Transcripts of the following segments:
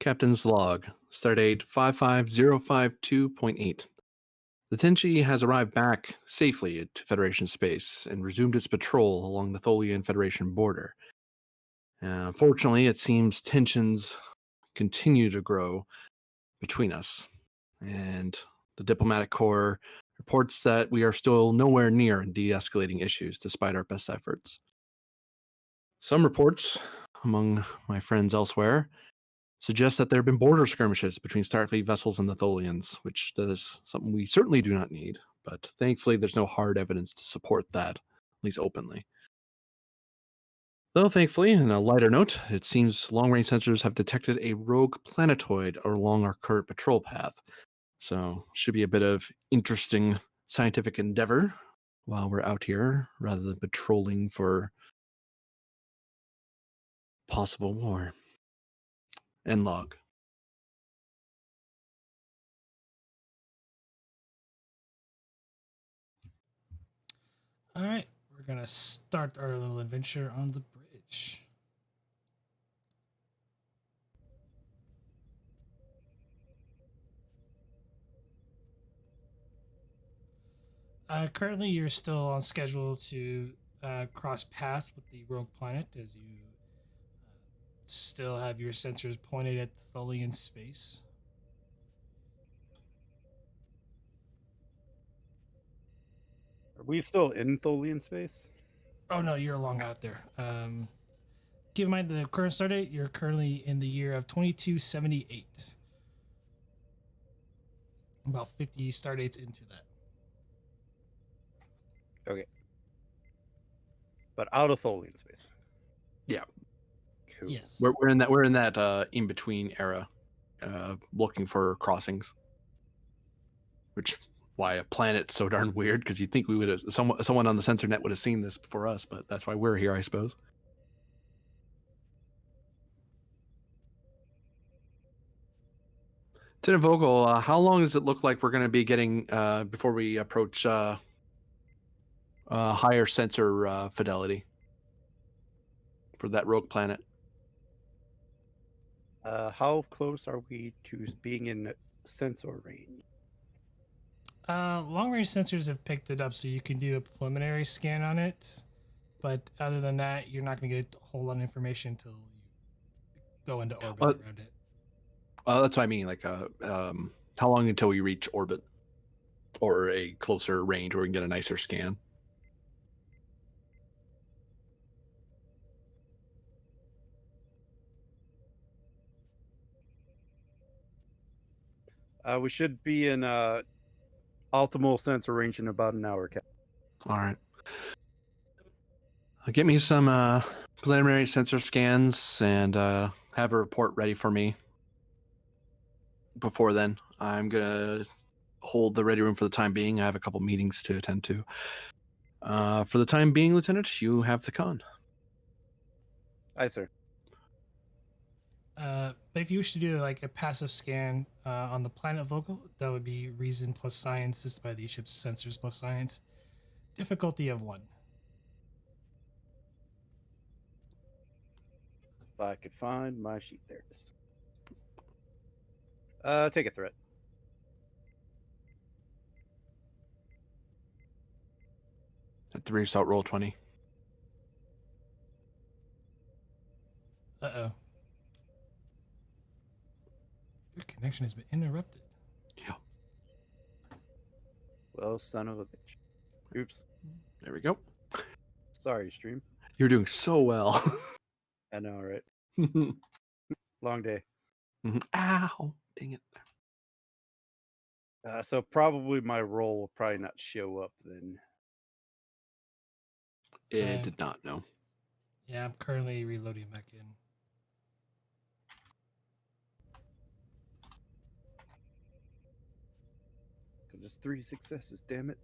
Captain's log, stardate 55052.8. The Tenshi has arrived back safely to Federation space and resumed its patrol along the Tholian Federation border. Unfortunately, it seems tensions continue to grow between us, and the diplomatic corps reports that we are still nowhere near de-escalating issues despite our best efforts. Some reports, among my friends elsewhere, suggest that there have been border skirmishes between Starfleet vessels and the Tholians, which is something we certainly do not need, but thankfully there's no hard evidence to support that, at least openly. Though thankfully, in a lighter note, it seems long-range sensors have detected a rogue planetoid along our current patrol path, so should be a bit of interesting scientific endeavor while we're out here, rather than patrolling for possible war. End log. All right, we're gonna start our little adventure on the bridge. Currently, you're still on schedule to cross paths with the rogue planet as you still have your sensors pointed at Tholian space. Are we still in Tholian space? Oh no, you're long out there. Keep in mind the current start date. You're currently in the year of 2278. About 50 star dates into that. Okay. But out of Tholian space. Yeah. Cool. Yes. We're in that in between era, looking for crossings. Which why a planet's so darn weird, because you'd think we would have someone on the sensor net would have seen this before us, but that's why we're here, I suppose. Lieutenant Vogel, how long does it look like we're going to be getting before we approach higher sensor fidelity for that rogue planet? How close are we to being in sensor range? Long range sensors have picked it up, so you can do a preliminary scan on it. But other than that, you're not going to get a whole lot of information until you go into orbit around it. That's what I mean. Like, how long until we reach orbit or a closer range where we can get a nicer scan? We should be in optimal sensor range in about an hour. All right. Get me some preliminary sensor scans and have a report ready for me. Before then, I'm gonna hold the ready room for the time being. I have a couple meetings to attend to. For the time being, Lieutenant, you have the con. Aye, sir. But if you wish to do like a passive scan on the planet Vogel, that would be reason plus science, assisted by the ship's sensors plus science. Difficulty of 1. If I could find my sheet, there it is. Take a threat. At the result, roll 20. Uh-oh. Your connection has been interrupted. Yeah. Well, son of a bitch. Oops. There we go. Sorry, stream. You're doing so well. I know, right? Long day. Ow. Dang it. So probably my roll will probably not show up then. It did not, no. Yeah, I'm currently reloading back in. Because it's 3 successes, damn it.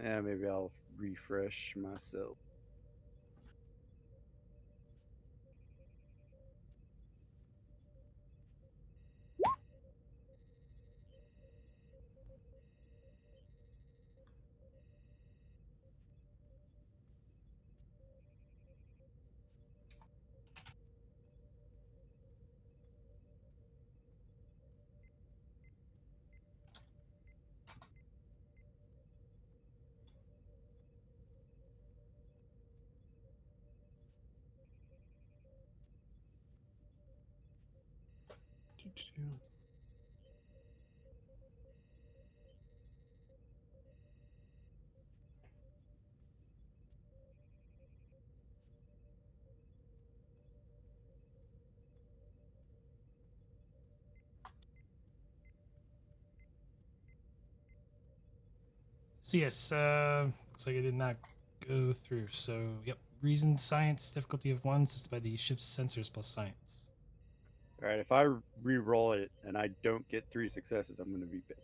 Yeah, maybe I'll refresh myself. So yes, looks like it did not go through. So yep, reason science difficulty of 1, assisted by the ship's sensors plus science. All right, if I re-roll it and I don't get 3 successes, I'm going to be pissed.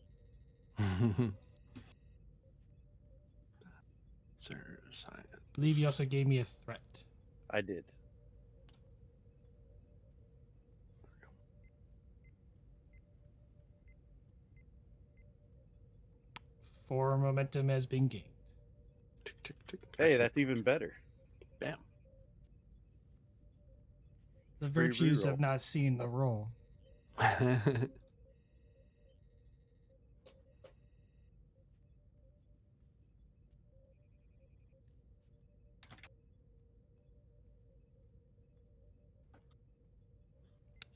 Sir, science. I believe you also gave me a threat. I did. Four momentum has been gained. Tick, tick, tick. Hey, that's even better. Bam. The Free virtues reroll. have not seen the roll. And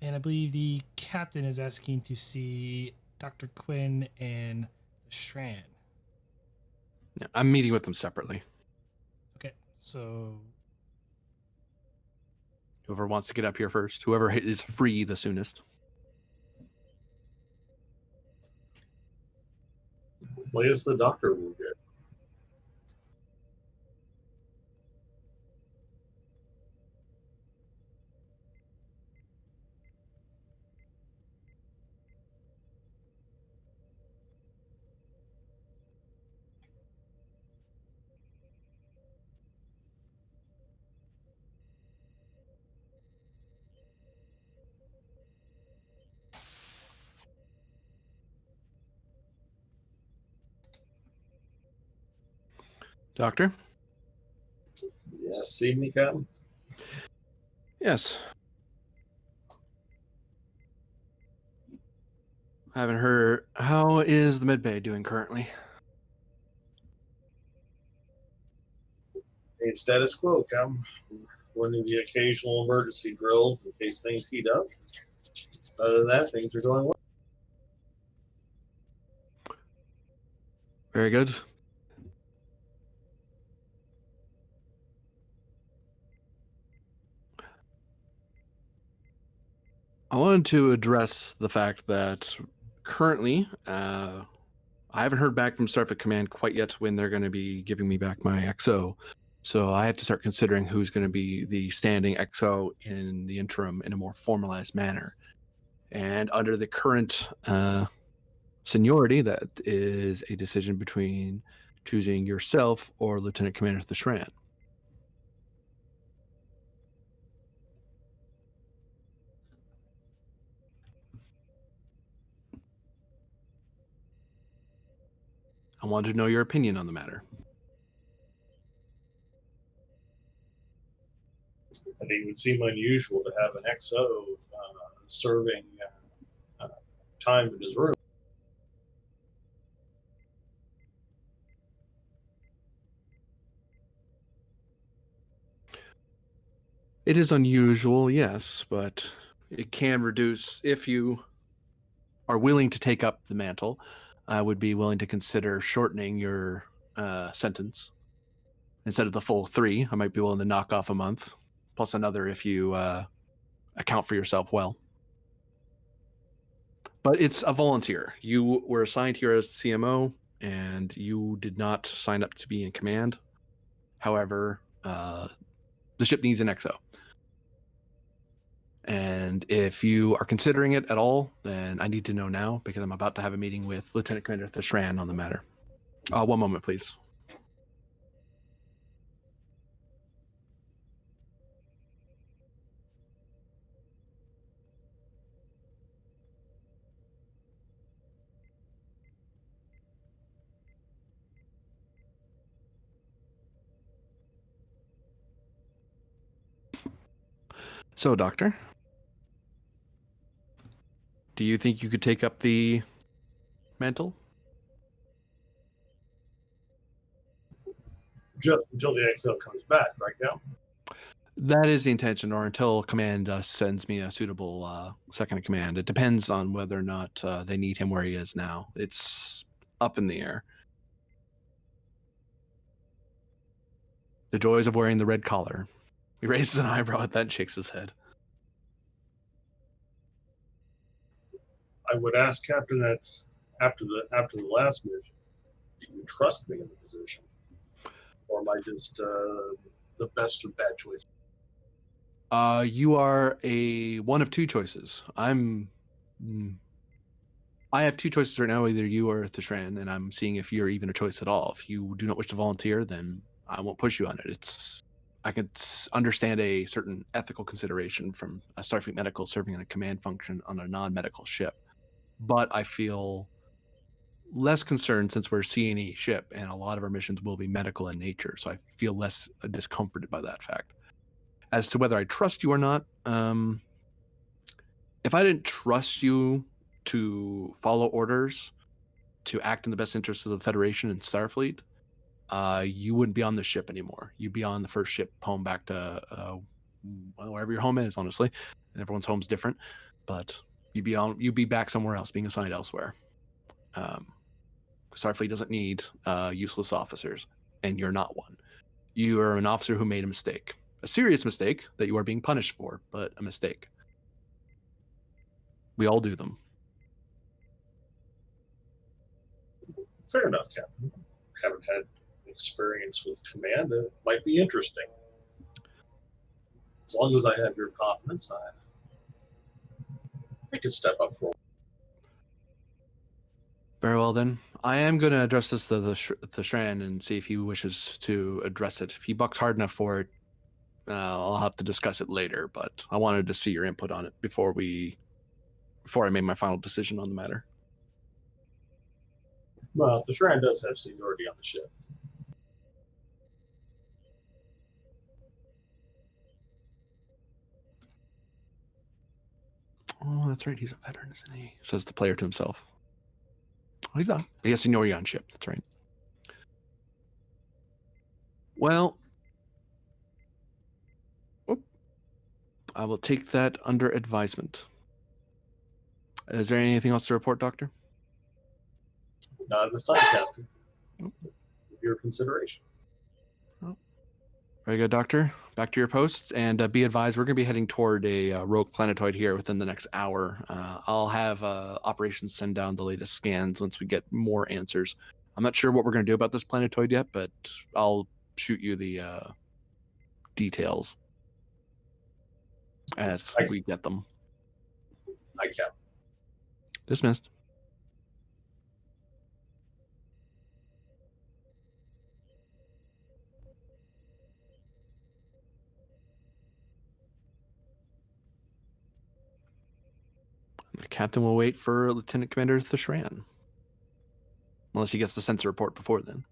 I believe the captain is asking to see Dr. Quinn and the Shran. Yeah, I'm meeting with them separately. Okay, so Whoever wants to get up here first, whoever is free the soonest. Well, I guess the doctor will get. Doctor? Yeah, see me, Captain? Yes. I haven't heard. How is the medbay doing currently? Hey, status quo, Captain. Running the occasional emergency drills in case things heat up. Other than that, things are going well. Very good. I wanted to address the fact that currently, I haven't heard back from Starfleet Command quite yet when they're going to be giving me back my XO. So I have to start considering who's going to be the standing XO in the interim in a more formalized manner. And under the current seniority, that is a decision between choosing yourself or Lieutenant Commander Thashran. I wanted to know your opinion on the matter. I think it would seem unusual to have an XO serving time in his room. It is unusual, yes, but it can reduce if you are willing to take up the mantle. I would be willing to consider shortening your sentence. Instead of the full 3, I might be willing to knock off a month, plus another if you account for yourself well. But it's a volunteer. You were assigned here as CMO, and you did not sign up to be in command. However, the ship needs an XO. And if you are considering it at all, then I need to know now because I'm about to have a meeting with Lieutenant Commander Thashran on the matter. One moment, please. So, Doctor, do you think you could take up the mantle? Just until the XO comes back, right, Captain? That is the intention, or until command sends me a suitable second in command. It depends on whether or not they need him where he is now. It's up in the air. The joys of wearing the red collar. He raises an eyebrow at that and shakes his head. I would ask Captain that after the last mission, do you trust me in the position, or am I just the best of bad choices? You are one of two choices. I have two choices right now, either you or Thishran, and I'm seeing if you're even a choice at all. If you do not wish to volunteer, then I won't push you on it. I can understand a certain ethical consideration from a Starfleet medical serving in a command function on a non-medical ship, but I feel less concerned since we're a CNE ship, and a lot of our missions will be medical in nature, so I feel less discomforted by that fact. As to whether I trust you or not, if I didn't trust you to follow orders, to act in the best interests of the Federation and Starfleet, you wouldn't be on the ship anymore. You'd be on the first ship home back to wherever your home is, honestly. And everyone's home's different, but you'd be back somewhere else, being assigned elsewhere. Starfleet doesn't need useless officers, and you're not one. You are an officer who made a mistake. A serious mistake that you are being punished for, but a mistake. We all do them. Fair enough, Captain. Haven't had experience with command. It might be interesting. As long as I have your confidence, I could step up for. Very well, then. I am going to address this to the Shran and see if he wishes to address it. If he bucks hard enough for it, I'll have to discuss it later, but I wanted to see your input on it before I made my final decision on the matter. Well, the Shran does have seniority on the ship. Oh, that's right. He's a veteran, isn't he? Says the player to himself. Oh, he's not. He has seniority on ship. That's right. Well, I will take that under advisement. Is there anything else to report, Doctor? Not at this time, Captain. Your consideration. Very good, Doctor. Back to your post, and be advised, we're going to be heading toward a rogue planetoid here within the next hour. I'll have operations send down the latest scans once we get more answers. I'm not sure what we're going to do about this planetoid yet, but I'll shoot you the details as we get them. I can. Dismissed. The captain will wait for Lieutenant Commander Thishran. Unless he gets the sensor report before then.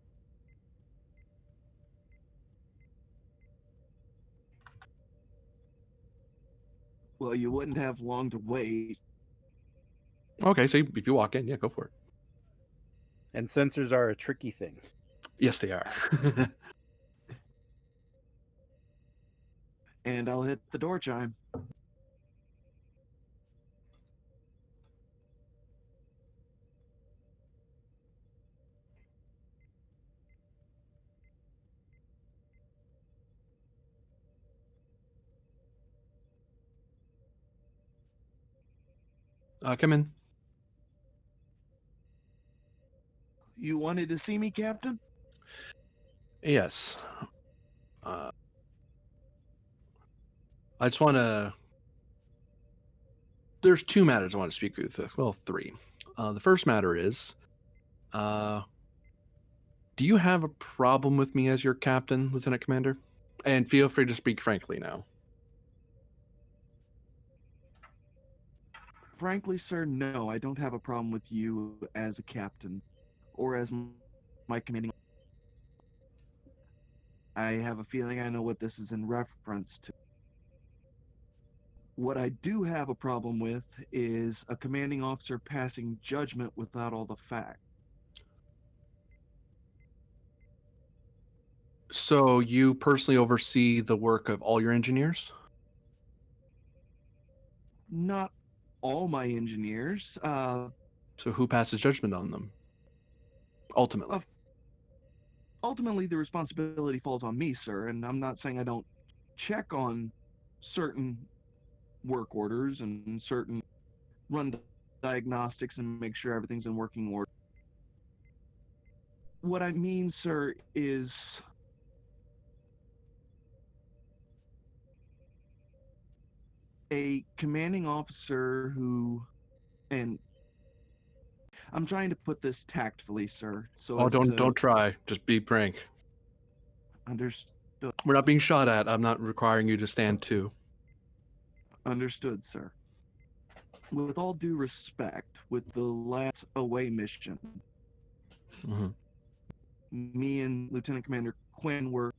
Well, you wouldn't have long to wait. Okay, so if you walk in, yeah, go for it. And sensors are a tricky thing. Yes, they are. And I'll hit the door chime. Come in. You wanted to see me, Captain? Yes. I just want to... There's two matters I want to speak with. Well, three. The first matter is... do you have a problem with me as your captain, Lieutenant Commander? And feel free to speak frankly now. Frankly, sir, no, I don't have a problem with you as a captain or as my commanding. I have a feeling I know what this is in reference to. What I do have a problem with is a commanding officer passing judgment without all the facts. So you personally oversee the work of all your engineers? Not all my engineers. So who passes judgment on them ultimately? Of ultimately the responsibility falls on me, sir, and I'm not saying I don't check on certain work orders and certain run diagnostics and make sure everything's in working order. What I mean, sir, is a commanding officer who, and I'm trying to put this tactfully, sir, so Oh, as don't to try. Just be frank. understood. We're not being shot at. I'm not requiring you to stand too. Understood, sir. With all due respect, with the last away mission, Hmm. me and Lieutenant Commander Quinn were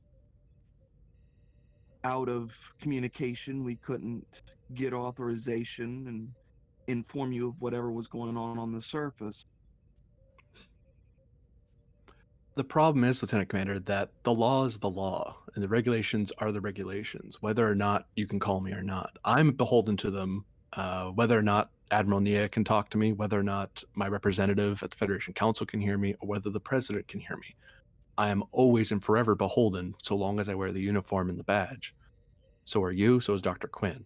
out of communication. We couldn't get authorization and inform you of whatever was going on the surface. The problem is, Lieutenant Commander, that the law is the law and the regulations are the regulations, whether or not you can call me or not. I'm beholden to them, whether or not Admiral Nia can talk to me, whether or not my representative at the Federation Council can hear me, or whether the President can hear me. I am always and forever beholden so long as I wear the uniform and the badge. So are you, so is Dr. Quinn.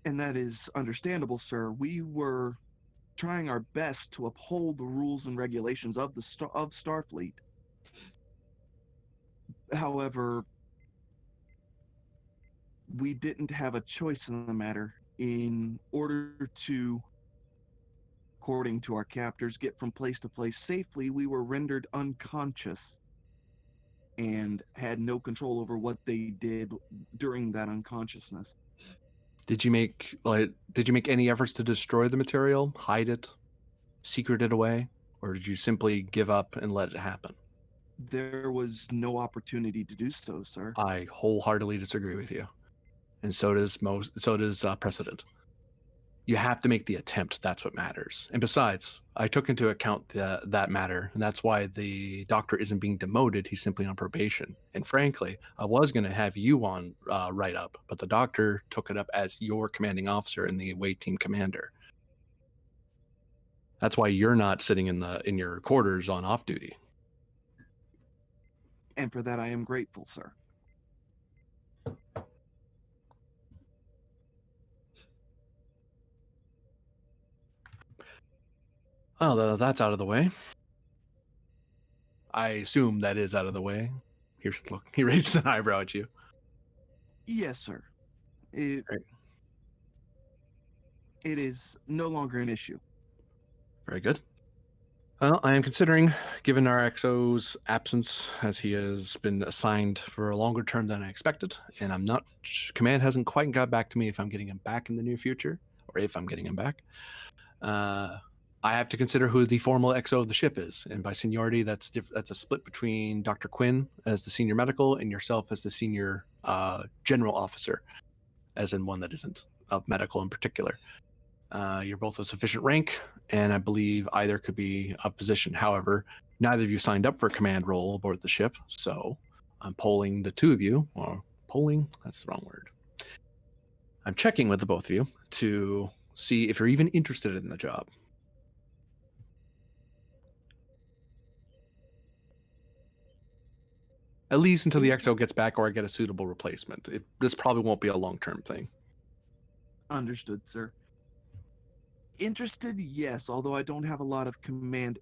And that is understandable, sir. We were trying our best to uphold the rules and regulations of of Starfleet. However, we didn't have a choice in the matter. In order to, according to our captors, get from place to place safely, we were rendered unconscious and had no control over what they did during that unconsciousness. Did you make any efforts to destroy the material, hide it, secret it away, or did you simply give up and let it happen? There was no opportunity to do so, sir. I wholeheartedly disagree with you, and so does precedent. You have to make the attempt. That's what matters. And besides, I took into account that matter, and that's why the doctor isn't being demoted. He's simply on probation. And frankly, I was going to have you on write up, but the doctor took it up as your commanding officer and the away team commander. That's why you're not sitting in your quarters on off duty. And for that I am grateful, sir. Well, that's out of the way. I assume that is out of the way. Here's look. He raises an eyebrow at you. Yes, sir. It, Right. it is no longer an issue. Very good. Well, I am considering, given our XO's absence, as he has been assigned for a longer term than I expected, and I'm not. Command hasn't quite got back to me if I'm getting him back in the near future, or if I'm getting him back. I have to consider who the formal XO of the ship is, and by seniority, that's a split between Dr. Quinn as the senior medical and yourself as the senior general officer, as in one that isn't of medical in particular. You're both of sufficient rank, and I believe either could be a position. However, neither of you signed up for a command role aboard the ship, so I'm polling the two of you, or polling, that's the wrong word. I'm checking with the both of you to see if you're even interested in the job. At least until the XO gets back or I get a suitable replacement. This probably won't be a long-term thing. Understood, sir. Interested, yes, although I don't have a lot of command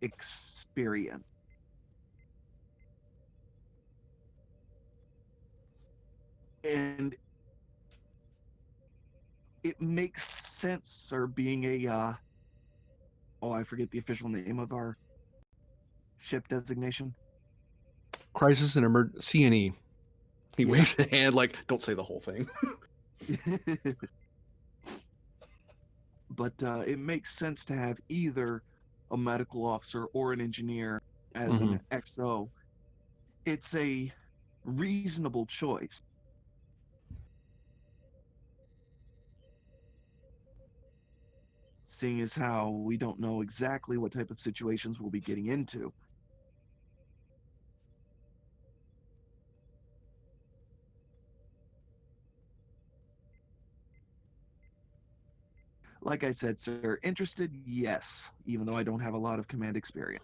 experience. And it makes sense, sir, being a oh, I forget the official name of our ship designation. Crisis and emergency CNE. He Yeah. waves a hand like, don't say the whole thing. But it makes sense to have either a medical officer or an engineer as an XO. It's a reasonable choice. Seeing as how we don't know exactly what type of situations we'll be getting into. Like I said, sir, interested, yes, even though I don't have a lot of command experience.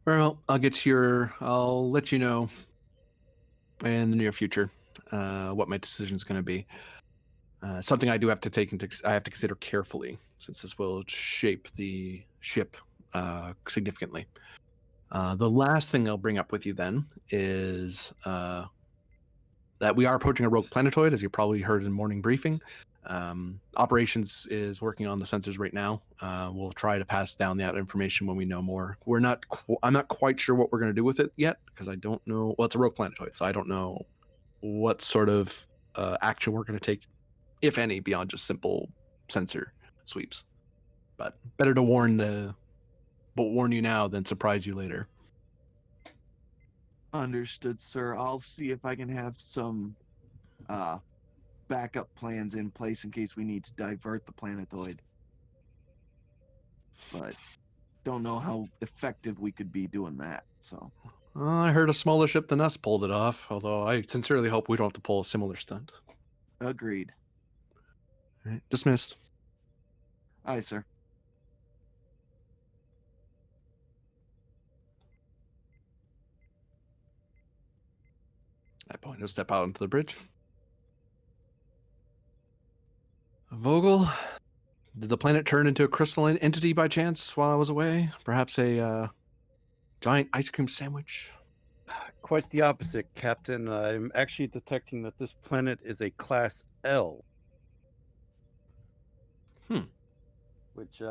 Well, I'll let you know in the near future what my decision is going to be. Something I do have to I have to consider carefully, since this will shape the ship significantly. The last thing I'll bring up with you then is that we are approaching a rogue planetoid, as you probably heard in morning briefing. Operations is working on the sensors right now. We'll try to pass down that information when we know more. I'm not quite sure what we're going to do with it yet, because I don't know. Well, it's a rogue planetoid, so I don't know what sort of action we're going to take, if any, beyond just simple sensor sweeps. But better to warn you now than surprise you later. Understood, sir. I'll see if I can have some uh, backup plans in place in case we need to divert the planetoid. But don't know how effective we could be doing that, so. I heard a smaller ship than us pulled it off, although I sincerely hope we don't have to pull a similar stunt. Agreed. All right, dismissed. Aye, sir. At that point, he'll step out into the bridge. Vogel, did the planet turn into a crystalline entity by chance while I was away? Perhaps a giant ice cream sandwich? Quite the opposite, Captain. I'm actually detecting that this planet is a Class L. Hmm. Which,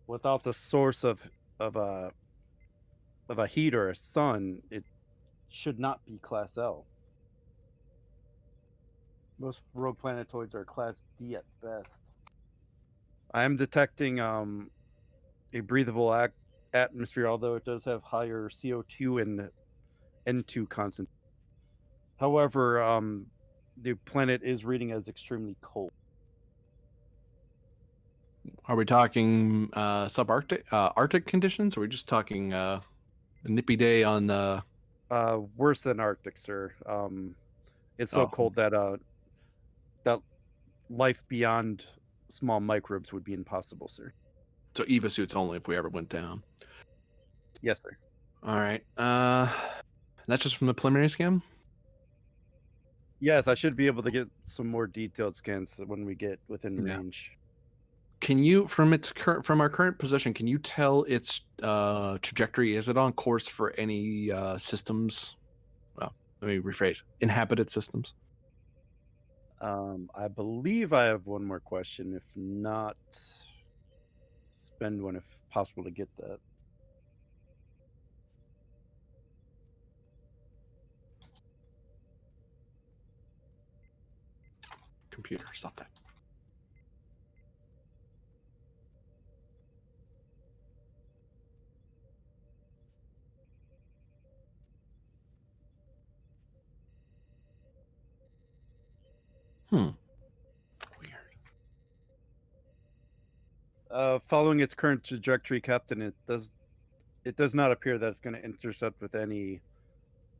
without the source of a heat or a sun, it should not be Class L. Most rogue planetoids are Class D at best. I am detecting a breathable atmosphere, although it does have higher CO2 and N2 concentration. However, the planet is reading as extremely cold. Are we talking subarctic, Arctic conditions? Or are we just talking a nippy day on? Worse than Arctic, sir. It's so Oh. cold that that life beyond small microbes would be impossible, sir. So EVA suits only if we ever went down. Yes, sir. All right. That's just from the preliminary scan. Yes, I should be able to get some more detailed scans when we get within Yeah. range. Can you, from our current position, can you tell its trajectory? Is it on course for any systems? Well, let me rephrase: inhabited systems. I believe I have one more question. If not, spend one if possible to get that. Computer, stop that. Weird. Following its current trajectory, Captain, it does not appear that it's going to intercept with any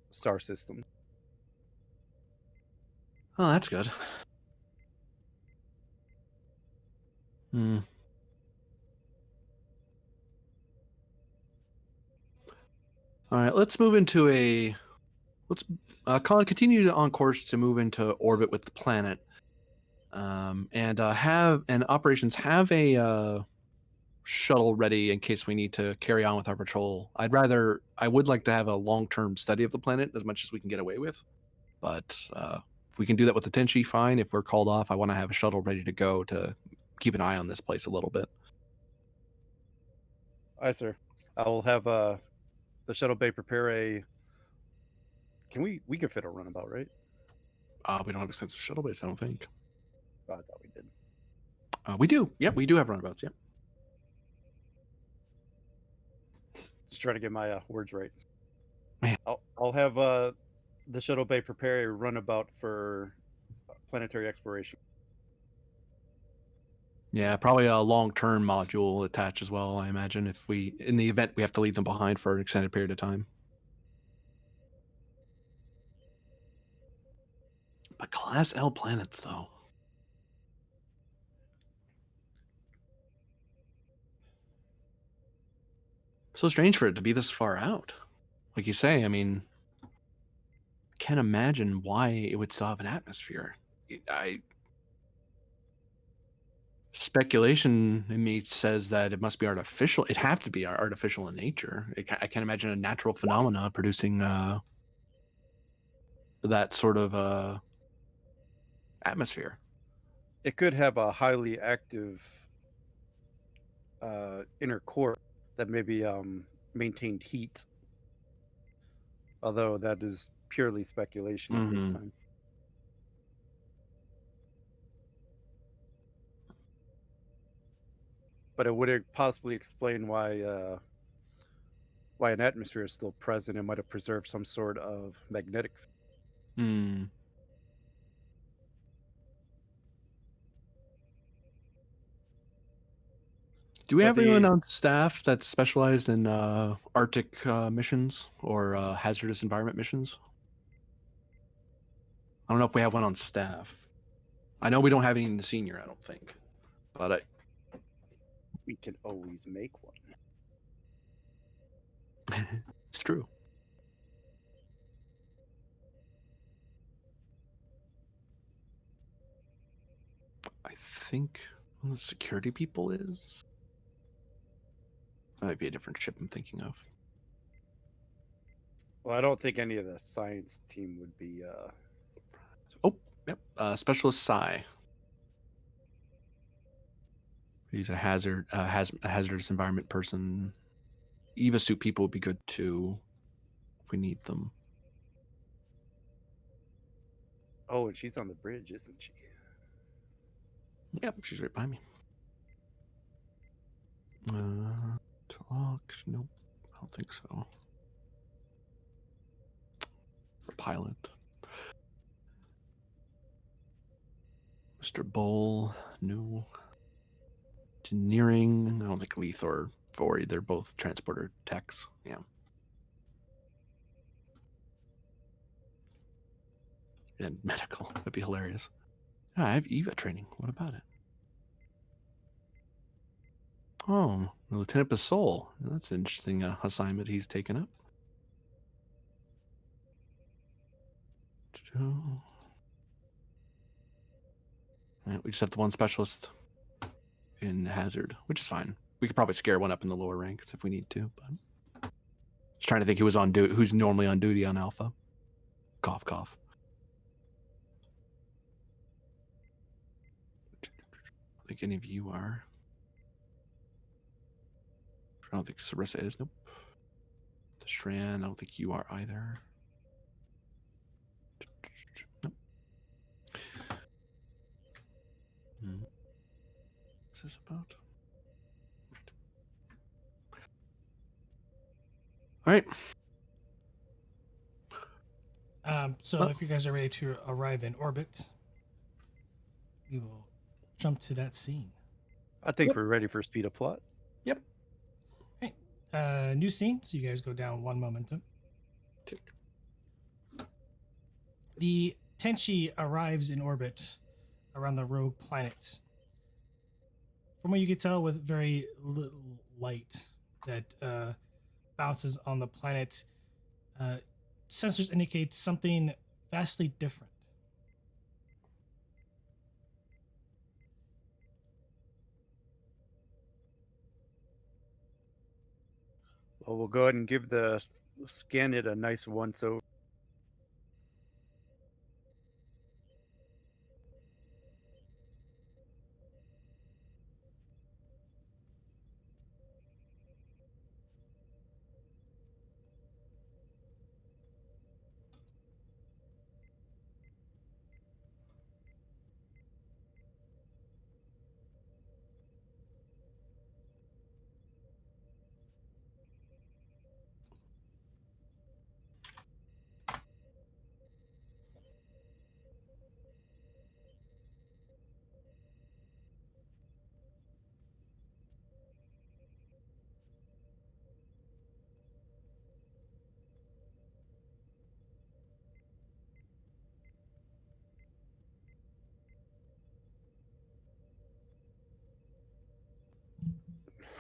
star system. Oh, that's good. Hmm. All right, let's move into continue on course to move into orbit with the planet, and operations have a shuttle ready in case we need to carry on with our patrol. I would like to have a long-term study of the planet as much as we can get away with, but if we can do that with the Tenshi, fine. If we're called off, I want to have a shuttle ready to go to keep an eye on this place a little bit. Aye, sir. I will have the shuttle bay prepare a. We can fit a runabout, right? We don't have a sense of shuttle base, I don't think. Oh, I thought we did. We do. Yep, we do have runabouts. Yep. Just trying to get my words right. Man. I'll have the shuttle bay prepare a runabout for planetary exploration. Yeah, probably a long-term module attached as well, I imagine, in the event we have to leave them behind for an extended period of time. But Class L planets, though. So strange for it to be this far out. Like you say, I mean, I can't imagine why it would still have an atmosphere. Speculation in me says that it must be artificial. It have to be artificial in nature. I can't imagine a natural phenomena producing that sort of atmosphere. It could have a highly active inner core that maybe maintained heat, although that is purely speculation at this Mhm. time. But it would possibly explain why an atmosphere is still present. It might have preserved some sort of magnetic. Hmm. Do we But have anyone the on staff that's specialized in Arctic missions or hazardous environment missions? I don't know if we have one on staff. I know we don't have any in the senior, I don't think. But we can always make one. it's true. I think one of the security people is. That might be a different ship I'm thinking of. Well, I don't think any of the science team would be. Oh, yep. Specialist Psy. He's a hazardous environment person. Eva suit people would be good too, if we need them. Oh, and she's on the bridge, isn't she? Yep, she's right behind me. Talk? Nope, I don't think so. For pilot. Mr. Bull, no. Engineering, I don't think Leith or Vori, they're both transporter techs. Yeah. And medical, that'd be hilarious. Yeah, I have EVA training. What about it? Oh, Lieutenant Basol. That's an interesting assignment he's taken up. Yeah, we just have the one specialist in Hazard, which is fine. We could probably scare one up in the lower ranks if we need to. But just trying to think who's normally on duty on Alpha. Cough, cough. I think any of you are. I don't think Sarissa is. Nope. The Shran, I don't think you are either. Nope. What's this about? All right. So if you guys are ready to arrive in orbit, we will jump to that scene. I think we're ready for speed of plot. Yep. Right. New scene. So you guys go down one momentum. Tick. The Tenshi arrives in orbit around the rogue planet. From what you can tell, with very little light that bounces on the planet, sensors indicate something vastly different. Well, we'll go ahead and give the scan it a nice once over.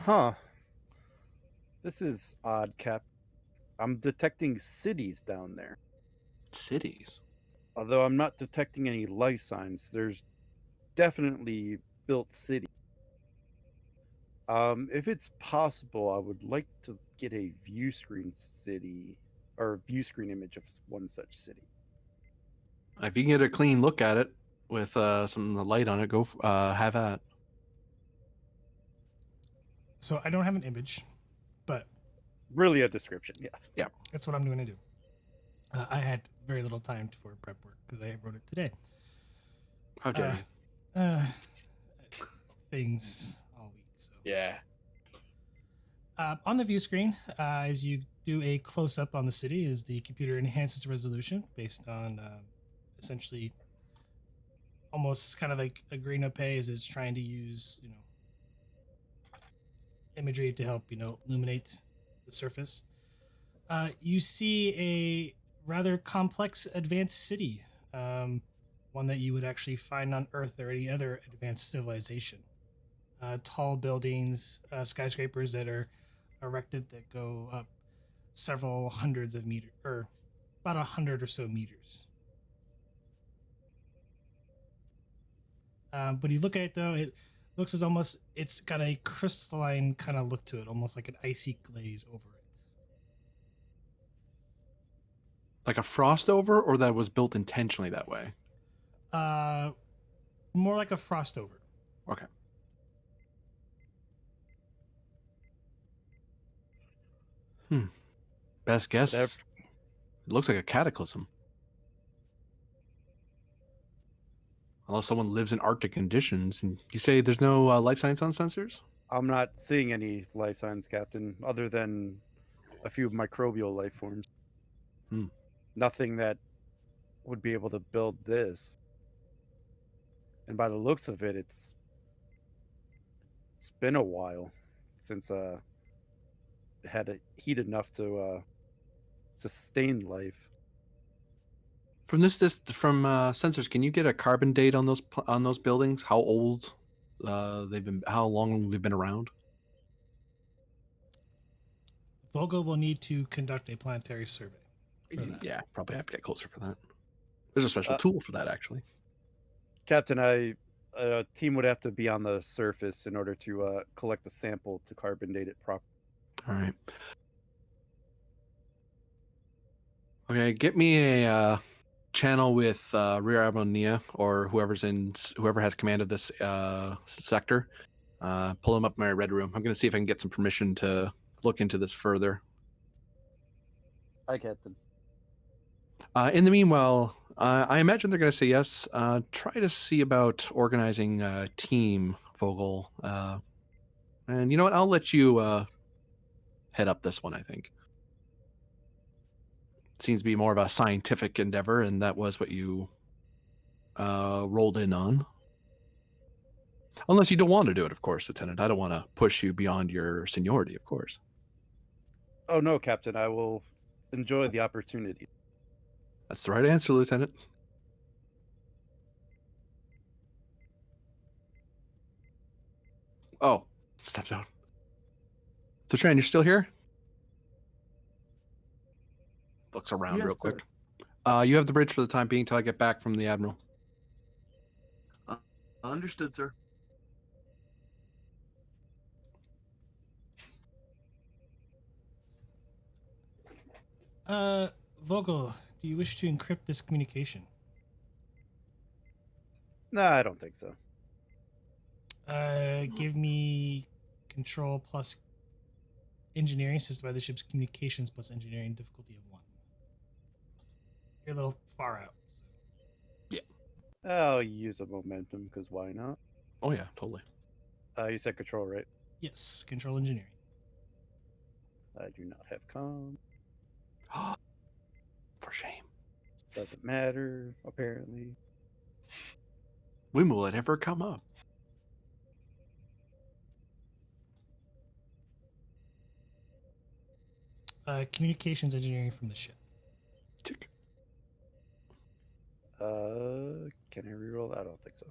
Huh. This is odd, Cap. I'm detecting cities down there. Cities. Although I'm not detecting any life signs, there's definitely built cities. If it's possible, I would like to get a view screen city or view screen image of one such city. If you can get a clean look at it with some light on it, go have at. So I don't have an image, but Really, a description, yeah. that's what I'm going to do. I had very little time for prep work because I wrote it today. How dare you? Things all week. So Yeah. on the view screen, as you do a close up on the city, is the computer enhances resolution based on essentially almost kind of like a green up as it's trying to use imagery to help illuminate the surface. You see a rather complex advanced city, one that you would actually find on Earth or any other advanced civilization. Tall buildings, skyscrapers that are erected that go up several hundreds of meters, or about 100 or so meters. But you look at it though, it looks as almost it's got a crystalline kind of look to it, almost like an icy glaze over it. Like a frost over, or that was built intentionally that way? More like a frost over. Okay. Best guess. Whatever. It looks like a cataclysm. Unless someone lives in Arctic conditions. And you say there's no life science on sensors? I'm not seeing any life signs, Captain, other than a few microbial life forms. Hmm. Nothing that would be able to build this. And by the looks of it, it's been a while since it had a heat enough to sustain life. From from sensors, can you get a carbon date on those buildings? How old how long they've been around? Vogel will need to conduct a planetary survey for that. Yeah, probably have to get closer for that. There's a special tool for that, actually. Captain, a team would have to be on the surface in order to collect the sample to carbon date it properly. All right. Okay, get me a channel with Rear Admiral Nia or whoever has command of this sector. Pull them up in my red room. I'm going to see if I can get some permission to look into this further. Hi, Captain. In the meanwhile, I imagine they're going to say yes. Try to see about organizing a team, Vogel. And you know what? I'll let you head up this one, I think. It seems to be more of a scientific endeavor, and that was what you rolled in on. Unless you don't want to do it, of course, Lieutenant. I don't want to push you beyond your seniority, of course. Oh, no, Captain. I will enjoy the opportunity. That's the right answer, Lieutenant. Oh, steps out. So, Tran, you're still here? Looks around Yes, real sir. quick. You have the bridge for the time being till I get back from the Admiral. Understood, sir. Vogel, do you wish to encrypt this communication? No, I don't think so. Give me control plus engineering, assisted by the ship's communications plus engineering, difficulty of 1. You're a little far out. So. I'll use a momentum, because why not? Oh, yeah, totally. You said control, right? Yes, control engineering. I do not have com. For shame. Doesn't matter, apparently. When will it ever come up? Communications engineering from the ship. Tick. Can I reroll that? I don't think so.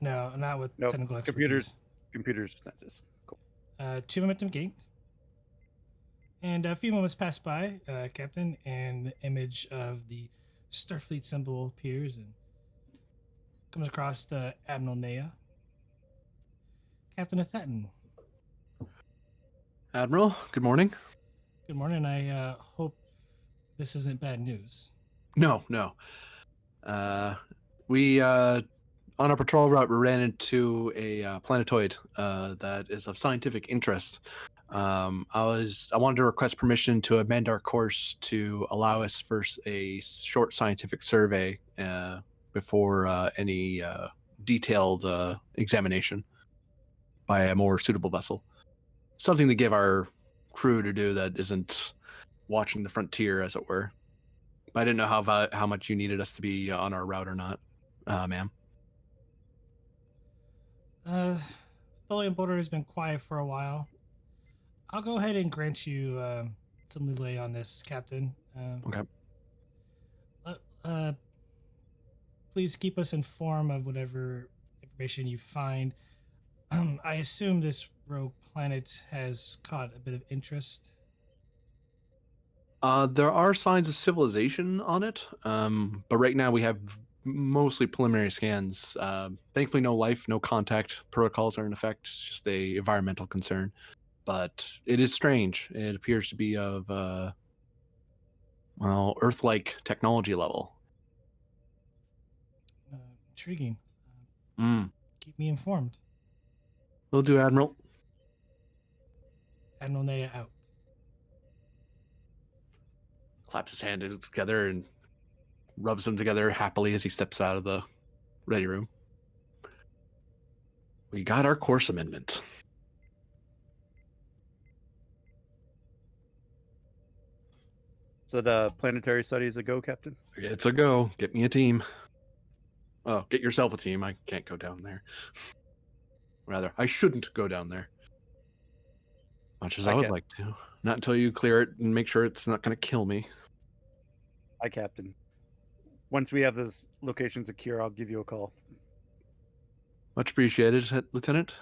No, not with Nope. technical Computers. expertise. Computers senses. Cool. 2 momentum gained. And a few moments pass by, Captain, and the image of the Starfleet symbol appears and comes across Admiral Naya. Captain Atheton, Admiral, good morning. good morning. I hope this isn't bad news. No, no. We on our patrol route we ran into a planetoid that is of scientific interest. I wanted to request permission to amend our course to allow us first a short scientific survey before any detailed examination by a more suitable vessel. Something to give our crew to do that isn't watching the frontier, as it were. I didn't know how much you needed us to be on our route or not, ma'am. Tholian border has been quiet for a while. I'll go ahead and grant you some leeway on this, Captain. Okay. Uh, please keep us informed of whatever information you find. I assume this rogue planet has caught a bit of interest. There are signs of civilization on it, but right now we have mostly preliminary scans. Thankfully, no life, no contact protocols are in effect. It's just a environmental concern. But it is strange. It appears to be of, Earth-like technology level. Intriguing. Mm. Keep me informed. Will do, Admiral. Admiral Naya out. Claps his hands together and rubs them together happily as he steps out of the ready room. We got our course amendment. So the planetary studies a go, Captain? It's a go. Get me a team. Oh, get yourself a team. I can't go down there. Rather, I shouldn't go down there. Much as I would like to. Not until you clear it and make sure it's not going to kill me. Hi, Captain. Once we have this location secure, I'll give you a call. Much appreciated, Lieutenant.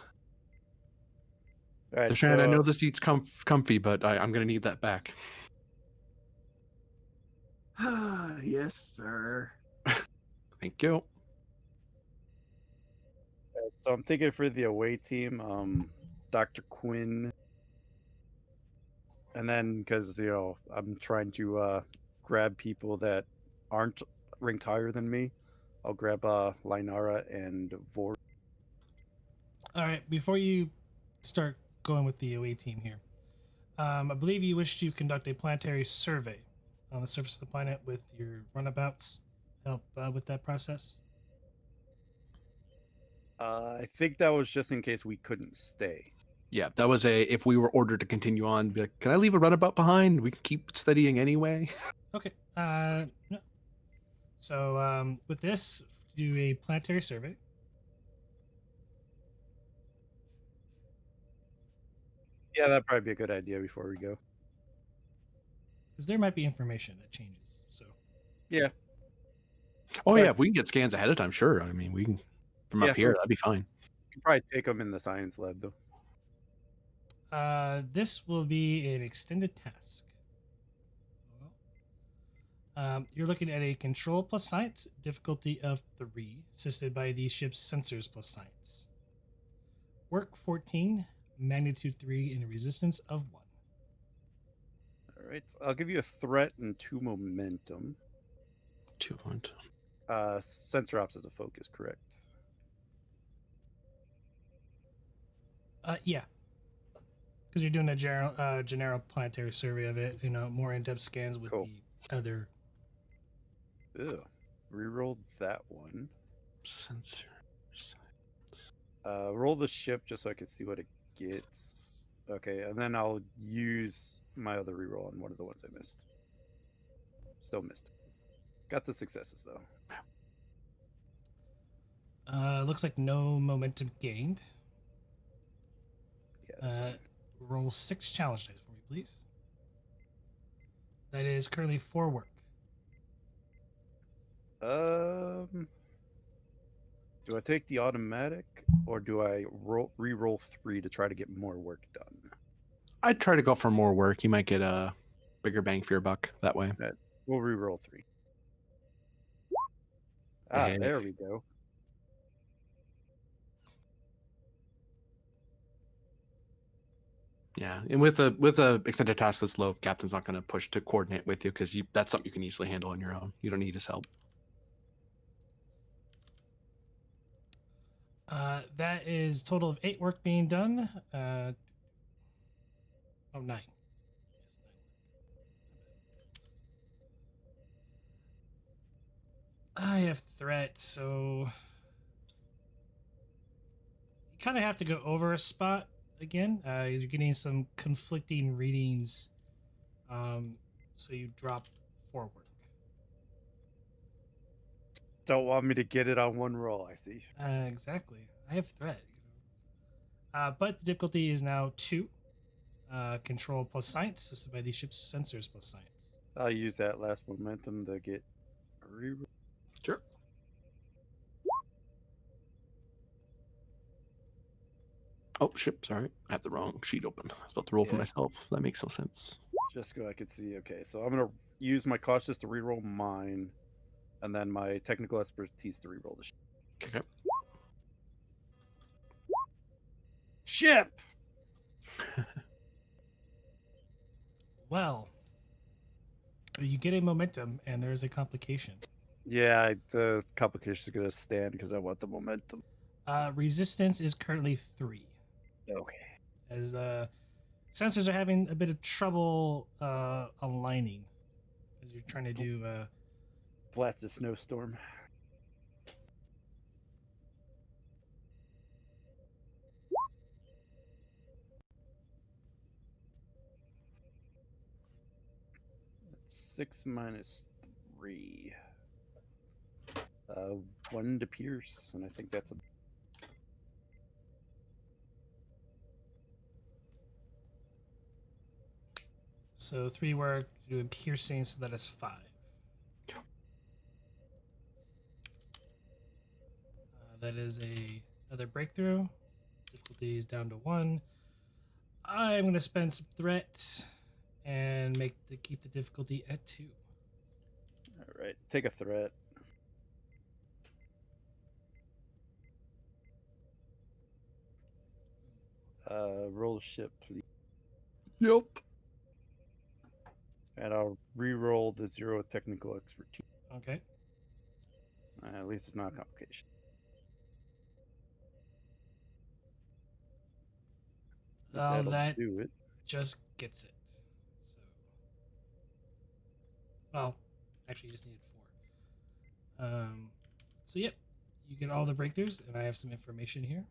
All right, Sharon, I know the seat's comfy, but I'm going to need that back. Yes, sir. Thank you. So I'm thinking for the away team, Dr. Quinn. And then, because, I'm trying to grab people that aren't ranked higher than me, I'll grab Lynara and Vor. All right, before you start going with the away team here, I believe you wish to conduct a planetary survey on the surface of the planet with your runabouts. Help with that process? I think that was just in case we couldn't stay. Yeah, that was if we were ordered to continue on, be like, can I leave a runabout behind? We can keep studying anyway. Okay. No. So with this, do a planetary survey. Yeah, that'd probably be a good idea before we go. Because there might be information that changes. So Yeah. Oh, yeah, if we can get scans ahead of time, sure. I mean, we can, from up here, that'd be fine. You can probably take them in the science lab, though. this will be an extended task. You're looking at a control plus science, difficulty of 3, assisted by the ship's sensors plus science. Work 14, magnitude 3, and a resistance of 1. All right, so I'll give you a threat and 2 momentum. 2 momentum. Sensor ops as a focus, correct? Yeah. Because you're doing a general planetary survey of it, more in-depth scans with the other. Ew. Reroll that one. Sensor. Roll the ship just so I can see what it gets. Okay, and then I'll use my other reroll on one of the ones I missed. Still missed. Got the successes though. Looks like no momentum gained. Yeah, that's fine. Roll 6 challenge dice for me, please. That is currently 4 work. Do I take the automatic or do I re-roll 3 to try to get more work done? I'd try to go for more work. You might get a bigger bang for your buck that way. We'll re-roll 3. Hey. There we go. Yeah, and with a extended task this low, captain's not going to push to coordinate with you because that's something you can easily handle on your own. You don't need his help. That is total of 8 work being done. 9. Yes, 9 I have threat, so you kind of have to go over a spot again. You're getting some conflicting readings, so you drop 4 work. Don't want me to get it on one roll, I see. Exactly. I have threat. But the difficulty is now 2. Control plus science, assisted by the ship's sensors plus science. I'll use that last momentum to get a re-roll. Sure. Oh, shit. Sorry. I have the wrong sheet open. I was about to roll for myself. That makes no sense. Just so I could see. Okay, so I'm going to use my cautious to re-roll mine, and then my technical expertise to re-roll the ship. Okay. Ship! Well, you get a momentum, and there's a complication. Yeah, the complication is going to stand because I want the momentum. Resistance is currently 3. Okay. As sensors are having a bit of trouble aligning as you're trying to do. Blast a snowstorm. That's 6 minus 3. 1 to pierce, and I think that's a. So 3 work, doing piercing, so that is 5. That is another breakthrough. Difficulty is down to 1. I'm going to spend some threat and keep the difficulty at 2. All right, take a threat. Roll the ship, please. Yep. And I'll re-roll the 0 technical expertise. Okay. At least it's not a complication. That'll That do it. just gets it. So, well, actually, you just needed 4. So yep, you get all the breakthroughs, and I have some information here.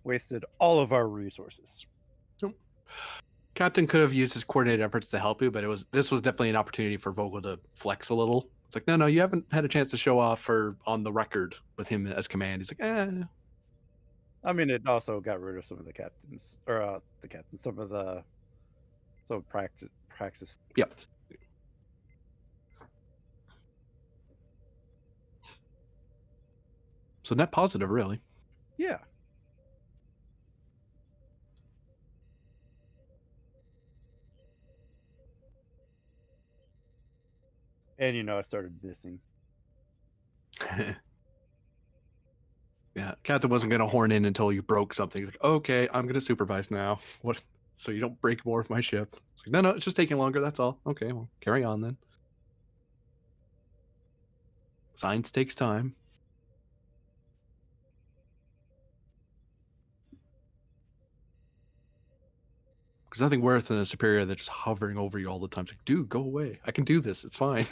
Wasted all of our resources. Captain could have used his coordinated efforts to help you, but this was definitely an opportunity for Vogel to flex a little. It's like, no, you haven't had a chance to show off or on the record with him as command. He's like, I mean, it also got rid of some of the captains, or some of the praxis. Yep. So net positive, really. Yeah. And I started missing. Yeah, Captain wasn't going to horn in until you broke something. He's like, okay, I'm going to supervise now. What? So you don't break more of my ship. It's like, no, it's just taking longer. That's all. Okay, well, carry on then. Science takes time. There's nothing worse than a superior that's just hovering over you all the time. It's like, dude, go away. I can do this. It's fine.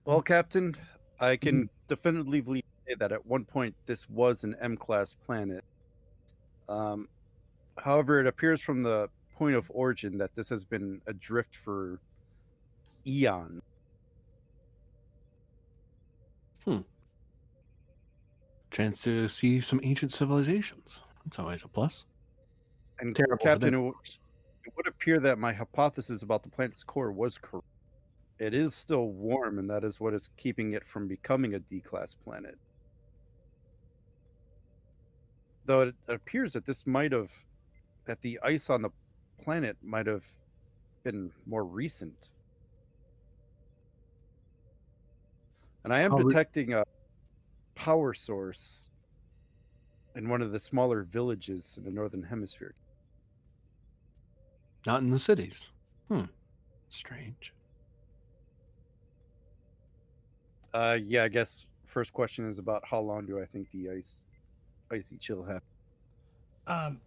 Well, Captain, I can definitively say that at one point this was an M-class planet. Um, However, it appears from the point of origin that this has been adrift for eons. Chance to see some ancient civilizations. That's always a plus. And Terrible for Captain, them, of course. it would appear that my hypothesis about the planet's core was correct. It is still warm, and that is what is keeping it from becoming a D-class planet. Though it appears that that the ice on the planet might have been more recent. And I am Oh, detecting a power source in one of the smaller villages in the northern hemisphere. Not in the cities. Strange. Yeah, I guess first question is about how long do I think the icy chill happened?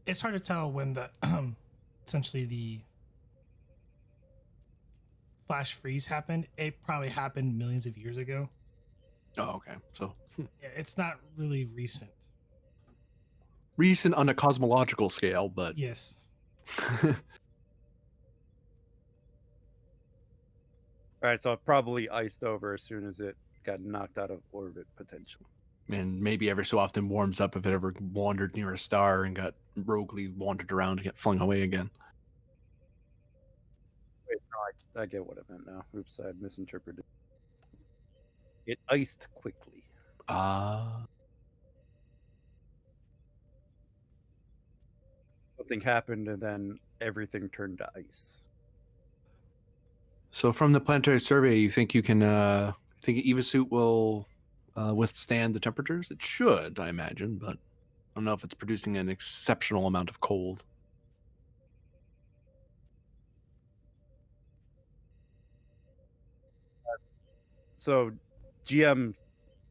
It's hard to tell when the essentially the flash freeze happened. It probably happened millions of years ago. Oh, okay. So It's not really recent. recent on a cosmological scale, but Yes. All right, so it probably iced over as soon as it got knocked out of orbit, potentially. and maybe every so often warms up if it ever wandered near a star and got roguely wandered around to get flung away again. Wait, no, I get what I meant now. Oops, I misinterpreted. It iced quickly. Something happened, and then everything turned to ice. So from the planetary survey, you think you can think Eva suit will withstand the temperatures? It should, I imagine, but I don't know if it's producing an exceptional amount of cold. So, GM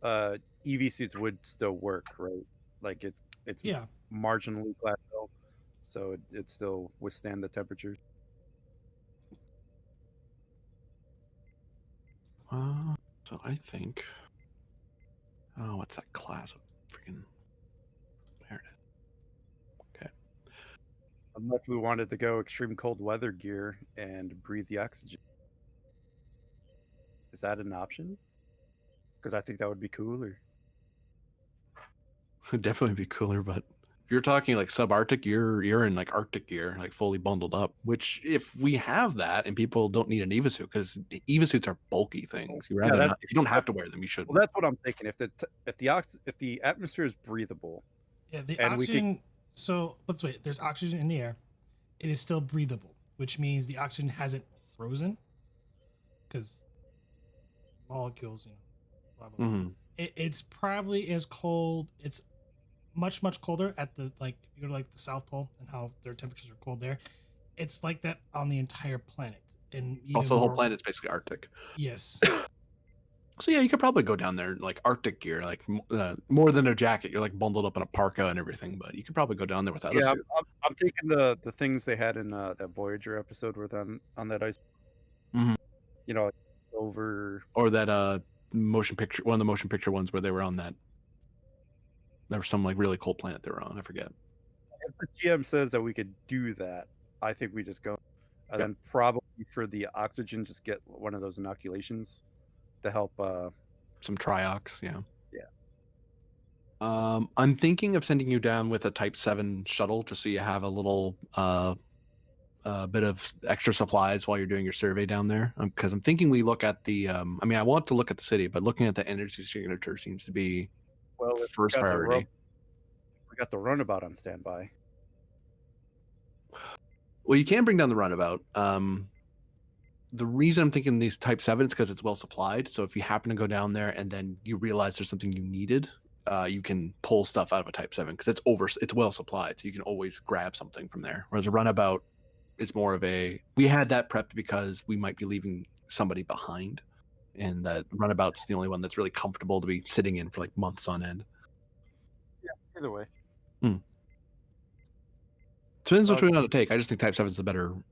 EV suits would still work, right? Like it's Yeah. marginally plateau, so it still withstand the temperatures. So I think, oh, what's that class of freaking? There it is. Okay. Unless we wanted to go extreme cold weather gear and breathe the oxygen. Is that an option? Because I think that would be cooler. It'd definitely be cooler, but if you're talking like subarctic, you're in like Arctic gear, like fully bundled up. Which, if we have that and people don't need an Eva suit, because Eva suits are bulky things, you rather not. If you don't have to wear them, you shouldn't. Well, that's what I'm thinking. If the atmosphere is breathable, Yeah, the and we could- oxygen. So let's wait. There's oxygen in the air. It is still breathable, which means the oxygen hasn't frozen because molecules, blah blah. Blah. Mhm. It's probably as cold. It's much colder at the like if you go to like the South Pole and how their temperatures are cold there. It's like that on the entire planet. And even Also, the whole more- planet's basically Arctic. Yes. So yeah, you could probably go down there in like Arctic gear, like more than a jacket. You're like bundled up in a parka and everything, but you could probably go down there without a yeah, suit. I'm thinking the things they had in that Voyager episode were on that ice. Mhm. You know, like over Or that motion picture, one of the motion picture ones where they were on that. There was some like really cold planet they were on. I forget. If the GM says that we could do that, I think we just go, and Yep. then probably for the oxygen, just get one of those inoculations to help. Some triox, yeah. Yeah. I'm thinking of sending you down with a Type 7 shuttle just so you have a little bit of extra supplies while you're doing your survey down there. Because I'm thinking we look at the. I mean, I want to look at the city, but looking at the energy signature seems to be Well, if we first got the priority. we got the runabout on standby. Well, you can bring down the runabout. The reason I'm thinking these Type 7 is because it's well supplied. So if you happen to go down there and then you realize there's something you needed, you can pull stuff out of a Type 7 because it's well supplied. So you can always grab something from there. Whereas a runabout is more of we had that prepped because we might be leaving somebody behind. And that runabout's the only one that's really comfortable to be sitting in for like months on end. Yeah, either way. Depends which way you want to take. I just think Type 7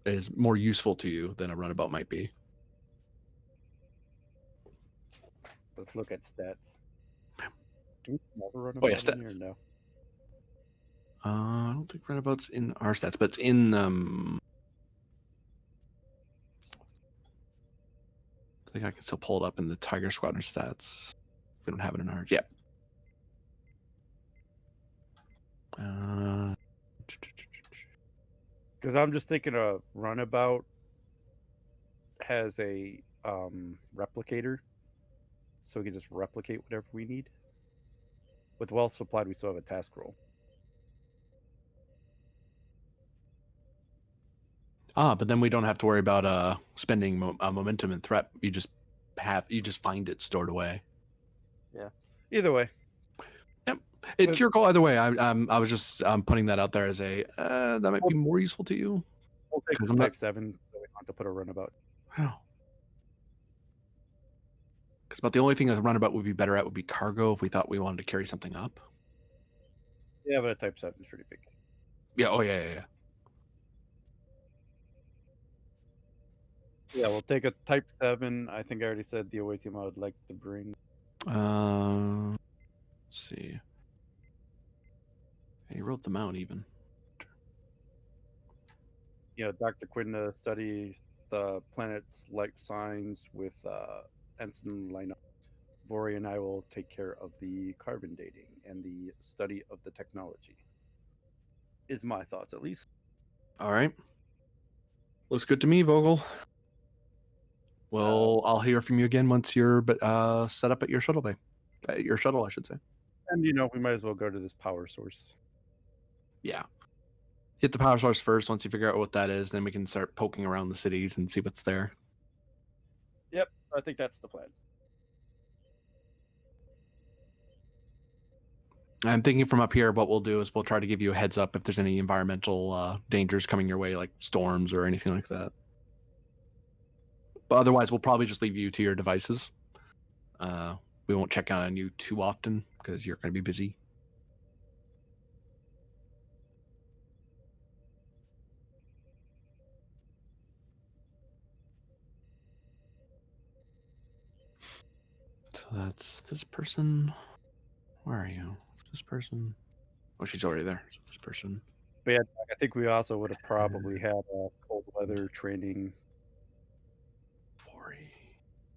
is more useful to you than a runabout might be. Let's look at stats. Do we have a Oh, runabout yeah, in here? No. I don't think runabout's in our stats, but it's in I think I can still pull it up in the Tiger Squadron stats. We don't have it in ours. Yep. Because I'm just thinking a runabout has a replicator, so we can just replicate whatever we need. With well supplied, we still have a task roll. But then we don't have to worry about spending momentum and threat. You just find it stored away. Yeah. Either way. Yep. It's your call either way. I was just putting that out there as a that might be more useful to you. We'll take 'Cause the I'm not- Type 7, so we don't have to put a runabout. Oh. Because about the only thing a runabout would be better at would be cargo if we thought we wanted to carry something up. Yeah, but a Type 7 is pretty big. Yeah. Oh yeah. Yeah, we'll take a Type 7. I think I already said the Oatium I would like to bring. Let's see. He wrote them out even. You know, Dr. Quinn to study the planet's light signs with Ensign Lina. Vori and I will take care of the carbon dating and the study of the technology. Is my thoughts, at least. All right. Looks good to me, Vogel. Well, I'll hear from you again once you're set up at your shuttle bay. At your shuttle, I should say. And, you know, we might as well go to this power source. Yeah. Hit the power source first. Once you figure out what that is, then we can start poking around the cities and see what's there. Yep, I think that's the plan. I'm thinking from up here, what we'll do is we'll try to give you a heads up if there's any environmental dangers coming your way, like storms or anything like that. But otherwise, we'll probably just leave you to your devices. We won't check on you too often because you're going to be busy. So that's this person. Where are you? This person. Oh, she's already there. So this person. But yeah, I think we also would have probably had a cold weather training. Vori.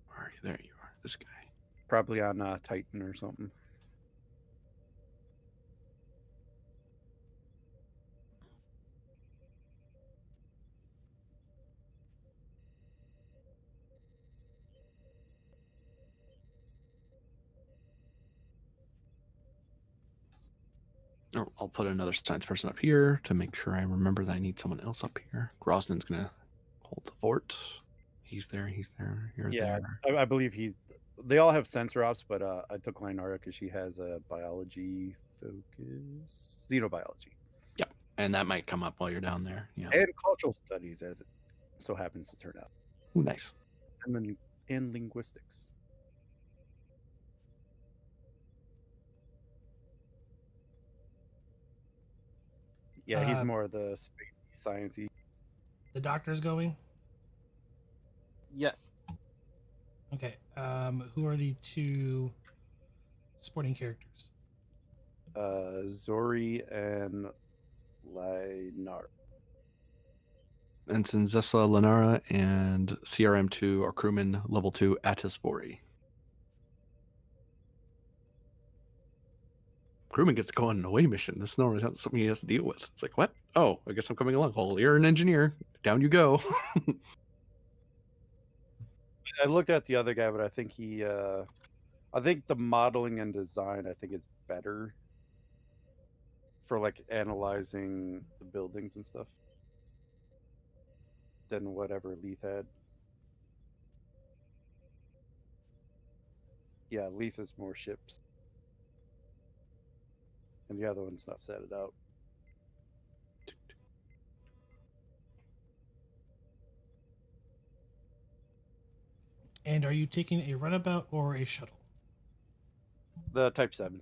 Where are you? There you are. This guy. Probably on Titan or something. Oh, I'll put another science person up here to make sure I remember that I need someone else up here. Grosnan's gonna hold the fort. He's there. He's there. You're Yeah, there. I believe they all have sensor ops, but I took Linara because she has a biology focus, xenobiology, Yep. And that might come up while you're down there. Yeah. and cultural studies, as it so happens to turn out, Ooh, nice. and linguistics. Yeah, he's more of the spacey, sciencey. The doctor's going. Yes. Okay. Who are the two supporting characters? Zori and Linar. Ensign Zesla Lenara and CRM2 or crewman level 2 Atis Vori. Crewman gets to go on an away mission. This is normally not something he has to deal with. It's like, what? Oh, I guess I'm coming along. Well, you're an engineer. Down you go. I looked at the other guy, but I think I think the modeling and design, I think is better for like analyzing the buildings and stuff than whatever Leith had. Yeah, Leith has more ships. And the other one's not set it out. And are you taking a runabout or a shuttle? The Type 7.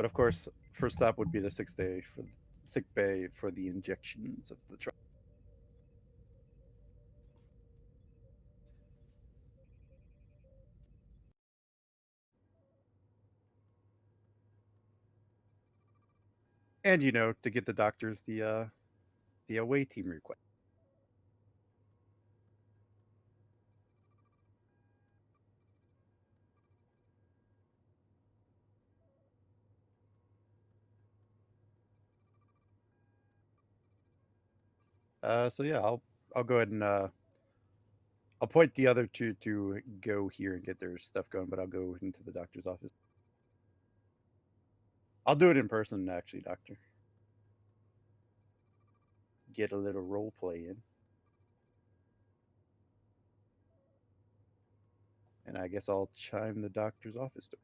But of course, first stop would be the sick bay for the injections of the truck. And to get the doctors the away team request. So yeah, I'll go ahead and I'll point the other two to go here and get their stuff going, but I'll go into the doctor's office. I'll do it in person, actually, doctor. Get a little role play in. And I guess I'll chime the doctor's office door.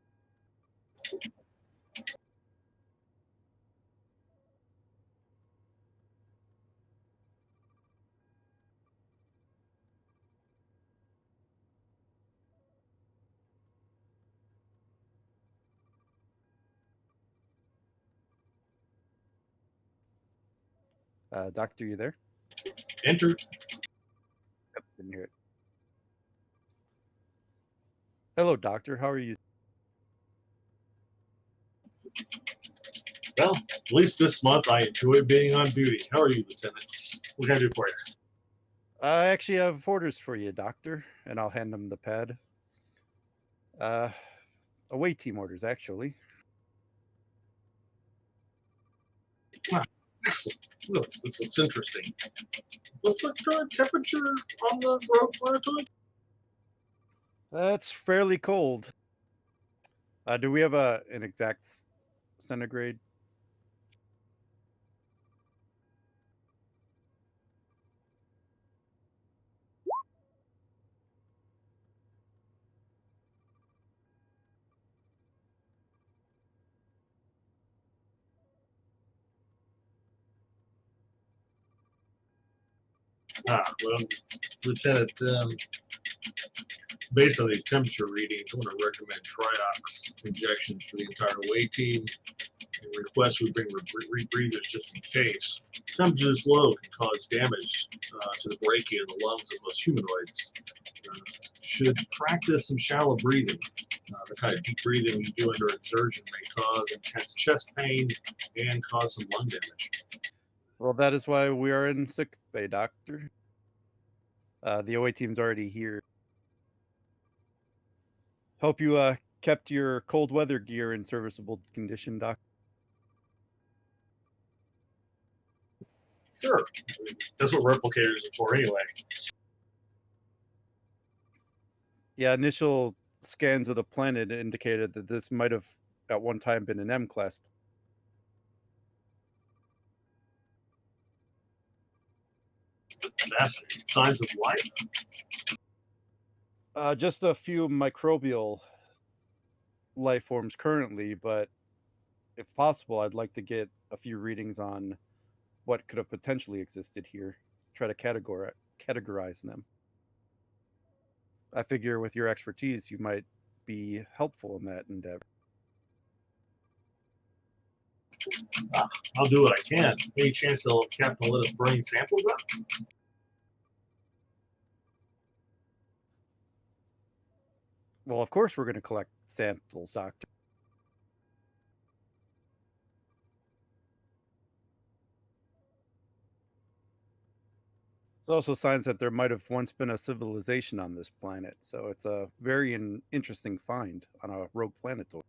Doctor, you there? Enter. Yep, didn't hear it. Hello, doctor. How are you? Well, at least this month I enjoy being on duty. How are you, Lieutenant? What can I do for you? I actually have orders for you, doctor, and I'll hand him the pad. Away team orders, actually. Ah, excellent. This looks interesting. What's the current temperature on the rogue planetoid? That's fairly cold. Do we have an exact centigrade? Well, Lieutenant, based on these temperature readings, I'm going to recommend triox injections for the entire away team and request we bring rebreathers just in case. Temperature this low can cause damage to the brachia in the lungs of most humanoids. Should practice some shallow breathing. The kind of deep breathing you do under exertion may cause intense chest pain and cause some lung damage. Well, that is why we are in sick bay, doctor. The OA team's already here. Hope you kept your cold weather gear in serviceable condition, doc. Sure, that's what replicators are for anyway. Yeah, initial scans of the planet indicated that this might have at one time been an M-class. Fascinating. Signs of life? Just a few microbial life forms currently, but if possible, I'd like to get a few readings on what could have potentially existed here. Try to categorize them. I figure with your expertise, you might be helpful in that endeavor. I'll do what I can. Any chance the captain will let us bring samples up? Well, of course we're going to collect samples, Doctor. There's also signs that there might have once been a civilization on this planet, so it's a very interesting find on a rogue planetoid.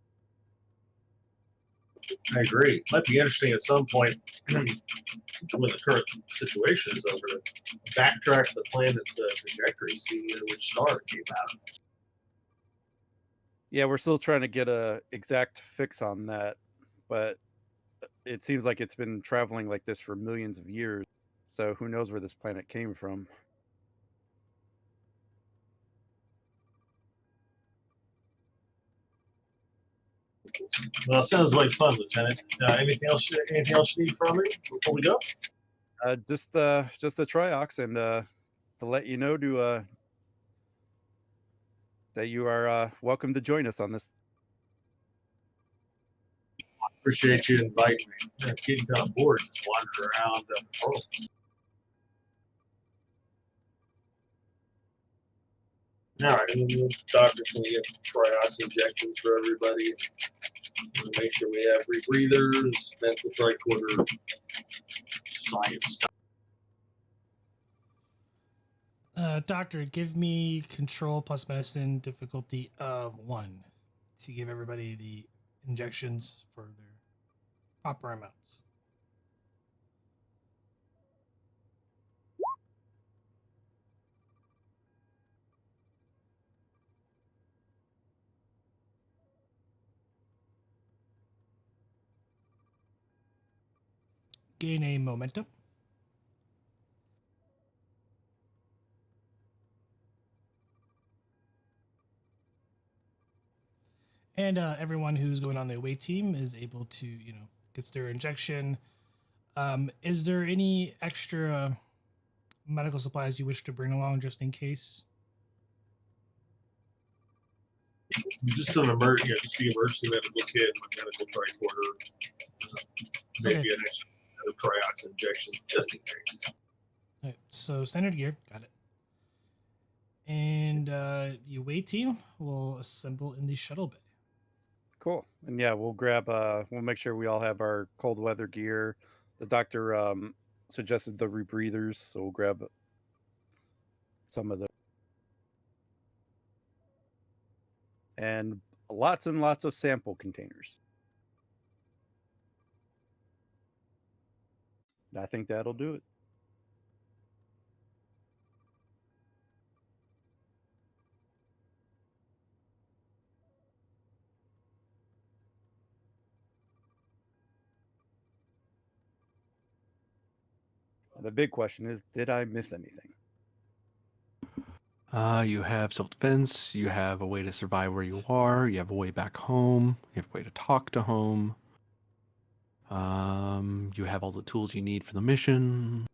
I agree. Might be interesting at some point when the current situation is over to backtrack the planet's trajectory, see which star it came out of. Yeah, we're still trying to get a exact fix on that, but it seems like it's been traveling like this for millions of years, so who knows where this planet came from. Well, sounds like fun, Lieutenant. Anything else? Anything else you need from me before we go? Just the triox, and to let you know that you are welcome to join us on this. Appreciate you inviting me. Getting kind of bored, just wandering around the patrol. All right, and then the doctor's going to get triox injections for everybody. We'll make sure we have rebreathers, mental tricorder, science stuff. Doctor, give me control plus medicine difficulty of 1 to give everybody the injections for their proper amounts. Gain a momentum. And everyone who's going on the away team is able to, gets their injection. Is there any extra medical supplies you wish to bring along just in case? Just an emergency, just the emergency medical kit, my medical tricorder, maybe Okay. an extra set of triox injections, just in case. All right, so standard gear, got it. And the away team will assemble in the shuttle bay. Cool. And yeah, we'll grab we'll make sure we all have our cold weather gear. The doctor suggested the rebreathers, so we'll grab some of those. And lots and lots of sample containers. I think that'll do it. The big question is, did I miss anything? You have self-defense. You have a way to survive where you are. You have a way back home. You have a way to talk to home. You have all the tools you need for the mission.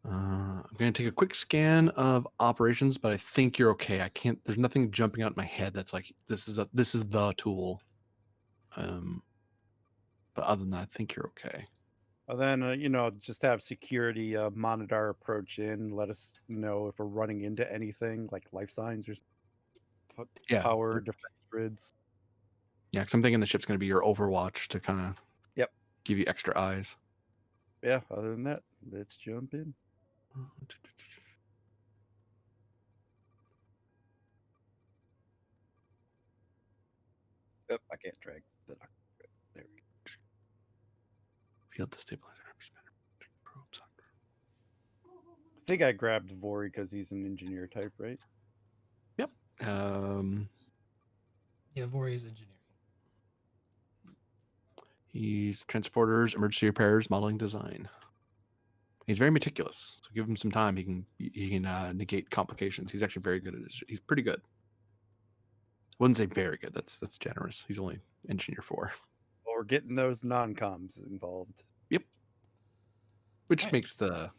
I'm going to take a quick scan of operations, but I think you're okay. I can't. There's nothing jumping out in my head that's like this is the tool. But other than that, I think you're okay. Well, then, just have security monitor our approach in. Let us know if we're running into anything like life signs or Yeah. power defense grids. Yeah, because I'm thinking the ship's going to be your overwatch to kind of give you extra eyes. Yeah, other than that, let's jump in. I can't drag the doctor. There we go. Field stabilizer. Probes. I think I grabbed Vori because he's an engineer type, right? Yep. Yeah, Vori is engineering. He's transporters, emergency repairs, modeling, design. He's very meticulous, so give him some time. He can negate complications. He's actually very good at it. He's pretty good. I wouldn't say very good. That's generous. He's only engineer 4. Well, we're getting those non-coms involved. Yep. Which Right. makes the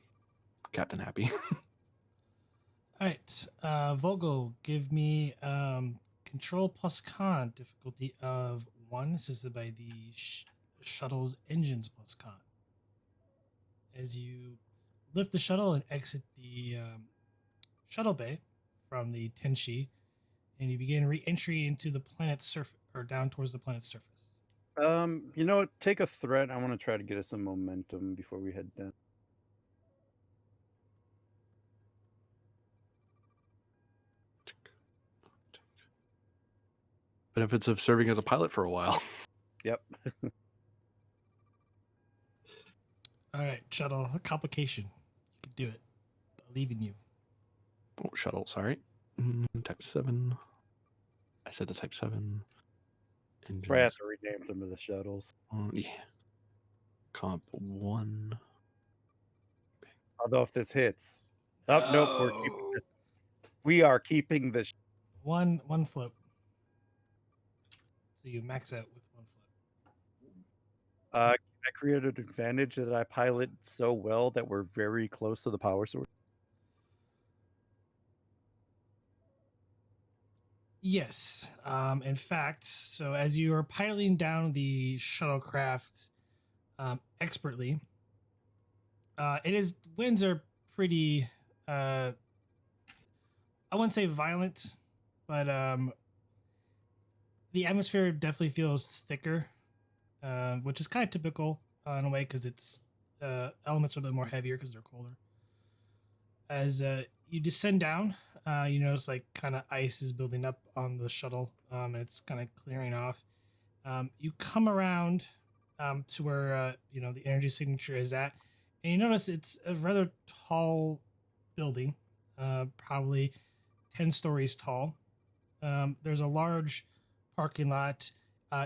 captain happy. All right, Vogel, give me control plus con difficulty of 1, assisted by the shuttle's engines plus con. As you lift the shuttle and exit the shuttle bay from the Tenshi, and you begin re-entry into the planet's surface, or down towards the planet's surface. Take a threat. I want to try to get us some momentum before we head down. Benefits of serving as a pilot for a while. Yep. All right, shuttle, a complication. You can do it. I believe in you. Oh, shuttle, sorry. Type 7. I said the type 7. Engines. Probably have to rename some of the shuttles. Yeah. Comp 1. Although if this hits, nope, we are keeping this. One float. So you max out with 1 float. I created an advantage that I pilot so well that we're very close to the power source. Yes. In fact, so as you are piloting down the shuttlecraft expertly, it is winds are pretty. I wouldn't say violent, but the atmosphere definitely feels thicker, which is kind of typical in a way because it's elements are a little more heavier because they're colder. As you descend down, you notice like kind of ice is building up on the shuttle, and it's kind of clearing off. You come around to where the energy signature is at, and you notice it's a rather tall building, probably 10 stories tall. There's a large parking lot.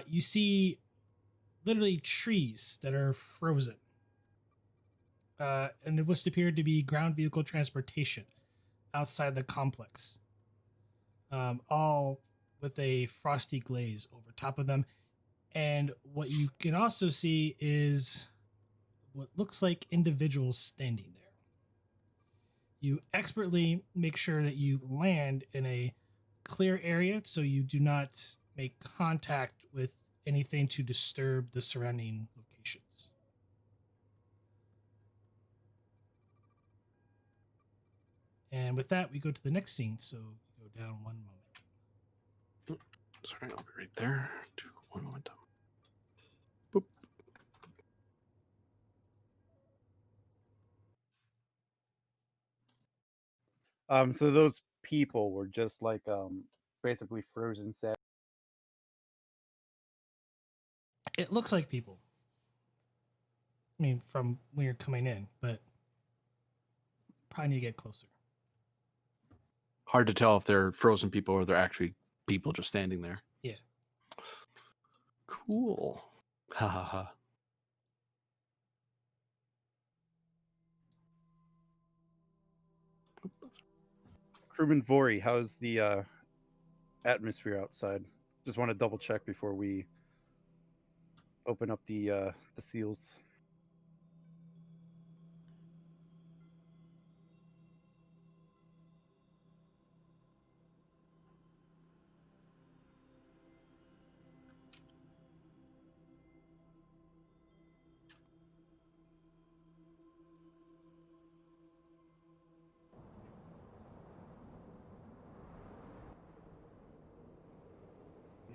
You see literally trees that are frozen, and it was appeared to be ground vehicle transportation outside the complex, all with a frosty glaze over top of them. And what you can also see is what looks like individuals standing there. You expertly make sure that you land in a clear area so you do not make contact with anything to disturb the surrounding locations. And with that, we go to the next scene. So go down one moment. Sorry, I'll be right there. One moment. Boop. So those people were just like basically frozen sand. It looks like people. I mean, from when you're coming in, but probably need to get closer. Hard to tell if they're frozen people or they're actually people just standing there. Yeah. Cool. Ha ha ha. Crewman Vori, how's the atmosphere outside? Just want to double check before we open up the seals.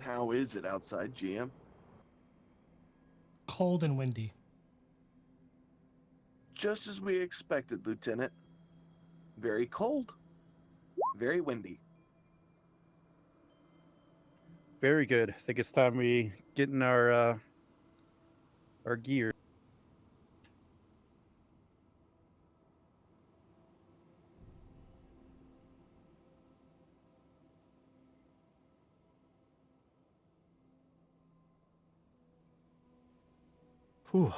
How is it outside, GM? Cold and windy. Just as we expected, Lieutenant. Very cold. Very windy. Very good. I think it's time we get in our gear. Whew.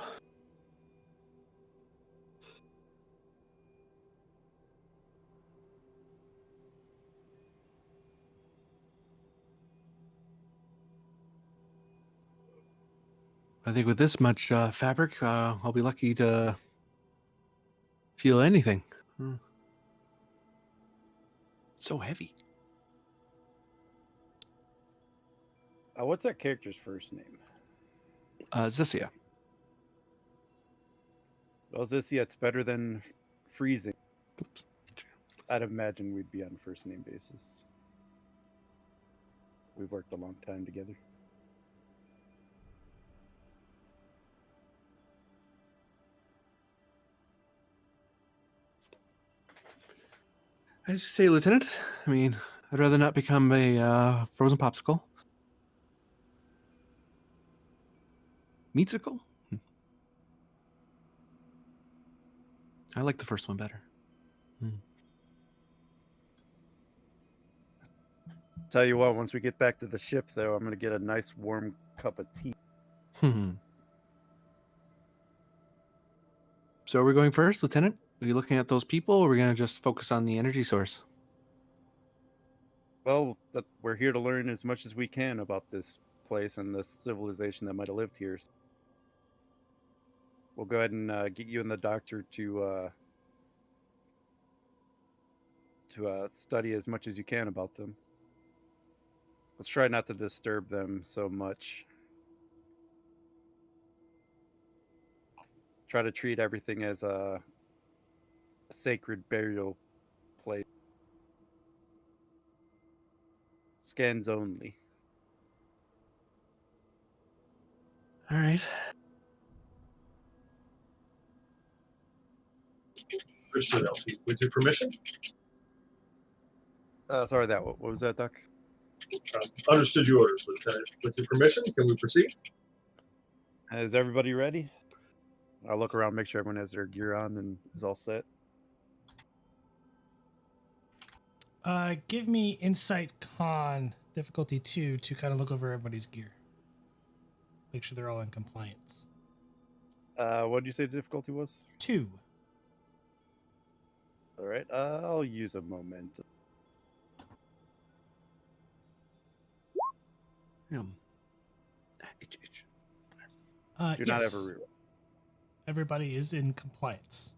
I think with this much fabric, I'll be lucky to feel anything. So heavy. What's that character's first name? Zissia. Well, Zissia, it's better than freezing. I'd imagine we'd be on a first name basis. We've worked a long time together. As you say, Lieutenant, I mean, I'd rather not become a frozen popsicle. Meatsicle? I like the first one better. Tell you what, once we get back to the ship, though, I'm going to get a nice warm cup of tea. So are we going first, Lieutenant? Are you looking at those people, or are we going to just focus on the energy source? Well, we're here to learn as much as we can about this place and the civilization that might have lived here. We'll go ahead and get you and the doctor to study as much as you can about them. Let's try not to disturb them so much. Try to treat everything as a sacred burial place. Scans only. All right. Understood, LT. With your permission? Sorry, what was that, Doc? Understood your orders, Lieutenant. With your permission, can we proceed? Is everybody ready? I'll look around, make sure everyone has their gear on and is all set. Give me Insight Con difficulty 2 to kind of look over everybody's gear. Make sure they're all in compliance. What did you say the difficulty was? 2. All right, I'll use a momentum. Do not yes. ever reroll. Everybody is in compliance.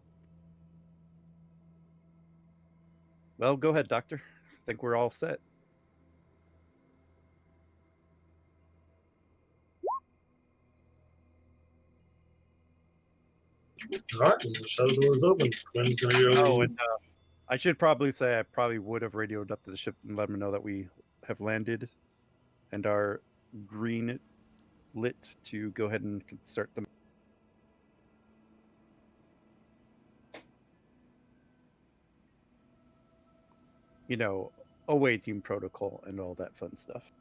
Well, go ahead, Doctor. I think we're all set. All right, the shuttle door is open. Quinn's going to go. Oh, and I should probably say I probably would have radioed up to the ship and let them know that we have landed and are green lit to go ahead and start them. You know, away team protocol and all that fun stuff.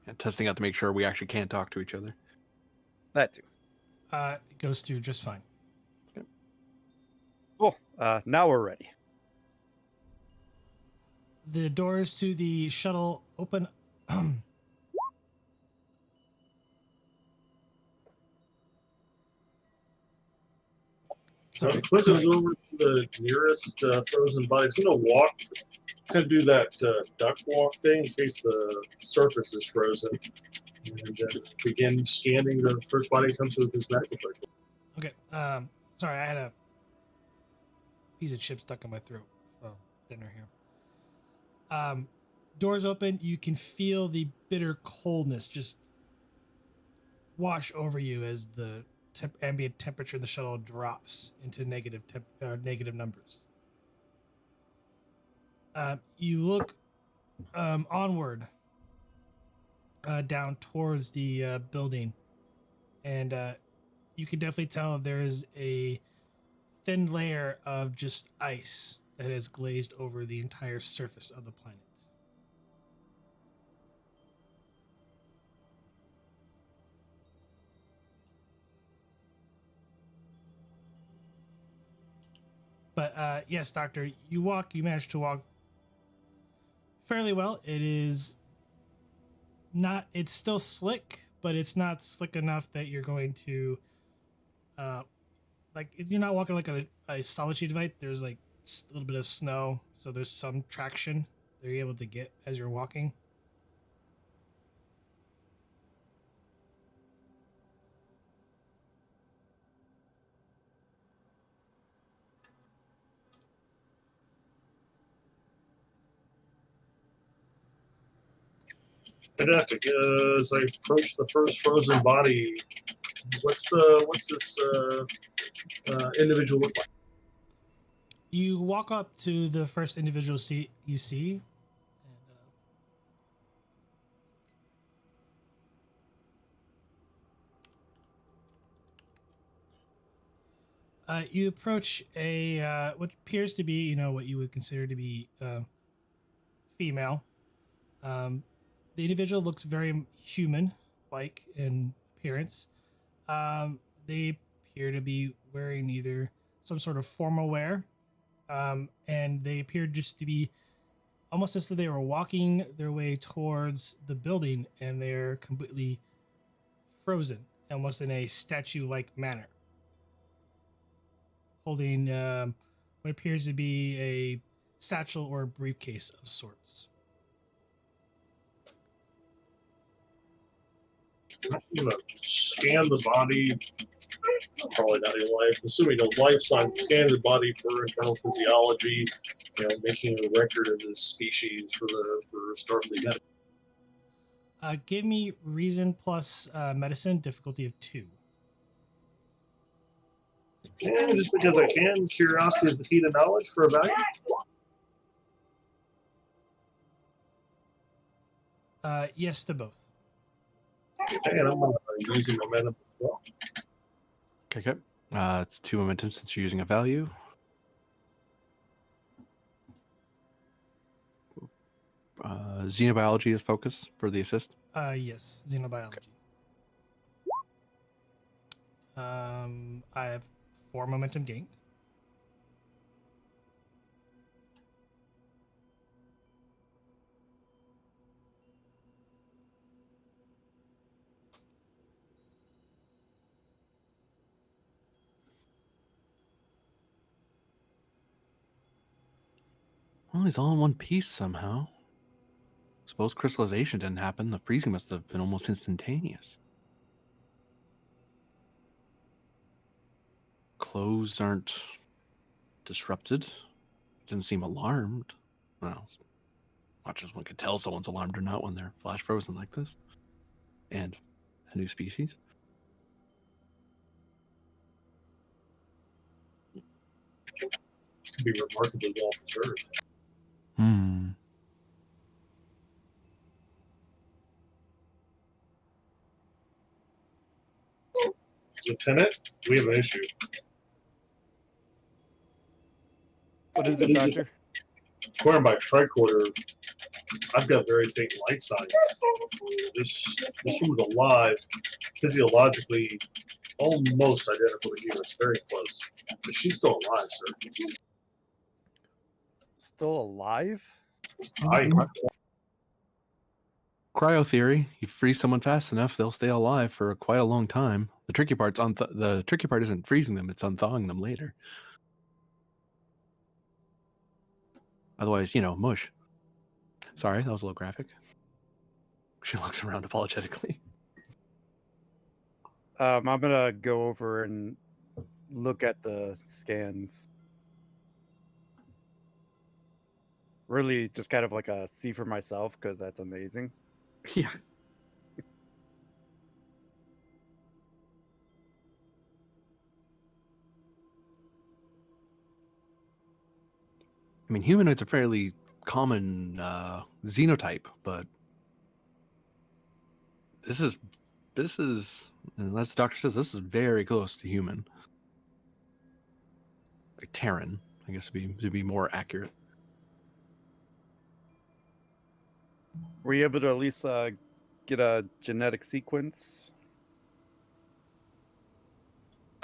And testing out to make sure we actually can talk to each other. That too. It goes through just fine. Cool. Now we're ready. The doors to the shuttle open. So Quinn goes over to the nearest frozen body. He's going to walk, kind of do that duck walk thing in case the surface is frozen, and begin scanning the first body that comes with his medical record. Okay. Sorry, I had a piece of chip stuck in my throat from dinner here. Doors open. You can feel the bitter coldness just wash over you as the ambient temperature in the shuttle drops into negative numbers. You look onward down towards the building, and you can definitely tell there is a thin layer of just ice that has glazed over the entire surface of the planet. But yes, Doctor, you manage to walk fairly well. It's still slick, but it's not slick enough that you're going to, you're not walking like a solid sheet of ice. There's like a little bit of snow, so there's some traction that you're able to get as you're walking. Fantastic. As I approach the first frozen body, what's this individual look like? You walk up to the first individual you see. You approach a what appears to be, what you would consider to be female. The individual looks very human-like in appearance. They appear to be wearing either some sort of formal wear, and they appear just to be almost as if they were walking their way towards the building, and they're completely frozen, almost in a statue-like manner, holding what appears to be a satchel or a briefcase of sorts. I'm gonna scan the body. Probably not anyway. Assuming no life sign, scan the body for internal physiology, making a record of the species for Starfleet medicine. Give me reason plus medicine, difficulty of 2. Yeah, just because I can. Curiosity is the key to knowledge for a value. Yes to both. Okay, and I'm using momentum as well. Okay. It's 2 momentum since you're using a value. Xenobiology is focus for the assist. Yes, xenobiology. I have 4 momentum gained. Well, he's all in one piece somehow. Suppose crystallization didn't happen. The freezing must have been almost instantaneous. Clothes aren't disrupted. Didn't seem alarmed. Well, as much as one could tell someone's alarmed or not when they're flash frozen like this. And a new species. Could be remarkably well preserved. Lieutenant, we have an issue. What is it, Doctor? According to my tricorder, I've got very faint light signs. This woman's alive, physiologically almost identical to you. It's very close. But she's still alive, sir. Still alive? Cryo theory: you freeze someone fast enough, they'll stay alive for quite a long time. The tricky part's the tricky part isn't freezing them; it's unthawing them later. Otherwise, mush. Sorry, that was a little graphic. She looks around apologetically. I'm gonna go over and look at the scans. Really, just kind of like a see for myself because that's amazing. Yeah. I mean, humanoids are fairly common xenotype, but this is, unless the doctor says, this is very close to human. Like Terran, I guess to be more accurate. Were you able to at least get a genetic sequence?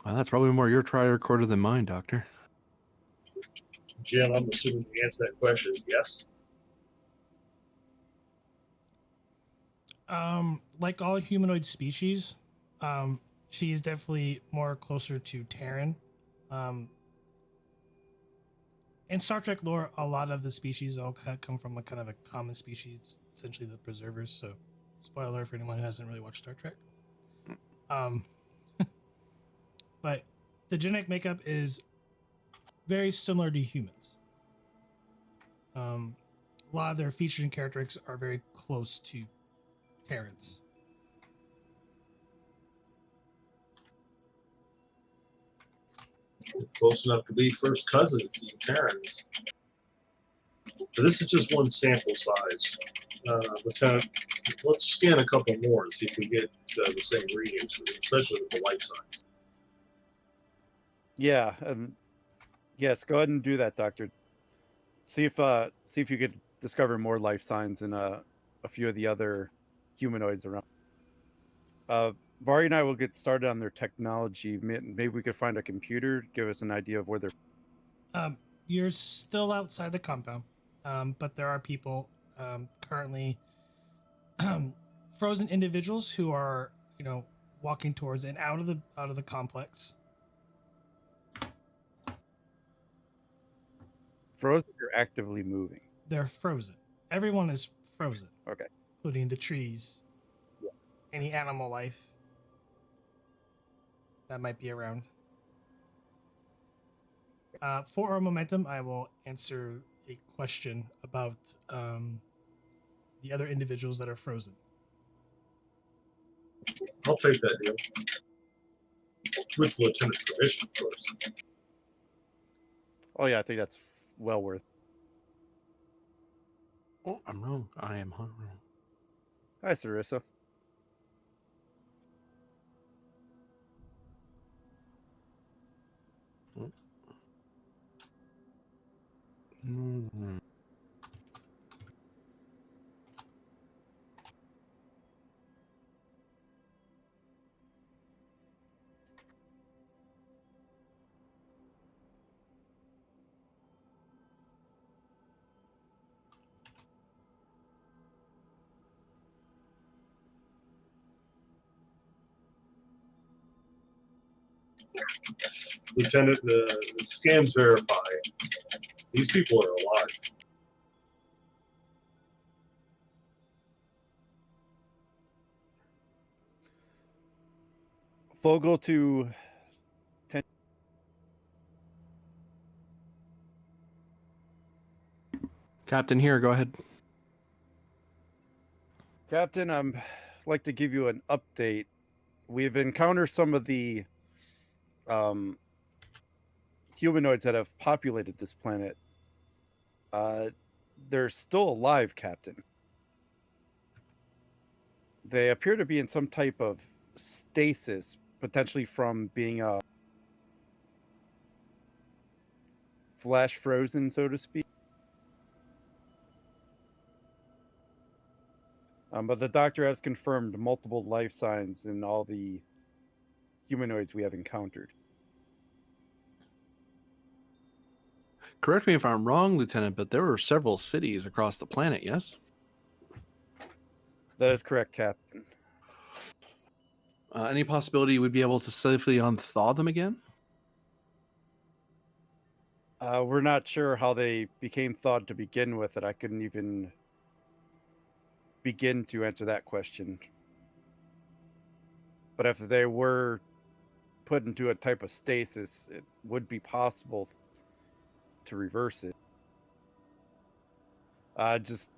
That's probably more your tricorder than mine, Doctor. Jim, I'm assuming the answer to that question is yes. Like all humanoid species, she is definitely more closer to Terran. In Star Trek lore, a lot of the species all come from a kind of a common species, essentially the Preservers. So, spoiler for anyone who hasn't really watched Star Trek. But the genetic makeup is very similar to humans. A lot of their features and characteristics are very close to Terrans. Close enough to be first cousins to you Terrans. So this is just one sample size. Lieutenant, let's scan a couple more and see if we get the same readings, especially with the life signs. Yeah, and yes, go ahead and do that, Doctor. See if you could discover more life signs in a few of the other humanoids around. Vari and I will get started on their technology. Maybe we could find a computer, give us an idea of where they're. You're still outside the compound, but there are people currently frozen individuals who are, walking towards and out of the complex. Frozen or actively moving? They're frozen. Everyone is frozen. Okay. Including the trees. any animal life that might be around. For our momentum, I will answer a question about the other individuals that are frozen. I'll take that deal. With Lieutenant's permission, of course. Oh yeah, I think that's well worth. Oh, I'm wrong. I am wrong. Hi, Sarissa. Mm. Lieutenant, the scans verify these people are alive. Fogel to Captain here, go ahead. Captain. I'm like to give you an update. We've encountered some of the humanoids that have populated this planet. They're still alive, Captain. They appear to be in some type of stasis, potentially from being flash frozen, so to speak. But the doctor has confirmed multiple life signs in all the humanoids we have encountered. Correct me if I'm wrong, Lieutenant, but there were several cities across the planet, yes? That is correct, Captain. Any possibility we'd be able to safely unthaw them again? We're not sure how they became thawed to begin with, and I couldn't even begin to answer that question. But if they were put into a type of stasis, it would be possible to reverse it. I'm just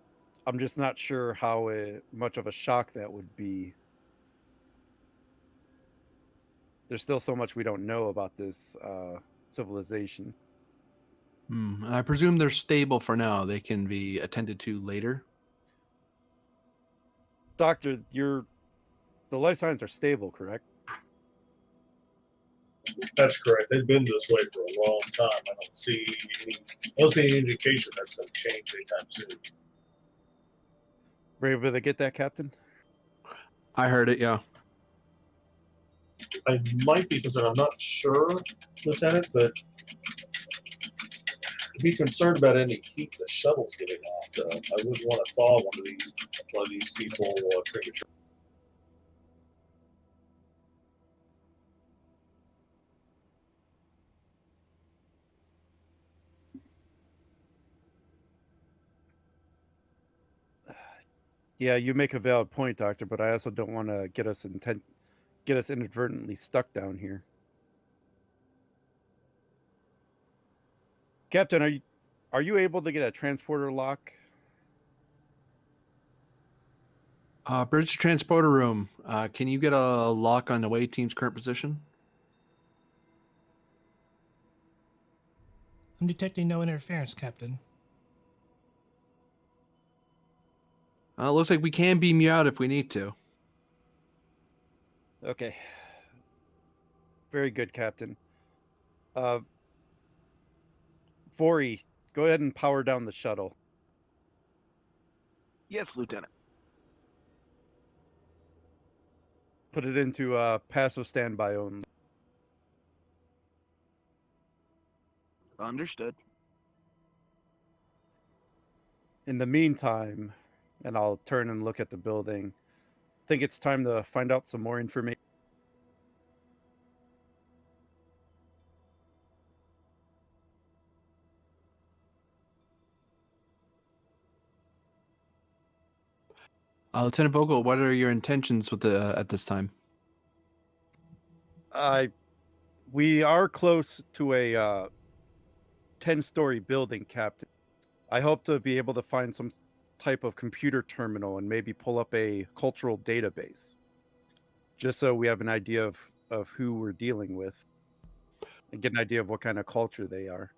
not sure how much of a shock that would be. There's still so much we don't know about this civilization. And I presume they're stable for now. They can be attended to later. Doctor, the life signs are stable, correct? That's correct. They've been this way for a long time. I don't see any indication that's going to change anytime soon. Were you able to get that, Captain? I heard it, yeah. I might be concerned. I'm not sure, Lieutenant, but be concerned about any heat the shuttle's getting off. I wouldn't want to thaw one of these people prematurely. Yeah, you make a valid point, Doctor, but I also don't want to get us inadvertently stuck down here. Captain, are you able to get a transporter lock? Bridge to transporter room. Can you get a lock on the away team's current position? I'm detecting no interference, Captain. Looks like we can beam you out if we need to. Okay. Very good, Captain. Vori, go ahead and power down the shuttle. Yes, Lieutenant. Put it into passive standby only. Understood. In the meantime, and I'll turn and look at the building, I think it's time to find out some more information. Lieutenant Vogel, what are your intentions with the at this time? We are close to a 10-story building, Captain. I hope to be able to find some type of computer terminal and maybe pull up a cultural database, just so we have an idea of who we're dealing with and get an idea of what kind of culture they are.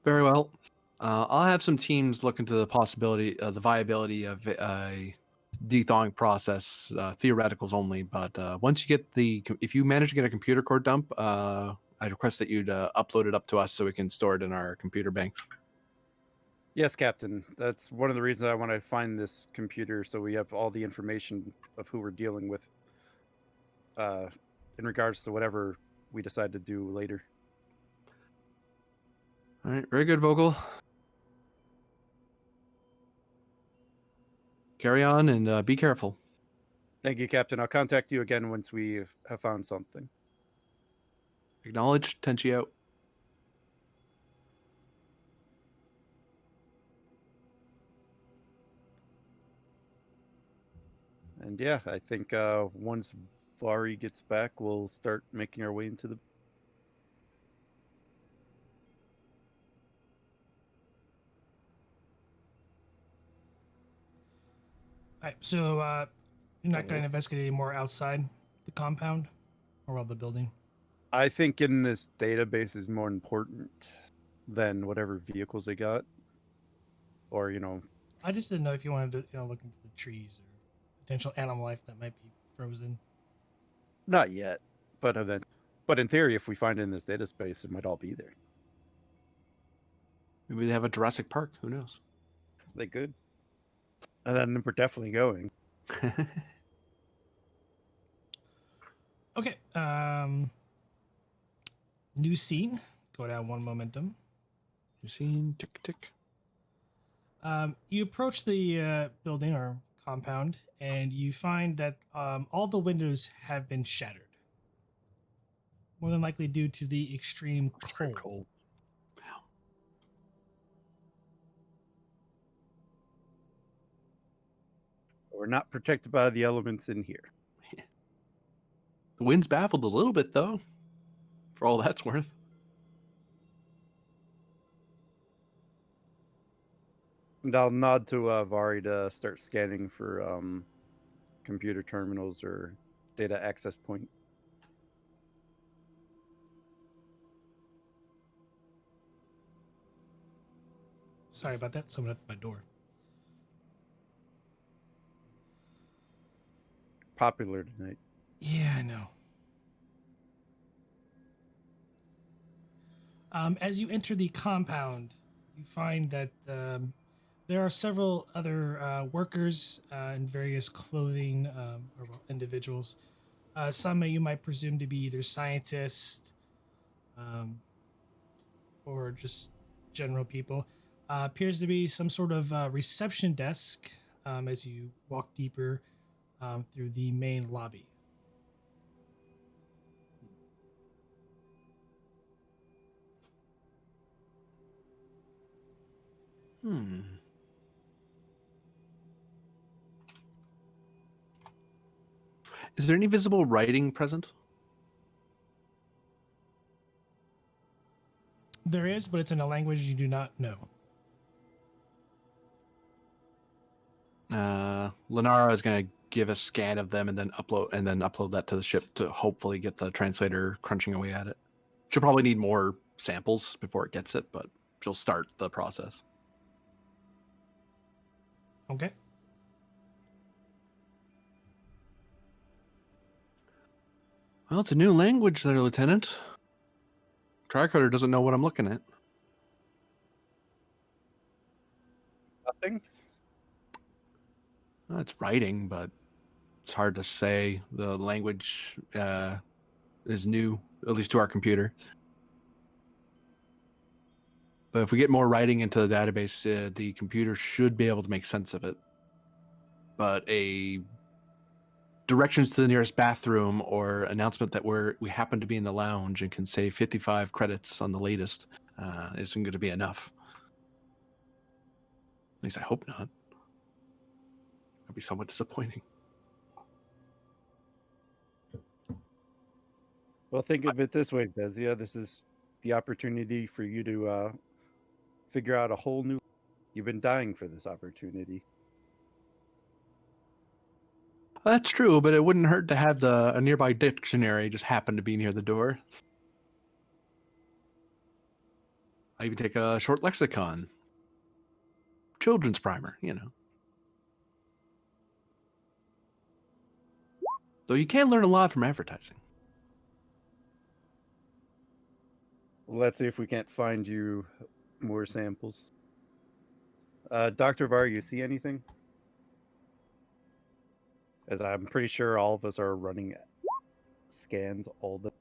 Very well. I'll have some teams look into the possibility, the viability of a de-thawing process, theoreticals only. But once you get if you manage to get a computer core dump, I'd request that you'd upload it up to us so we can store it in our computer banks. Yes, Captain. That's one of the reasons I want to find this computer, so we have all the information of who we're dealing with in regards to whatever we decide to do later. All right, very good, Vogel. Carry on and be careful. Thank you, Captain. I'll contact you again once we have found something. Acknowledged. Tenshi out. And yeah, I think once Vari gets back, we'll start making our way into the... All right, so you're not going to investigate any more outside the compound or well, the building? I think getting this database is more important than whatever vehicles they got. Or, I just didn't know if you wanted to look into the trees or potential animal life that might be frozen. not yet, but in theory, if we find it in this data space, it might all be there. Maybe they have a Jurassic Park. Who knows? They could. And then we're definitely going. Okay. New scene. Go down one momentum. You seen tick tick. You approach the building or compound, and you find that all the windows have been shattered. More than likely due to the extreme cold. Cold. We're not protected by the elements in here. The wind's baffled a little bit, though, for all that's worth. And I'll nod to Vari to start scanning for computer terminals or data access point. Sorry about that. Someone at my door. Popular tonight. Yeah, I know. As you enter the compound, you find that there are several other workers in various clothing or individuals. Some you might presume to be either scientists or just general people. Appears to be some sort of reception desk as you walk deeper through the main lobby. Is there any visible writing present? There is, but it's in a language you do not know. Lenara is going to give a scan of them and then upload that to the ship to hopefully get the translator crunching away at it. She'll probably need more samples before it gets it, but she'll start the process. Okay. Well, it's a new language there, Lieutenant. Tricorder doesn't know what I'm looking at. Nothing? It's writing, but it's hard to say. The language is new, at least to our computer. But if we get more writing into the database, the computer should be able to make sense of it. But a directions to the nearest bathroom or announcement that we happen to be in the lounge and can save 55 credits on the latest isn't going to be enough. At least I hope not. That'd be somewhat disappointing. Well, think of it this way, Vezia. This is the opportunity for you to figure out a whole new. You've been dying for this opportunity. That's true, but it wouldn't hurt to have a nearby dictionary just happen to be near the door. I even take a short lexicon, children's primer, Though you can learn a lot from advertising. Let's see if we can't find you more samples. Dr. Bar, you see anything? As I'm pretty sure all of us are running scans all the.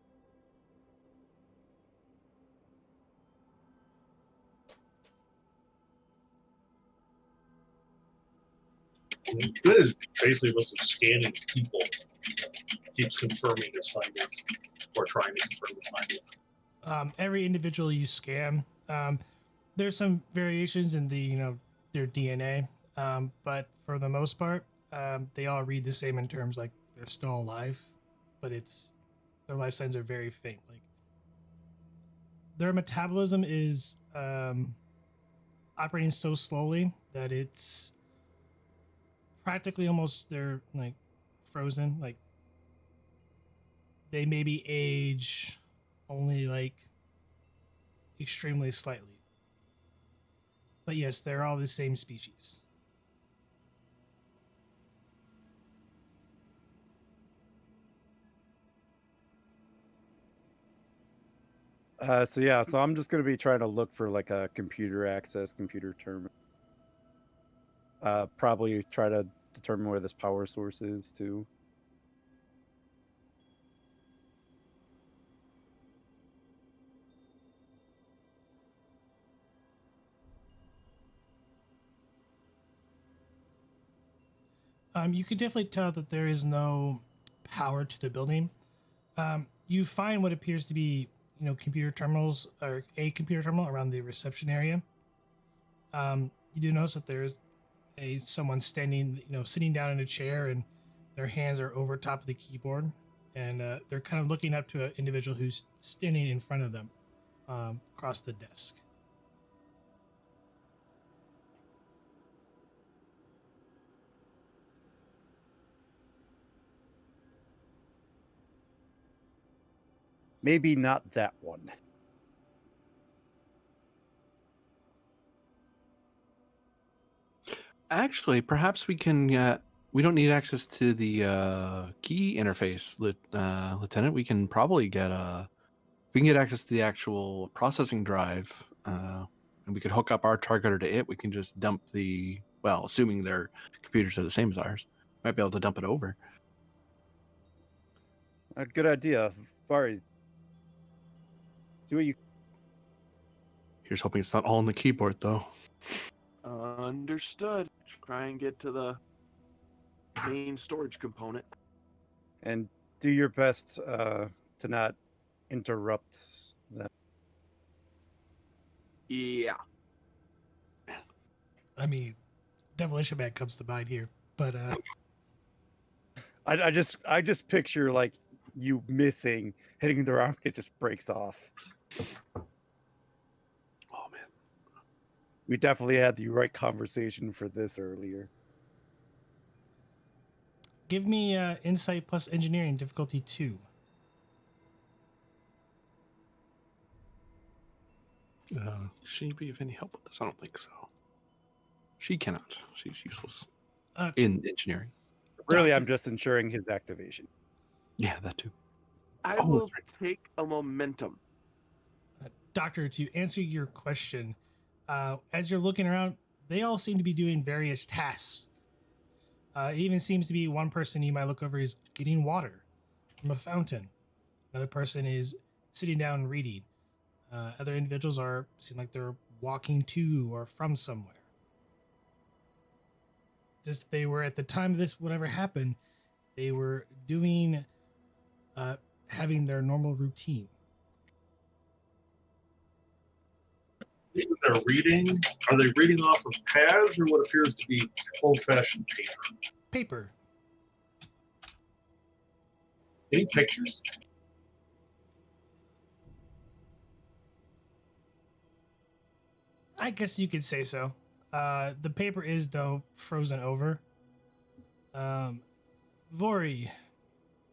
Good is basically what's scanning people. Keeps confirming his findings or trying to confirm his findings. Every individual you scan, there's some variations in their DNA, but for the most part, they all read the same in terms like they're still alive, but their life signs are very faint. Like their metabolism is operating so slowly that it's practically almost they're like frozen. Like they maybe age only like extremely slightly. But yes, they're all the same species. So I'm just going to be trying to look for like a computer access, computer terminal. Probably try to determine where this power source is too. You can definitely tell that there is no power to the building. You find what appears to be, computer terminals or a computer terminal around the reception area. You do notice that there's someone standing, sitting down in a chair, and their hands are over top of the keyboard, and they're kind of looking up to an individual who's standing in front of them across the desk. Maybe not that one. Actually, perhaps we can. We don't need access to the key interface, Lieutenant. We can probably get we can get access to the actual processing drive, and we could hook up our targeter to it. We can just dump assuming their computers are the same as ours, might be able to dump it over. A good idea. Vari, see what you. Here's hoping it's not all on the keyboard, though. Understood. Try and get to the main storage component. And do your best to not interrupt them. Yeah. I mean, Demolition Man comes to mind here, but I just picture like you missing, hitting their arm, it just breaks off. Oh man, we definitely had the right conversation for this earlier. Give me insight plus engineering difficulty 2. She be of any help with this? I don't think so. She cannot. She's useless Uh, in engineering. Really, I'm just ensuring his activation. Yeah, that too. I Oh, will that's right. take a momentum. Doctor, to answer your question, as you're looking around, they all seem to be doing various tasks. It even seems to be one person you might look over is getting water from a fountain. Another person is sitting down and reading. Other individuals seem like they're walking to or from somewhere. Just they were at the time of this, whatever happened, they were doing, having their normal routine. Even they're reading, are they reading off of pads or what appears to be old-fashioned paper? paper. Any pictures? I guess you could say so. The paper is, though, frozen over. Vori,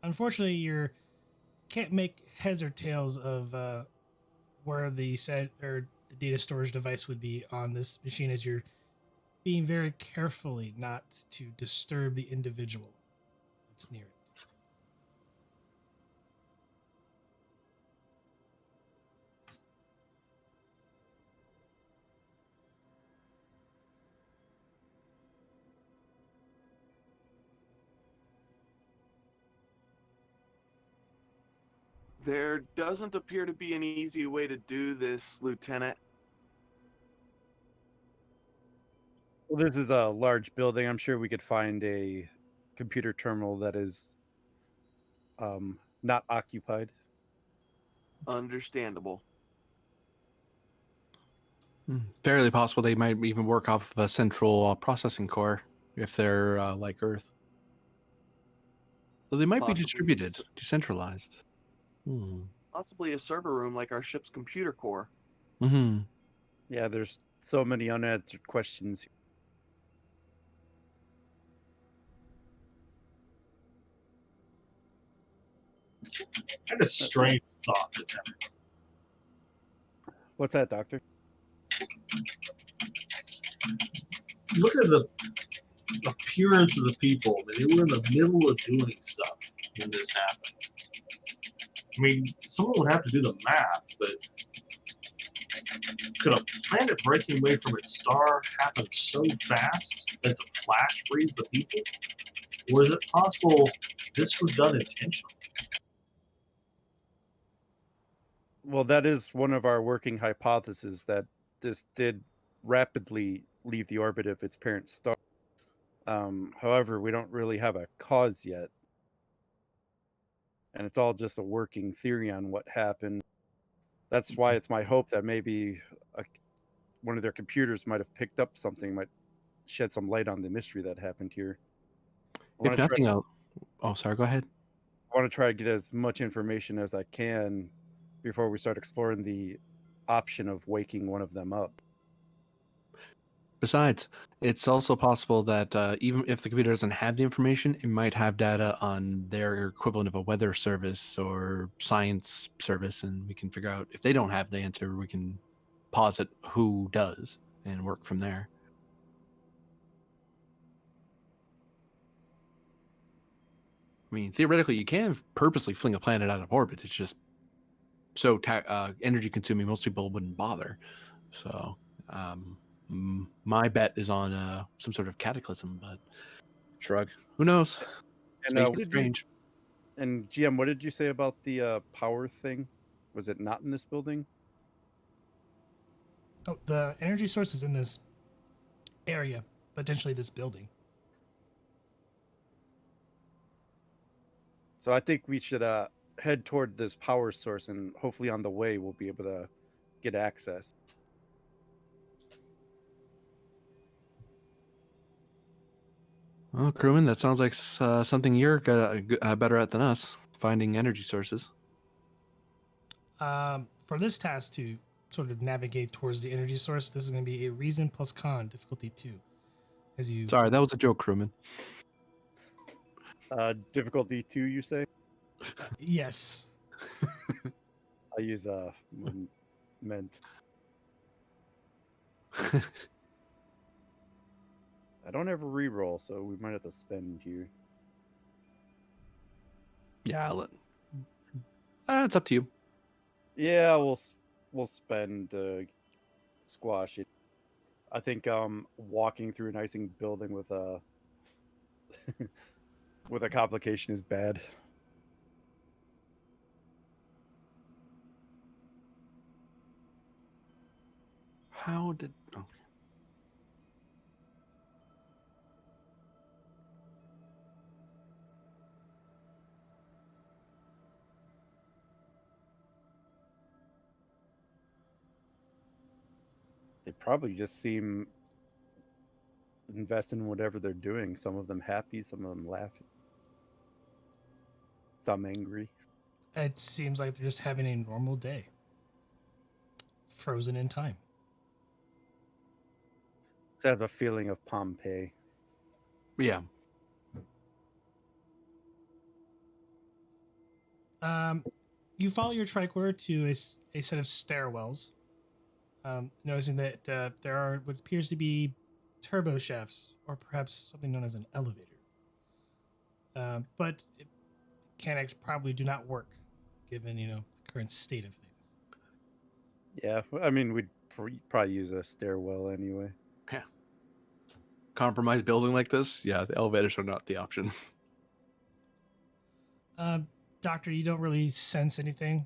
unfortunately, you can't make heads or tails of where the set or the data storage device would be on this machine, as you're being very carefully not to disturb the individual that's near it. There doesn't appear to be an easy way to do this, Lieutenant. Well, this is a large building. I'm sure we could find a computer terminal that is not occupied. Understandable. Fairly possible they might even work off of a central processing core if they're like Earth. So they might be Possibly distributed, decentralized. Possibly a server room like our ship's computer core. Mm-hmm. Yeah, there's so many unanswered questions. Kind of strange thought, Lieutenant. What's that, Doctor? Look at the appearance of the people. I mean, they were in the middle of doing stuff when this happened. I mean, someone would have to do the math, but could a planet breaking away from its star happen so fast that the flash frees the people? Or is it possible this was done intentionally? Well, that is one of our working hypotheses, that this did rapidly leave the orbit of its parent star. However, we don't really have a cause yet. And it's all just a working theory on what happened. That's why it's my hope that maybe one of their computers might have picked up something, might shed some light on the mystery that happened here. If nothing else, sorry, go ahead. I want to try to get as much information as I can before we start exploring the option of waking one of them up. Besides, it's also possible that even if the computer doesn't have the information, it might have data on their equivalent of a weather service or science service, and we can figure out if they don't have the answer, we can posit who does and work from there. I mean, theoretically, you can purposely fling a planet out of orbit. It's just so energy consuming, most people wouldn't bother. So, my bet is on some sort of cataclysm, but shrug. Who knows? Space is strange. And GM, what did you say about the power thing? Was it not in this building? Oh, the energy source is in this area, potentially this building. So I think we should head toward this power source, and hopefully on the way we'll be able to get access. Well, crewman, that sounds like something you're better at than us, finding energy sources. For this task to sort of navigate towards the energy source, this is going to be a reason plus con difficulty 2. As you Sorry, that was a joke, crewman. Difficulty 2, you say? yes. I use meant. I don't ever reroll, so we might have to spend here. Yeah, it's up to you. Yeah, we'll spend squash it. I think walking through an icing building with a with a complication is bad. How did? Okay. They probably just seem invest in whatever they're doing. Some of them happy, some of them laughing, some angry. It seems like they're just having a normal day, frozen in time. It has a feeling of Pompeii. Yeah. You follow your tricorder to a set of stairwells, noticing that there are what appears to be turbo shafts, or perhaps something known as an elevator. But mechanics probably do not work, given the current state of things. Yeah, I mean, we'd probably use a stairwell anyway. Yeah. Compromised building like this, yeah, the elevators are not the option. Doctor, you don't really sense anything.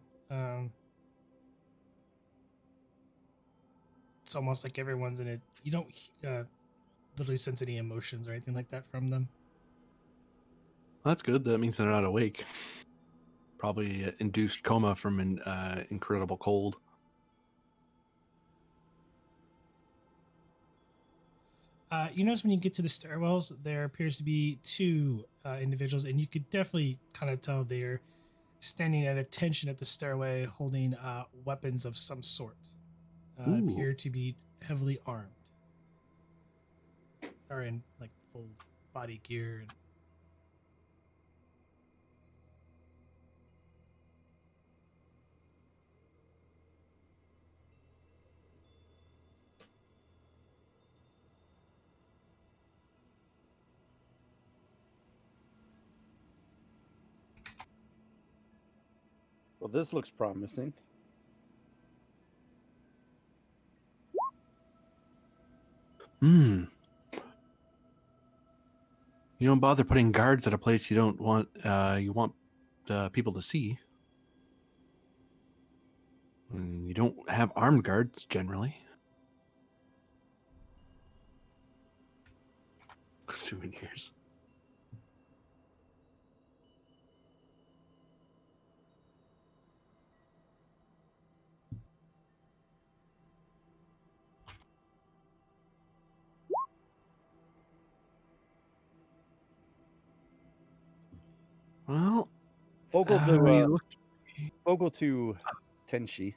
It's almost like everyone's in it. You don't literally sense any emotions or anything like that from them. That's good. That means they're not awake. Probably induced coma from an incredible cold. You notice when you get to the stairwells, there appears to be two individuals, and you could definitely kind of tell they're standing at attention at the stairway, holding weapons of some sort. Ooh. Appear to be heavily armed, or in like full body gear. Well, this looks promising. Hmm. You don't bother putting guards at a place you don't want. You want people to see. You don't have armed guards generally. Souvenirs. Well, Fogle you to look. Fogle to Tenshi.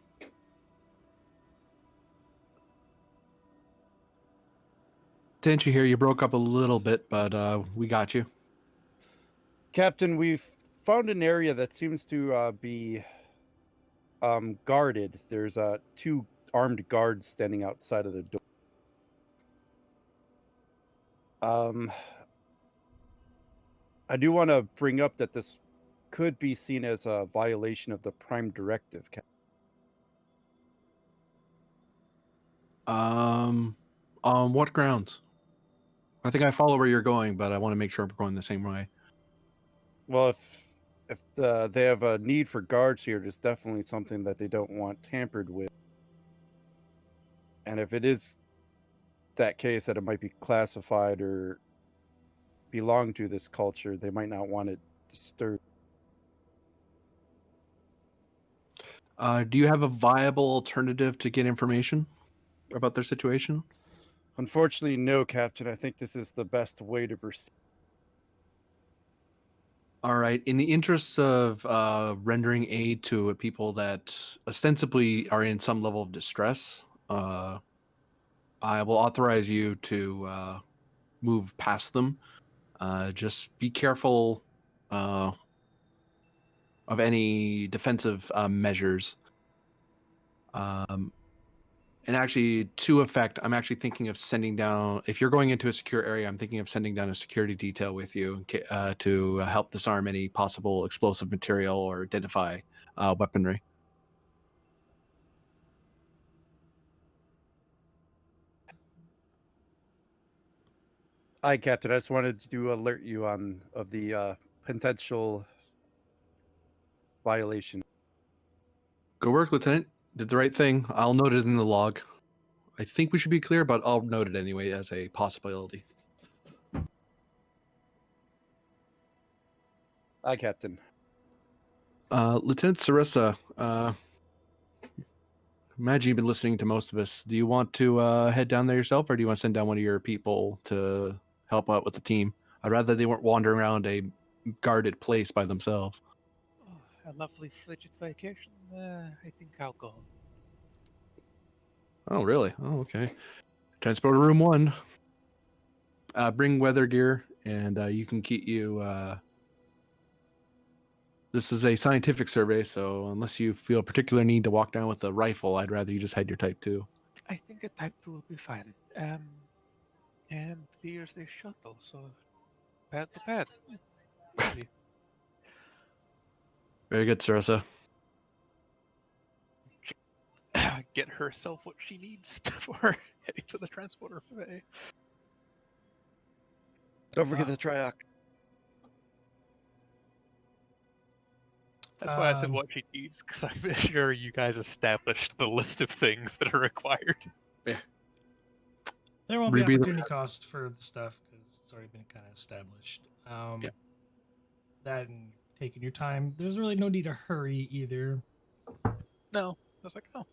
Tenchi here, you broke up a little bit, but we got you. Captain, we've found an area that seems to be guarded. There's two armed guards standing outside of the door. I do want to bring up that this could be seen as a violation of the Prime Directive. On what grounds? I think I follow where you're going, but I want to make sure we're going the same way. Well, if they have a need for guards here, it's definitely something that they don't want tampered with. And if it is that case that it might be classified or belong to this culture, they might not want it disturbed. Do you have a viable alternative to get information about their situation? Unfortunately, no, Captain. I think this is the best way to proceed. All right. In the interests of rendering aid to people that ostensibly are in some level of distress, I will authorize you to move past them. Just be careful of any defensive measures. And actually, to effect, I'm actually thinking of sending down, if you're going into a secure area, I'm thinking of sending down a security detail with you to help disarm any possible explosive material or identify weaponry. Hi, Captain. I just wanted to alert you of the potential violation. Good work, Lieutenant. Did the right thing. I'll note it in the log. I think we should be clear, but I'll note it anyway as a possibility. Hi, Captain. Lieutenant Sarissa, imagine you've been listening to most of us. Do you want to head down there yourself, or do you want to send down one of your people to help out with the team? I'd rather they weren't wandering around a guarded place by themselves. Oh, a lovely frigid vacation. I think I'll go. Oh, really? Oh, okay. Transporter room 1. Bring weather gear, and you can keep you. This is a scientific survey, so unless you feel a particular need to walk down with a rifle, I'd rather you just head your Type 2. I think a Type 2 will be fine. And there's a shuttle, so pad to pad. Easy. Very good, Sarasa. Get herself what she needs before heading to the transporter bay. Don't forget the trioc. That's why I said what she needs, because I'm sure you guys established the list of things that are required. Yeah. There won't be Repeat it. opportunity cost for the stuff because it's already been kind of established. Yeah. That and taking your time. There's really no need to hurry either. No. I was like, oh.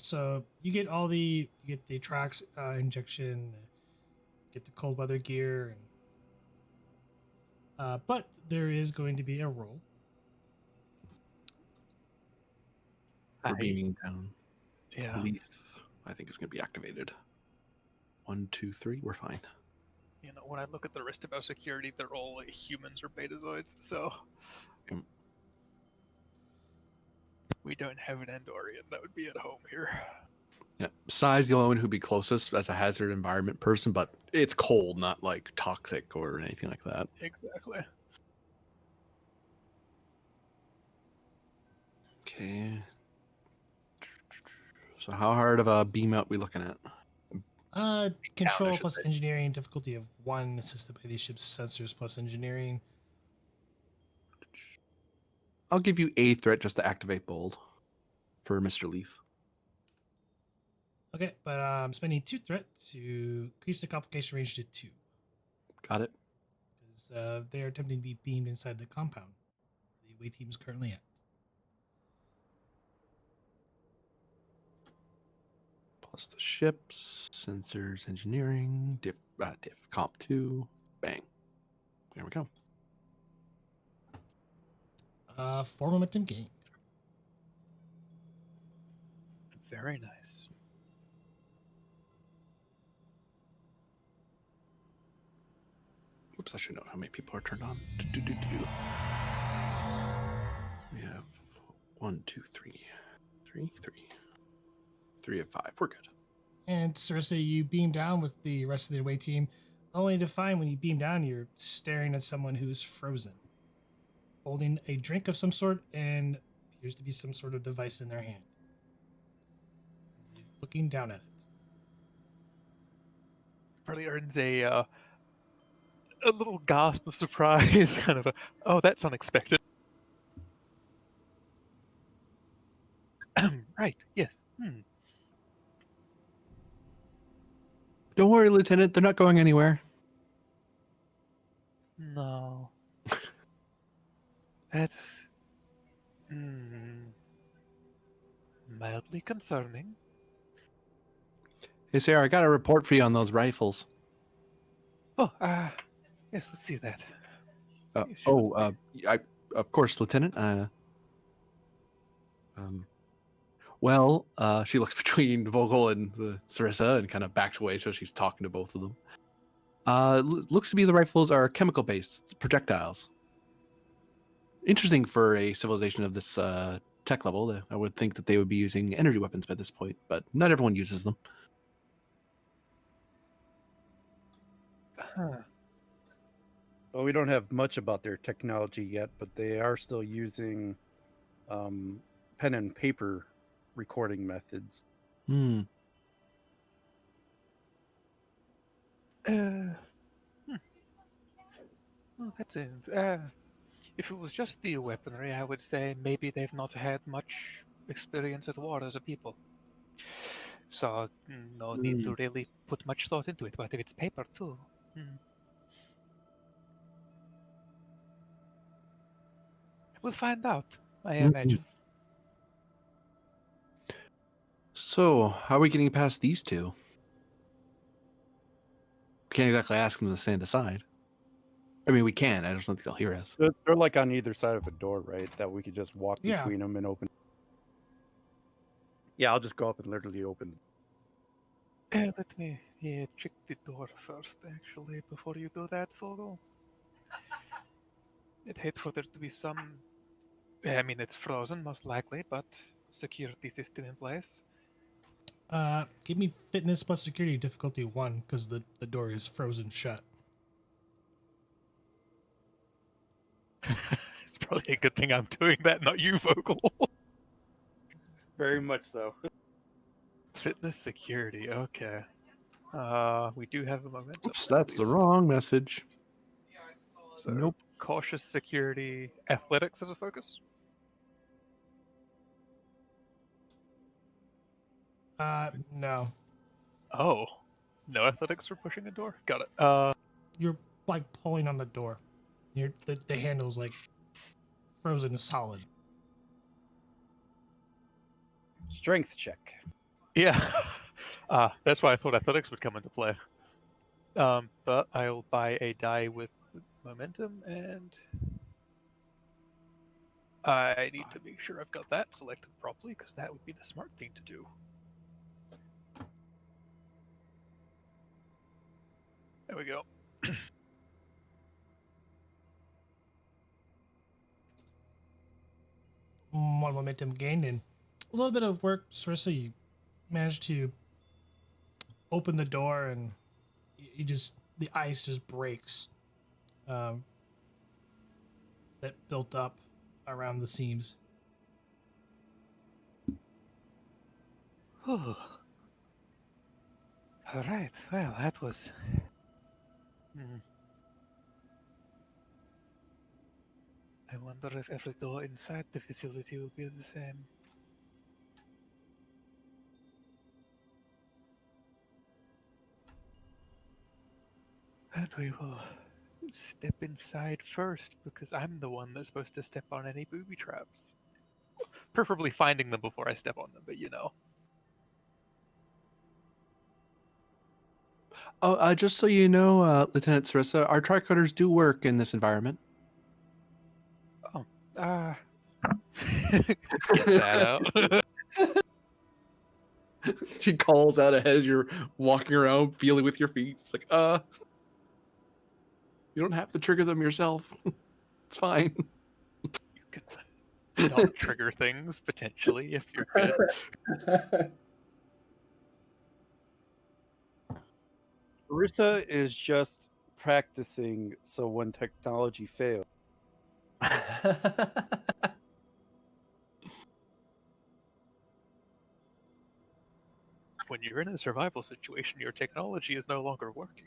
So you get you get the tracks injection, get the cold weather gear, and but there is going to be a roll. We're beaming down. Yeah. Leaf, I think, is going to be activated. 1, 2, 3. We're fine. You know, when I look at the rest of our security, they're all like humans or betazoids, so Yep. we don't have an Andorian that would be at home here. Yeah. Sai's the only one who'd be closest as a hazard environment person, but it's cold, not like toxic or anything like that. Exactly. Okay. So how hard of a beam out we looking at? Control should plus say. engineering, difficulty of 1, assisted by the ship's sensors plus engineering. I'll give you a threat just to activate bold for Mr. Leaf. Okay, but I'm spending 2 threat to increase the complication range to 2. Got it? Because they are attempting to be beamed inside the compound the away team is currently at. Plus the ships, sensors, engineering, diff comp 2. Bang. There we go. 4 momentum gained. Very nice. Oops, I should know how many people are turned on. We have 1, 2, 3. 3. 3 of 5. We're good. And Cersei, you beam down with the rest of the away team, only to find when you beam down, you're staring at someone who's frozen, holding a drink of some sort and appears to be some sort of device in their hand. Looking down at it. Probably earns a little gasp of surprise, kind of a, oh, that's unexpected. Right, yes. Don't worry, Lieutenant. They're not going anywhere. No. That's mildly concerning. Hey, Sarah, I got a report for you on those rifles. Oh, yes, let's see that. Of course, Lieutenant. She looks between Vogel and Sarissa and kind of backs away, so she's talking to both of them. Looks to be the rifles are chemical-based projectiles. Interesting for a civilization of this tech level. I would think that they would be using energy weapons by this point, but not everyone uses them. Huh. Well, we don't have much about their technology yet, but they are still using pen and paper recording methods. Hmm. Well, that's it. If it was just the weaponry, I would say maybe they've not had much experience at war as a people. So, no need to really put much thought into it. But if it's paper, too. We'll find out, I imagine. So, how are we getting past these two? Can't exactly ask them to stand aside. I mean, we can. I just don't think they'll hear us. They're like on either side of a door, right? That we could just walk Yeah. between them and open. Yeah, I'll just go up and literally open. Let me check the door first, actually, before you do that, Vogel. I'd hate for there to be some... I mean, it's frozen, most likely, but security system in place. Give me fitness plus security difficulty 1 because the door is frozen shut. It's probably a good thing I'm doing that, not you, Vogel. Very much so. Fitness security, okay. We do have a momentum. Oops, at that's the least. wrong message. So, Nope. Cautious security, athletics as a focus. No. Oh, no athletics for pushing a door. Got it. You're like pulling on the door. The handle's like frozen solid. Strength check. Yeah. That's why I thought athletics would come into play. But I'll buy a die with momentum, and I need to make sure I've got that selected properly, because that would be the smart thing to do. There we go. One momentum gained and a little bit of work. Sarissa, you managed to open the door and you just the ice just breaks. That built up around the seams. All right. Well, that was. I wonder if every door inside the facility will be the same. And we will step inside first, because I'm the one that's supposed to step on any booby traps. Preferably finding them before I step on them, but you know. Oh, just so you know, Lieutenant Sarissa, our tricorders do work in this environment. Get that out. She calls out ahead as you're walking around, feeling with your feet. It's like, you don't have to trigger them yourself. It's fine. You could not trigger things, potentially, if you're good. Marissa is just practicing so when technology fails. When you're in a survival situation, your technology is no longer working.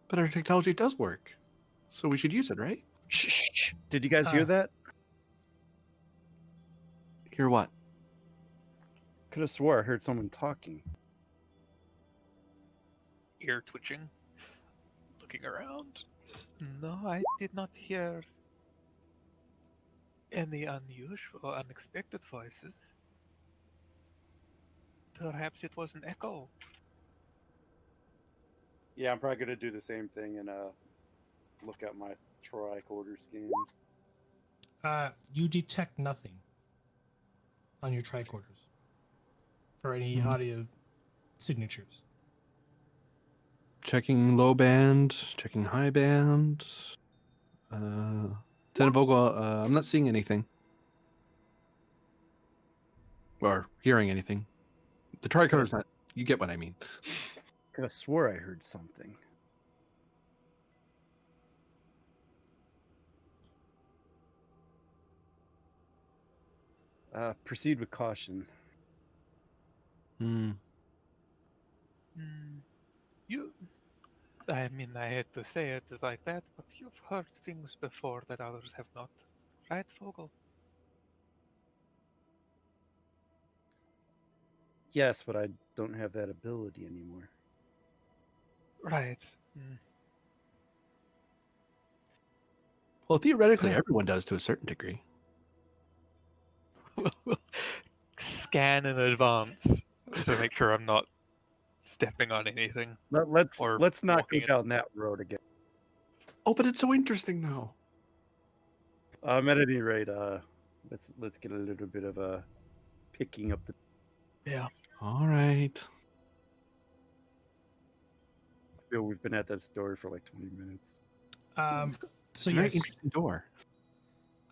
But our technology does work. So we should use it, right? Shh. Did you guys hear that? Hear what? Could have swore I heard someone talking. Ear twitching. Looking around. No, I did not hear any unusual or unexpected voices. Perhaps it was an echo. Yeah, I'm probably gonna do the same thing and look at my tricorder scans. You detect nothing on your tricorders for any audio signatures. Checking low band, checking high band. Lieutenant Vogel, I'm not seeing anything. Or hearing anything. The tricorder's not. You get what I mean. Could have swore I heard something. Proceed with caution. I mean, I hate to say it like that, but you've heard things before that others have not. Right, Vogel? Yes, but I don't have that ability anymore. Right. Well, theoretically, everyone does to a certain degree. scan in advance to make sure I'm not stepping on anything. Let's Or not go walking it. down that road again. Oh, but it's so interesting though. At any rate, let's get a little bit of a picking up the. Yeah. All right. I feel we've been at that story for like 20 minutes. So It's a very yes, interesting door.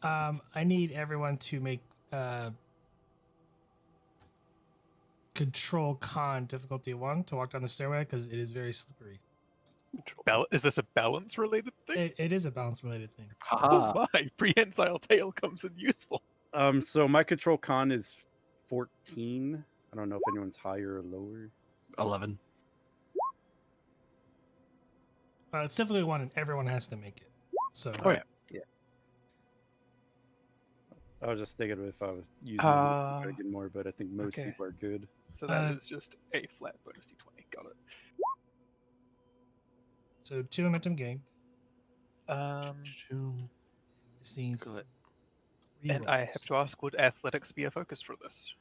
I need everyone to make Control Con difficulty 1 to walk down the stairway because it is very slippery. Is this a balance related thing? It is a balance related thing. Haha. Oh my, prehensile tail comes in useful. So my control con is 14. I don't know if anyone's higher or lower. 11. It's difficulty 1 and everyone has to make it. So Oh yeah. I was just thinking if I was using it, I could get more, but I think most okay. people are good. So that is just a flat bonus d20. Got it. So 2 momentum gained. Seeing Good. And I have to ask, would athletics be a focus for this?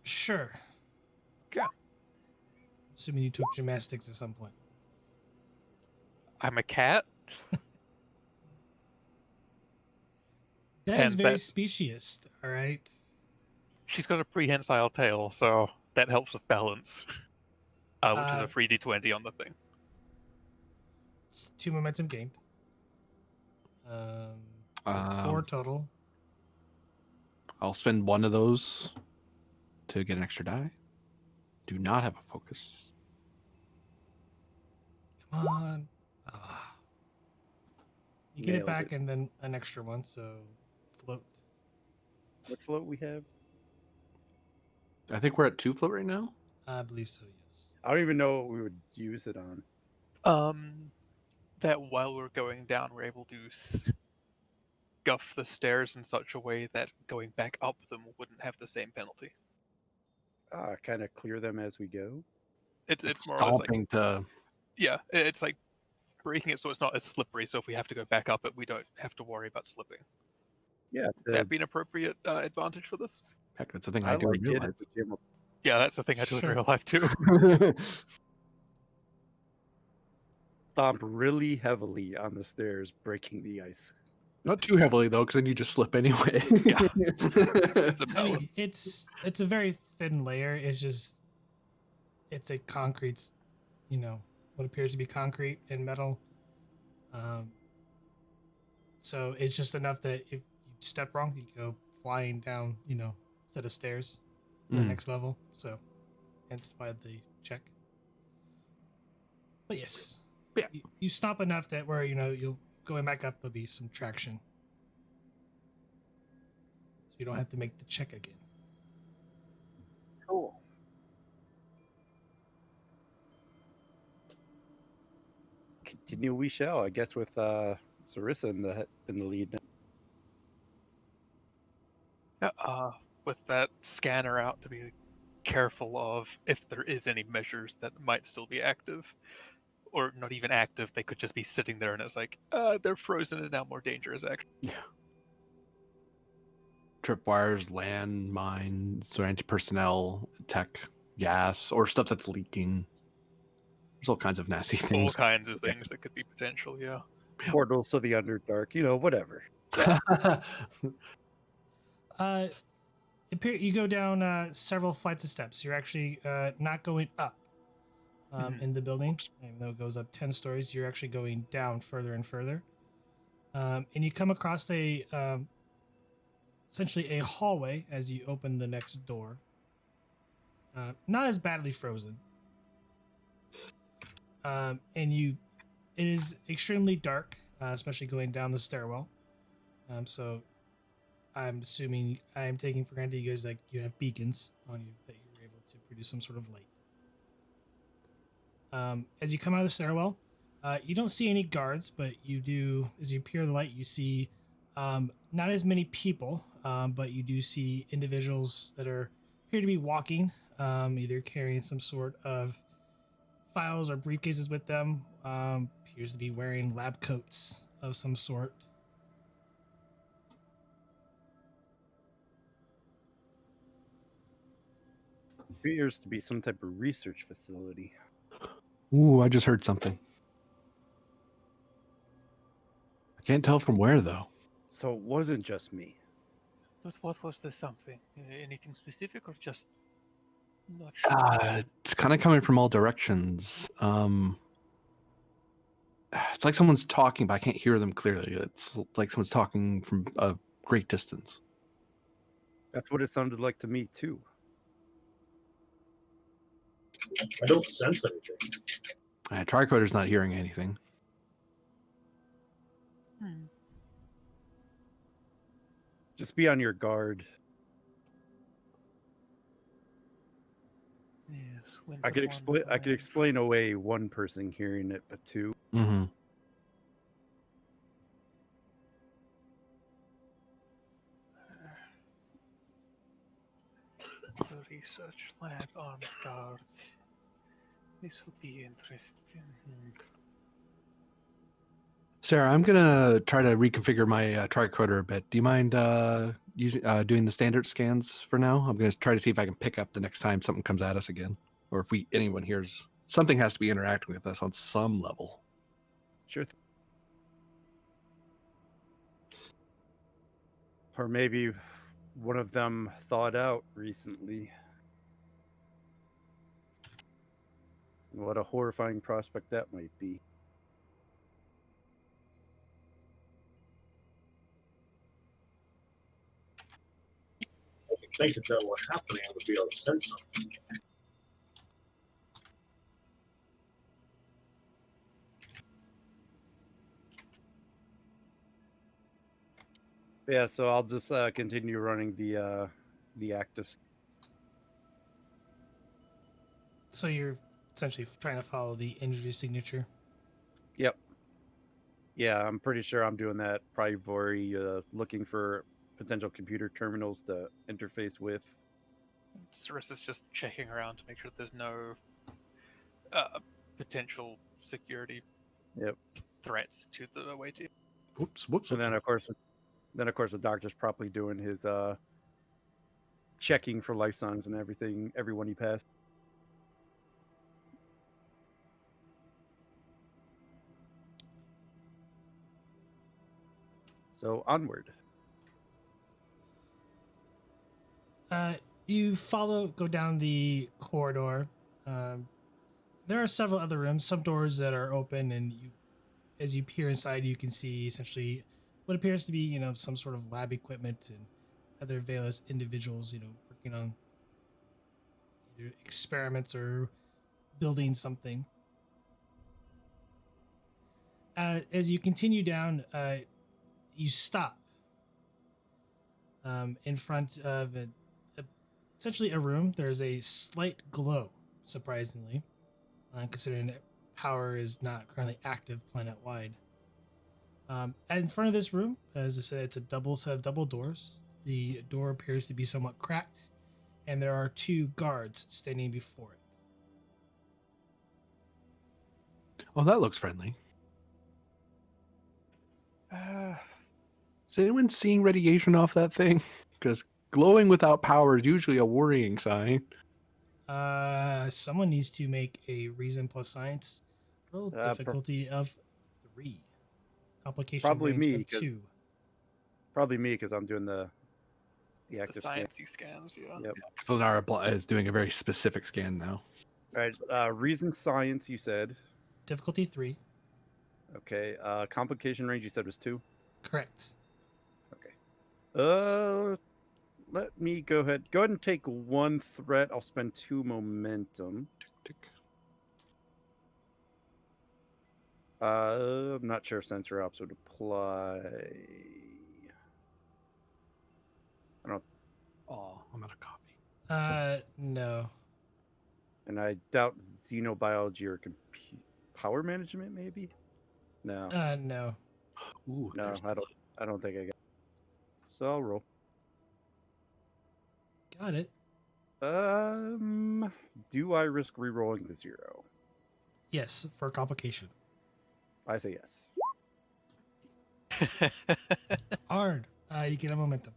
Sure. Yeah. Assuming you took gymnastics at some point. I'm a cat. That is And very that- speciesist, all right? She's got a prehensile tail, so that helps with balance. Which is a free d20 on the thing. It's 2 momentum gained. 4 total. I'll spend one of those to get an extra die. Do not have a focus. Come on. You get it Nailed back it. and then an extra one, so float. What float we have? I think we're at 2 float right now. I believe so, yes. I don't even know what we would use it on. That while we're going down, we're able to scuff the stairs in such a way that going back up them wouldn't have the same penalty. Kind of clear them as we go. It's more or less like, Stomping to. yeah, it's like breaking it so it's not as slippery. So if we have to go back up it, we don't have to worry about slipping. Yeah, Would that be an appropriate advantage for this? Heck, that's the thing I I do like in real it life. at the gym. Yeah, that's the thing I do Sure. in real life too. Stomp really heavily on the stairs, breaking the ice. Not too heavily though, because then you just slip anyway. Yeah. It's a I mean, balance. it's a very thin layer. It's a concrete, what appears to be concrete and metal. So it's just enough that if you step wrong, you go flying down, set of stairs to the Mm. next level. So hence why the check. But yes, Yeah. you stop enough that where you'll going back up, there'll be some traction, so you don't have to make the check again. Cool. Continue we shall, I guess, with Sarissa in the lead. With that scanner out to be careful of if there is any measures that might still be active, or not even active, they could just be sitting there and it's like, they're frozen and now more dangerous actually. Tripwires, land mines, or anti-personnel, tech, gas, or stuff that's leaking. There's all kinds of nasty All things. kinds of things that could be potential, yeah. Portals to the Underdark, whatever. You go down several flights of steps. You're actually not going up in the building, even though it goes up 10 stories. You're actually going down further and further, and you come across essentially a hallway as you open the next door. Not as badly frozen, and it is extremely dark, especially going down the stairwell. So I'm taking for granted you guys you have beacons on you that you're able to produce some sort of light. As you come out of the stairwell, you don't see any guards, but you do, as you peer the light, you see not as many people, but you do see individuals that appear to be walking, either carrying some sort of files or briefcases with them. Appears to be wearing lab coats of some sort. appears to be some type of research facility. Ooh, I just heard something. I can't tell from where, though. So it wasn't just me. But what was the something? Anything specific or just not sure? It's kind of coming from all directions. It's like someone's talking, but I can't hear them clearly. It's like someone's talking from a great distance. That's what it sounded like to me too. I don't sense anything. Tricorder's not hearing anything. Hmm. Just be on your guard. Yes. I could explain away one person hearing it, but two. Mm-hmm. The research lab armed guard. This will be interesting. Sarah, I'm gonna try to reconfigure my tricorder a bit. Do you mind doing the standard scans for now? I'm gonna try to see if I can pick up the next time something comes at us again, or if anyone hears something has to be interacting with us on some level. Sure. Or maybe one of them thawed out recently. What a horrifying prospect that might be. I would think if that were happening, I would be able to sense something. Yeah, so I'll just continue running the active. So you're essentially trying to follow the energy signature. Yep. Yeah, I'm pretty sure I'm doing that. Probably very looking for potential computer terminals to interface with. Sarissa's just checking around to make sure there's no potential security threats to the way to. Whoops. And then of course the doctor's probably doing his checking for life signs and everyone he passed. So onward. You go down the corridor. There are several other rooms, some doors that are open, and as you peer inside, you can see essentially what appears to be, some sort of lab equipment and other various individuals, working on either experiments or building something. As you continue down, you stop in front of essentially a room. There's a slight glow, surprisingly, considering that power is not currently active planet-wide. In front of this room, as I said, it's a double set of double doors. The door appears to be somewhat cracked, and there are two guards standing before it. Oh, that looks friendly. Is anyone seeing radiation off that thing? Because glowing without power is usually a worrying sign. Someone needs to make a reason plus science roll, difficulty of 3, complication probably range me, of 2. Probably me because I'm doing the active scan. sciencey scans, yeah. Yep. Solara is doing a very specific scan now. All right. Reason science, you said. Difficulty 3. Okay. Complication range, you said was 2. Correct. Okay. Let me go ahead and take 1 threat. I'll spend 2 momentum. Tick. I'm not sure if sensor ops would apply. I don't. Oh, I'm out of coffee. No. And I doubt xenobiology or power management, maybe. No. No. Ooh, No, I don't think I got. So I'll roll. Got it. Do I risk re-rolling the 0? Yes, for complication. I say yes. Hard. You get a momentum.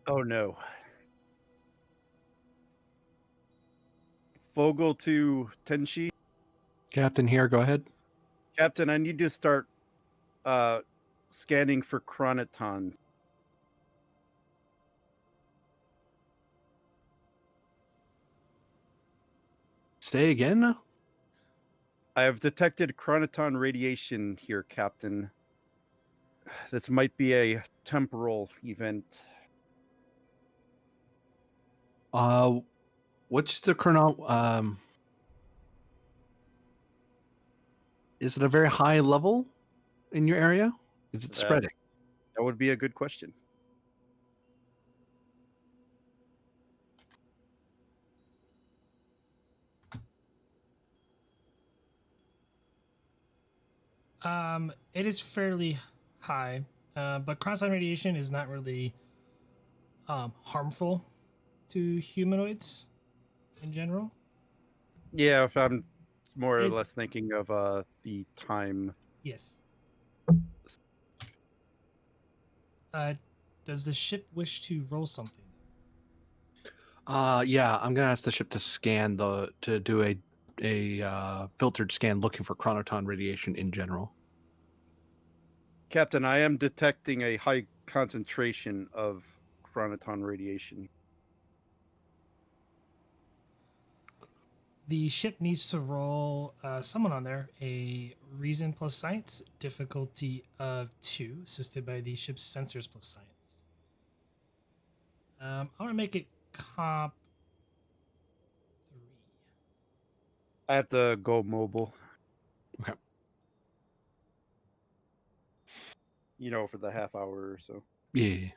Oh no. Vogel to Tenshi. Captain here, go ahead. Captain, I need to start scanning for chronotons. Say again? I have detected chronoton radiation here, Captain. This might be a temporal event. What's the chrono? Is it a very high level in your area? Is it That- spreading? That would be a good question. It is fairly high, but cross-line radiation is not really harmful to humanoids in general. Yeah, I'm more or It- less thinking of the time. Yes. Does the ship wish to roll something? Yeah, I'm gonna ask the ship to scan to do a filtered scan looking for chronoton radiation in general. Captain, I am detecting a high concentration of chronoton radiation. The ship needs to roll someone on there a reason plus science, difficulty of 2, assisted by the ship's sensors plus science. I'm gonna make it comp 3. I have to go mobile. Okay. For the half hour or so. Yeah.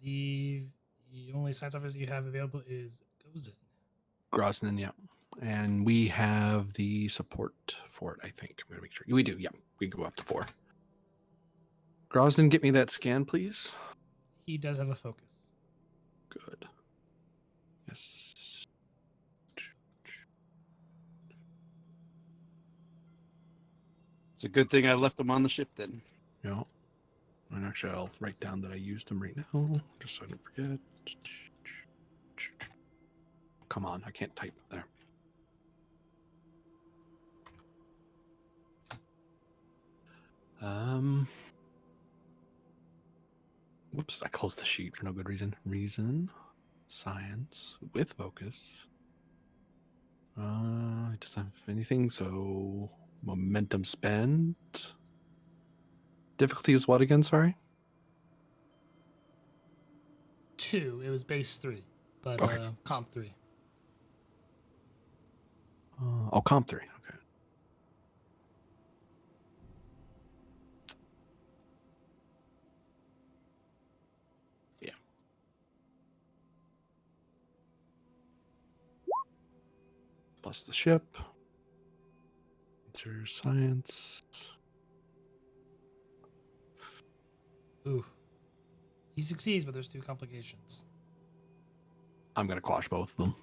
The only science officer you have available is Gozen. Grosnan, yeah. And we have the support for it, I think. I'm gonna make sure. We do, yeah. We can go up to 4. Grosnan, get me that scan, please. He does have a focus. Good. Yes. It's a good thing I left them on the ship then. Yeah. And actually, I'll write down that I used them right now, just so I don't forget. Come on, I can't type there. Whoops, I closed the sheet for no good reason. Reason, science with focus. It doesn't have anything, so momentum spent. Difficulty is what again? Sorry. 2. It was base 3, but Okay. comp 3. Comp 3. Okay. Yeah. Plus the ship. Answer science. Ooh. He succeeds, but there's 2 complications. I'm gonna quash both of them.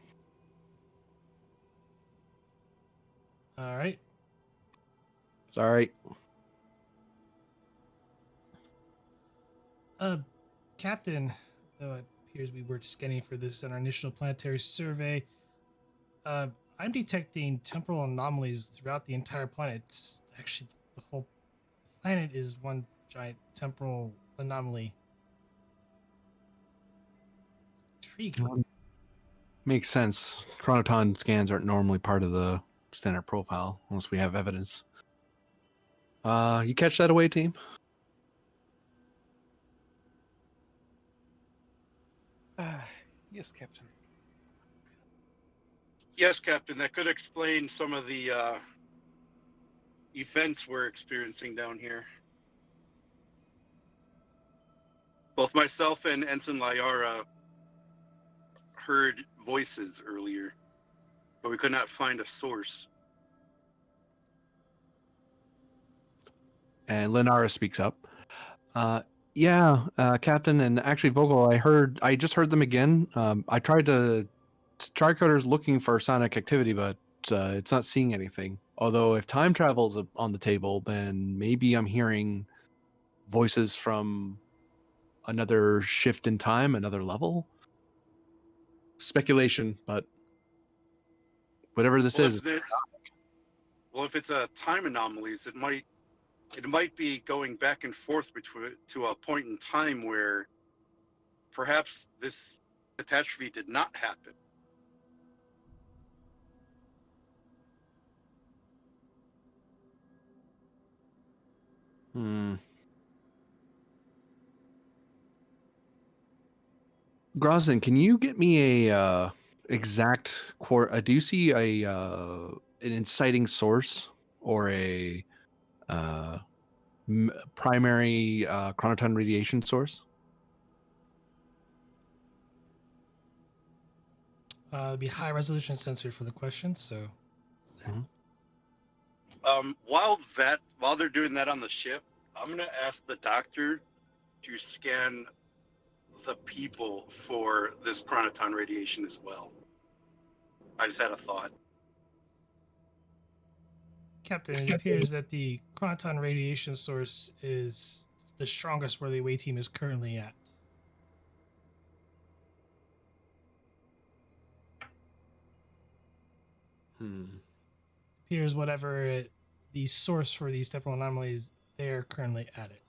All right. Sorry. Captain, though it appears we were scanning for this in our initial planetary survey, I'm detecting temporal anomalies throughout the entire planet. Actually, the whole planet is one giant temporal anomaly. Intriguing. Makes sense. Chronoton scans aren't normally part of the standard profile unless we have evidence. You catch that away, team? Yes, Captain. Yes, Captain. That could explain some of the events we're experiencing down here. Both myself and Ensign Lyara heard voices earlier, but we could not find a source. And Lenara speaks up. Yeah, Captain, and actually Vogel, I just heard them again. I tried to Tricoder's looking for sonic activity, but it's not seeing anything. Although if time travel's on the table, then maybe I'm hearing voices from another shift in time, another level? Speculation, but whatever this is. If it's a time anomalies, it might be going back and forth between to a point in time where perhaps this catastrophe did not happen. Grozin, can you get me a exact do you see a an inciting source or a primary chronoton radiation source? It'd be high resolution sensor for the question. So, While they're doing that on the ship, I'm gonna ask the doctor to scan the people for this chronoton radiation as well. I just had a thought. Captain, it appears that the chronoton radiation source is the strongest where the away team is currently at. Here's whatever the source for these temporal anomalies, they're currently at it.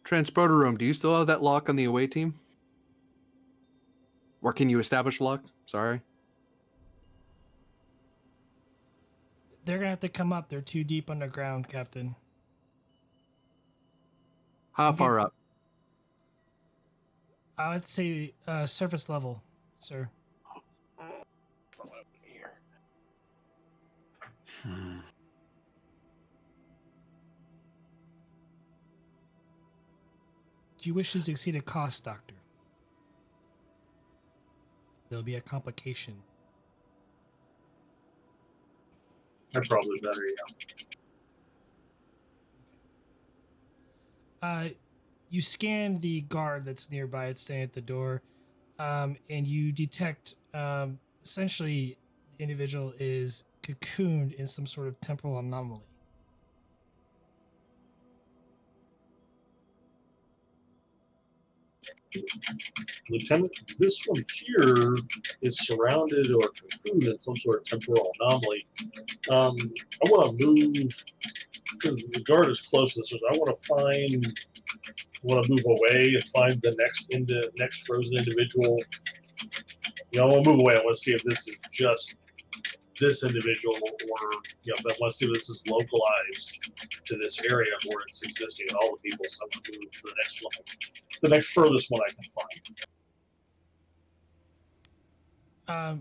Transporter room, do you still have that lock on the away team? Or can you establish lock? Sorry. They're going to have to come up. They're too deep underground, Captain. How far up? I would say surface level, sir. Here. Do you wish to succeed a cost, Doctor? There'll be a complication. I'm probably better, yeah. You scan the guard that's nearby. It's standing at the door, and you detect essentially the individual is cocooned in some sort of temporal anomaly. Lieutenant, this one here is surrounded or cocooned in some sort of temporal anomaly. I want to move, because the guard is close to this. I want to move away and find the next frozen individual. I want to move away. I want to see if this is just this individual, or I want to see if this is localized to this area where it's existing in all the people. So I'm going to move to the next one, the next furthest one I can find.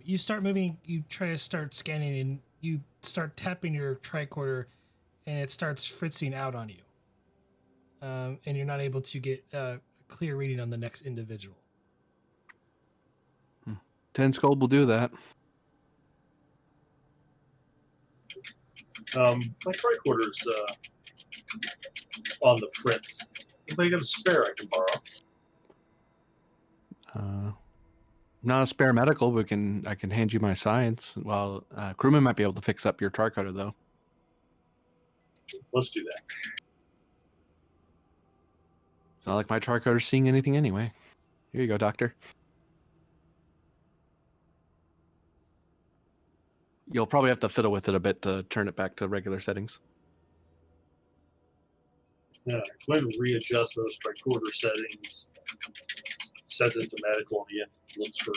You start moving. You try to start scanning, and you start tapping your tricorder, and it starts fritzing out on you. And you're not able to get a clear reading on the next individual. 10 Scold will do that. My tricorder's on the fritz. Anybody got a spare I can borrow? Not a spare medical, but I can hand you my science. Well, crewman might be able to fix up your tricorder, though. Let's do that. It's not like my tricorder's seeing anything anyway. Here you go, doctor. You'll probably have to fiddle with it a bit to turn it back to regular settings. Yeah, go ahead and readjust those tricorder settings. Sets it to medical, and looks for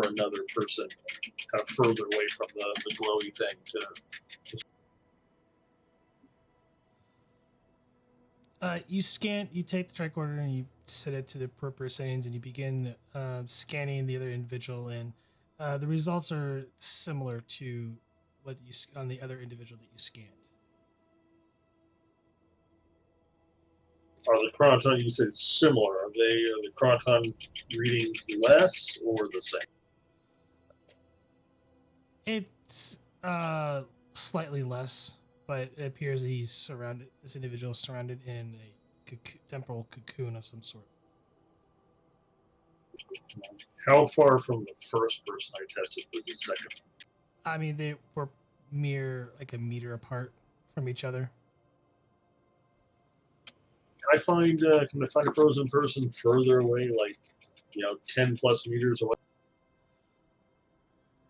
another person kind of further away from the glowy thing You take the tricorder and you set it to the appropriate settings, and you begin scanning the other individual, and the results are similar to what you on the other individual that you scanned. Are the chronoton, you said similar, are the chronoton readings less or the same? It's Slightly less, but it appears he's surrounded. This individual is surrounded in a temporal cocoon of some sort. How far from the first person I tested was the second? I mean, they were like a meter apart from each other. Can I find a frozen person further away, like 10 plus meters away?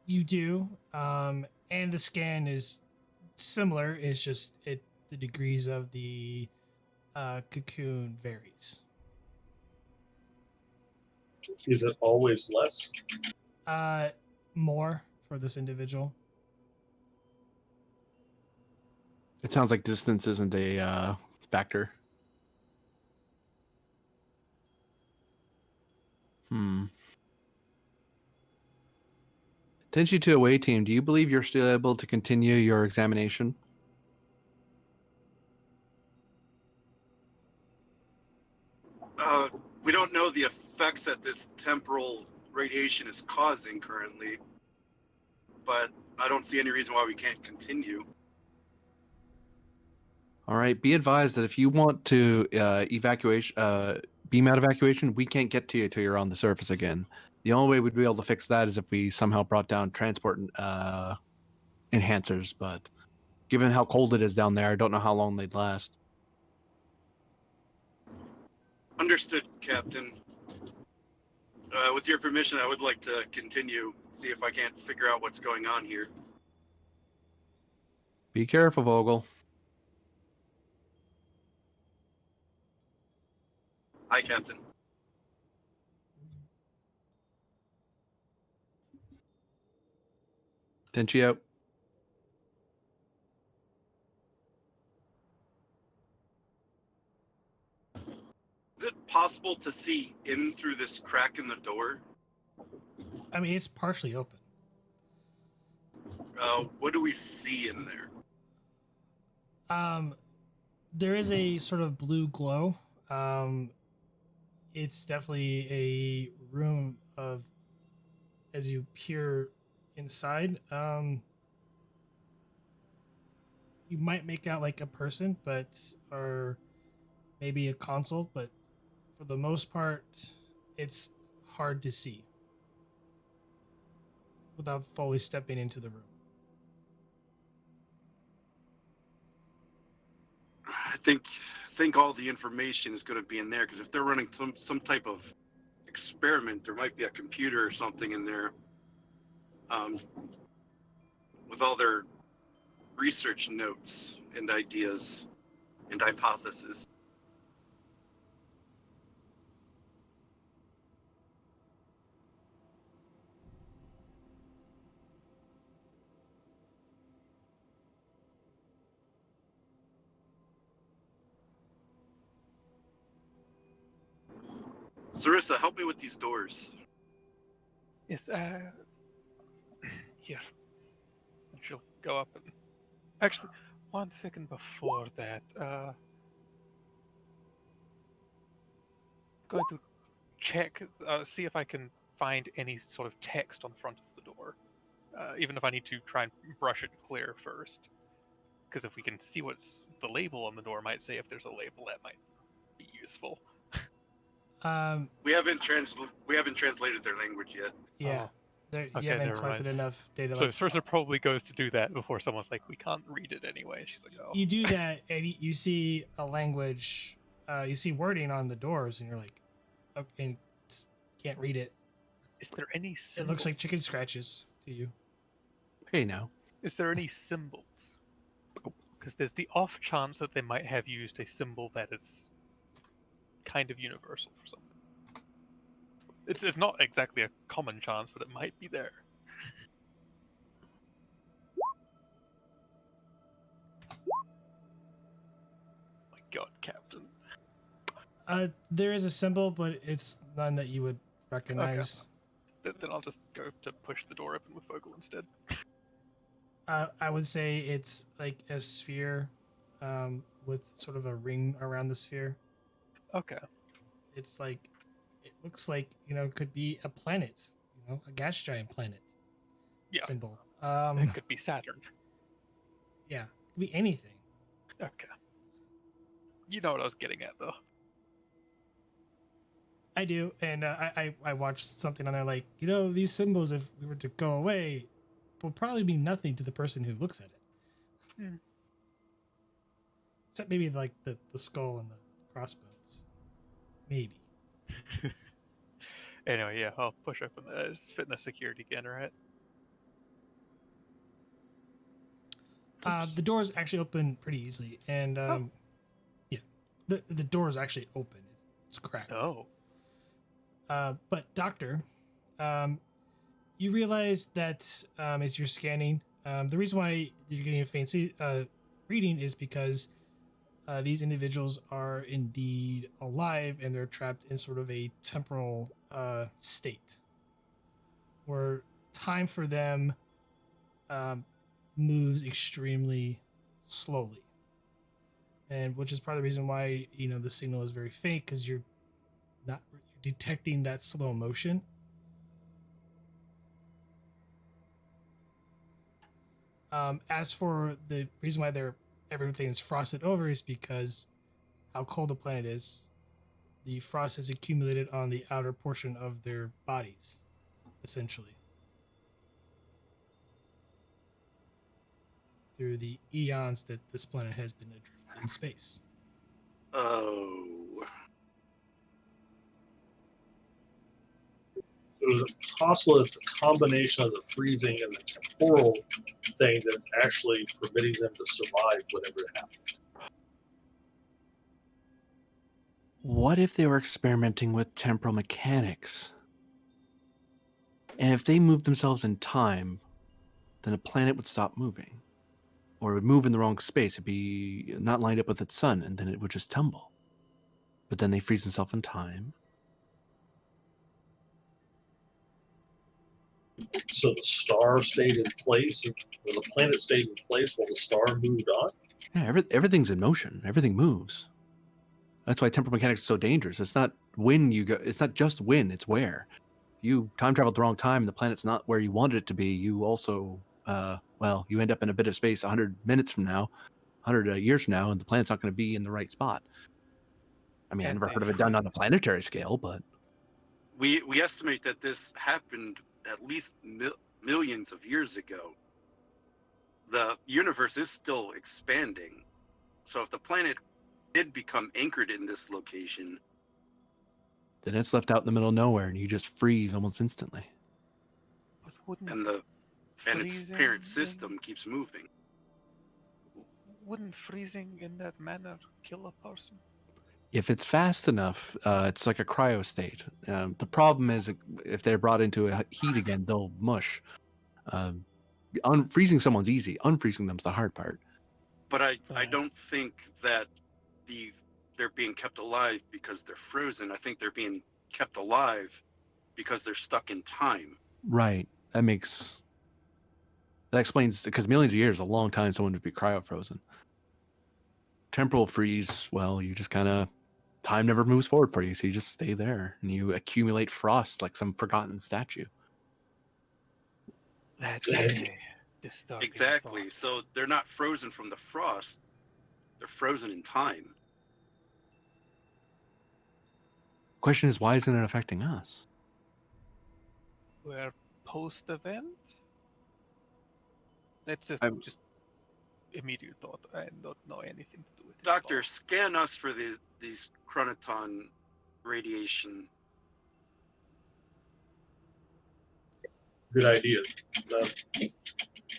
You do, and the scan is similar. It's just the degrees of the cocoon varies. Is it always less? More for this individual. It sounds like distance isn't a factor. Tenshi to away team, do you believe you're still able to continue your examination? We don't know the effects that this temporal radiation is causing currently, but I don't see any reason why we can't continue. All right. Be advised that if you want to beam out evacuation, we can't get to you till you're on the surface again. The only way we'd be able to fix that is if we somehow brought down transport enhancers. But given how cold it is down there, I don't know how long they'd last. Understood, Captain. With your permission, I would like to continue, see if I can't figure out what's going on here. Be careful, Vogel. Aye, Captain. Tenchi out. Is it possible to see in through this crack in the door? I mean, it's partially open. What do we see in there? There is a sort of blue glow. It's definitely a room of, as you peer inside, you might make out like a person, or maybe a console, but for the most part, it's hard to see without fully stepping into the room. I think all the information is going to be in there, because if they're running some type of experiment, there might be a computer or something in there with all their research notes and ideas and hypotheses. Sarissa, help me with these doors. Yes, here. And she'll go up and... Actually, 1 second before that, going to check, see if I can find any sort of text on the front of the door. Even if I need to try and brush it clear first. Because if we can see what's the label on the door, might say if there's a label, that might be useful. We haven't translated their language yet. Yeah. You haven't collected enough data. So Sarissa probably goes to do that before someone's like, we can't read it anyway. She's like, oh. You do that, and you see a language, you see wording on the doors, and you're like, okay, and can't read it. Is there any symbols? It looks like chicken scratches to you. Hey, now. Is there any symbols? Because there's the off chance that they might have used a symbol that is kind of universal for something. It's not exactly a common chance, but it might be there. My God, Captain. There is a symbol, but it's none that you would recognize. Okay. Then I'll just go to push the door open with Vogel instead. I would say it's like a sphere, with sort of a ring around the sphere. Okay. It's like, it looks like, could be a planet, a gas giant planet. Yeah. Symbol. It could be Saturn. Yeah, it could be anything. Okay. You know what I was getting at, though. I do, and I watched something on there like, these symbols, if we were to go away, will probably mean nothing to the person who looks at it. Hmm. Except maybe like the skull and the crossbones. Maybe. Anyway, yeah, I'll push open the fitness security again, right? The doors actually open pretty easily, and yeah, the door is actually open. It's cracked. Oh. But doctor, you realize that as you're scanning, the reason why you're getting a fancy reading is because these individuals are indeed alive and they're trapped in sort of a temporal state where time for them um, moves extremely slowly, and which is part of the reason why the signal is very faint, because you're detecting that slow motion. As for the reason why everything is frosted over is because how cold the planet is. The frost has accumulated on the outer portion of their bodies, essentially, through the eons that this planet has been adrift in space. Oh. Is it possible it's a combination of the freezing and the temporal thing that's actually permitting them to survive whatever it happens? What if they were experimenting with temporal mechanics? And if they moved themselves in time, then a planet would stop moving. Or it would move in the wrong space. It'd be not lined up with its sun, and then it would just tumble. But then they freeze themselves in time. So the star stayed in place, and when the planet stayed in place while the star moved on? Yeah, everything's in motion. Everything moves. That's why temporal mechanics is so dangerous. It's not when you go. It's not just when. It's where. You time traveled the wrong time. The planet's not where you wanted it to be. You also, you end up in a bit of space 100 minutes from now, 100 years from now, and the planet's not going to be in the right spot. I mean, I And never they heard of it done on a freeze. planetary scale, but We estimate that this happened at least millions of years ago. The universe is still expanding. So if the planet did become anchored in this location, then it's left out in the middle of nowhere, and you just freeze almost instantly. But wouldn't and its freezing parent system keeps moving. wouldn't freezing in that manner kill a person? If it's fast enough, it's like a cryo state. The problem is if they're brought into a heat again, they'll mush. Freezing someone's easy. Unfreezing them's the hard part. But I Right. don't think that they're being kept alive because they're frozen. I think they're being kept alive because they're stuck in time. Right. That explains, because millions of years is a long time someone would be cryo-frozen. Temporal freeze, well, you just kind of, time never moves forward for you, so you just stay there and you accumulate frost like some forgotten statue. That is a disturbing Exactly. thought. So they're not frozen from the frost. They're frozen in time. Question is, why isn't it affecting us? We're post-event? That's just immediate thought. I don't know anything to do with it. Doctor, scan us for these chronoton radiation. Good idea.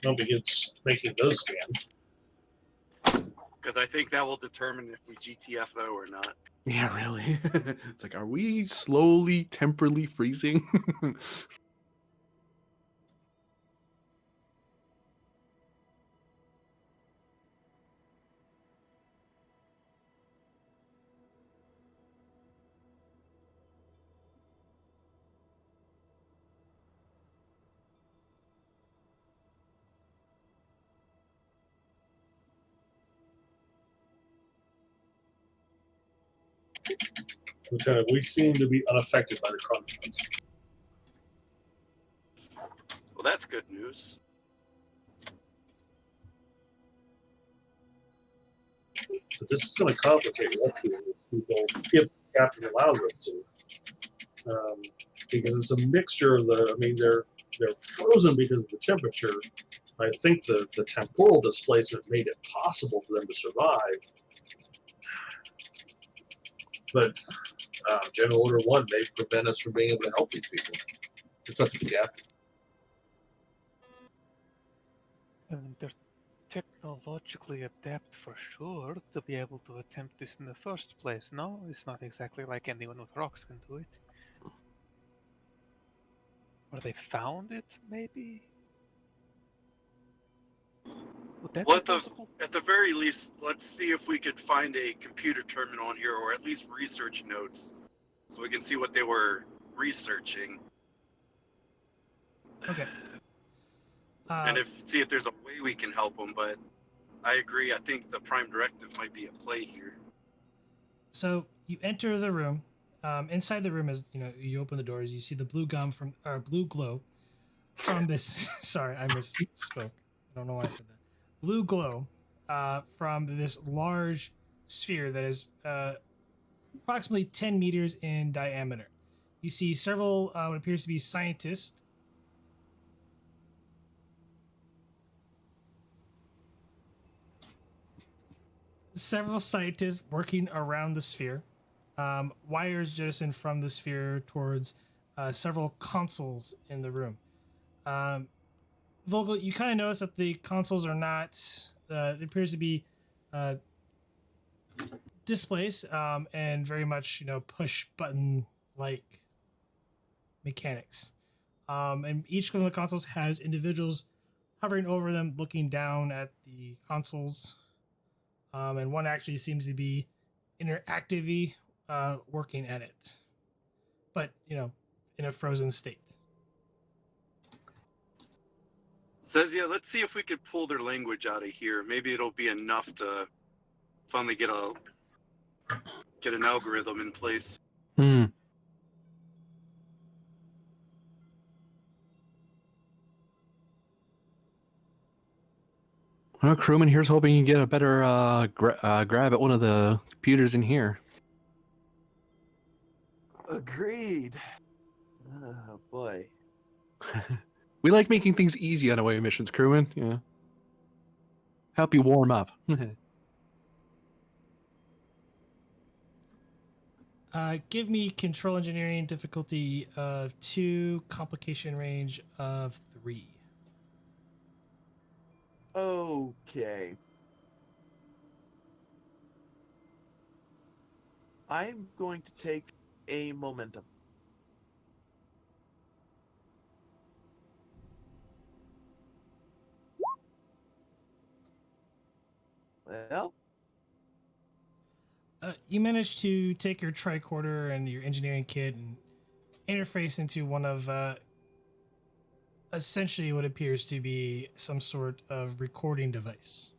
Don't begin making those scans. Because I think that will determine if we GTFO or not. Yeah, really. It's like, are we slowly, temporally freezing? Lieutenant, we seem to be unaffected by the chronotons. Well, that's good news. But this is going to complicate rescuing these people if the captain allows us to. Because it's a mixture of the. I mean, they're frozen because of the temperature. I think the temporal displacement made it possible for them to survive. But General Order 1 may prevent us from being able to help these people. It's up to the captain. And they're technologically adept for sure to be able to attempt this in the first place. No, it's not exactly like anyone with rocks can do it. Or they found it, maybe? Would that Well, be possible? at the very least, let's see if we could find a computer terminal on here, or at least research notes, so we can see what they were researching, Okay. and see if there's a way we can help them. But I agree. I think the Prime Directive might be at play here. So you enter the room. Inside the room, as you open the doors, you see the blue glow from this. Sorry, I misspoke. I don't know why I said that. Blue glow from this large sphere that is approximately 10 meters in diameter. You see several what appears to be scientists. Several scientists working around the sphere. Wires jettisoned from the sphere towards several consoles in the room. Vogel, you kind of notice that the consoles are not. It appears to be displays and very much push button like mechanics. And each of the consoles has individuals hovering over them, looking down at the consoles. And one actually seems to be interactively working at it, but in a frozen state. Says, yeah, let's see if we could pull their language out of here. Maybe it'll be enough to finally get an algorithm in place. Hmm. Well, crewman here's hoping you can get a better grab at one of the computers in here. Agreed. Oh boy. We like making things easy on away missions, crewman. Yeah. Help you warm up. Give me control engineering difficulty of 2, complication range of 3. Okay. I'm going to take a momentum. Well, You managed to take your tricorder and your engineering kit and interface into one of essentially what appears to be some sort of recording device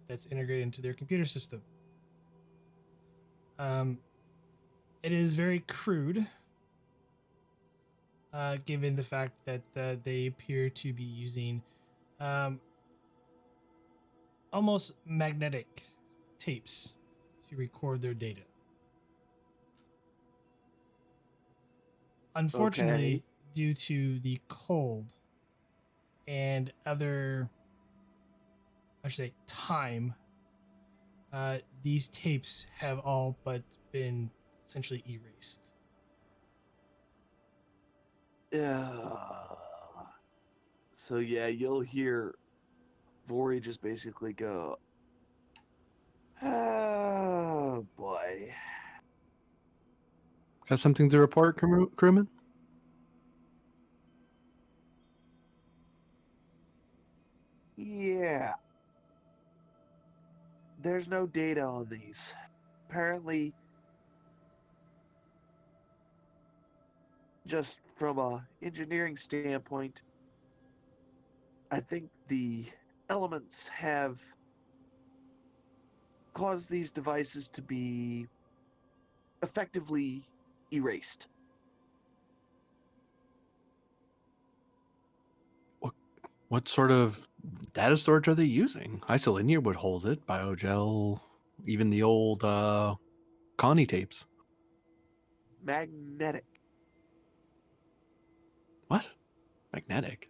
that's integrated into their computer system. It is very crude, given the fact that they appear to be using almost magnetic tapes to record their data. Unfortunately, due to the cold and other, I should say, time, these tapes have all but been essentially erased. so yeah, you'll hear Vori just basically go, oh boy. Got something to report, crewman? Yeah. There's no data on these. Apparently, just from a engineering standpoint, I think the elements have caused these devices to be effectively erased. What sort of data storage are they using? Isolinear would hold it. Biogel even the old Connie tapes. Magnetic. What? Magnetic?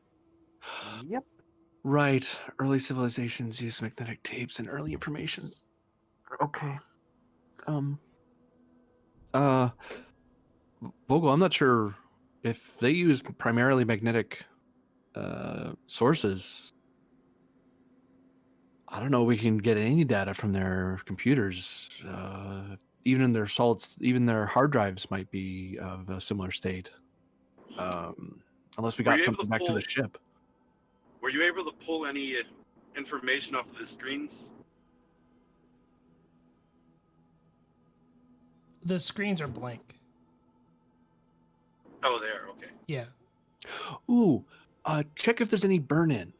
Yep. Right. Early civilizations used magnetic tapes and early information. Okay. Vogel, I'm not sure if they use primarily magnetic sources. I don't know. We can get any data from their computers. Even in their salts, even their hard drives might be of a similar state. Unless we Were got you able something to back to the pull? ship. Were you able to pull any information off of the screens? The screens are blank. Oh, there. Okay. Yeah. Ooh, check if there's any burn-in.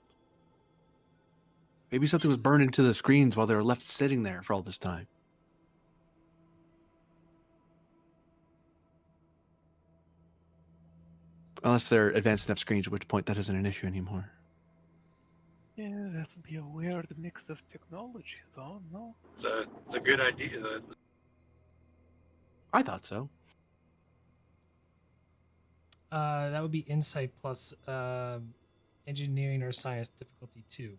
Maybe something was burned into the screens while they were left sitting there for all this time. Unless they're advanced enough screens, at which point that isn't an issue anymore. Yeah, that would be a weird mix of technology, though, no? It's a good idea. I thought so. That would be insight plus engineering or science difficulty 2.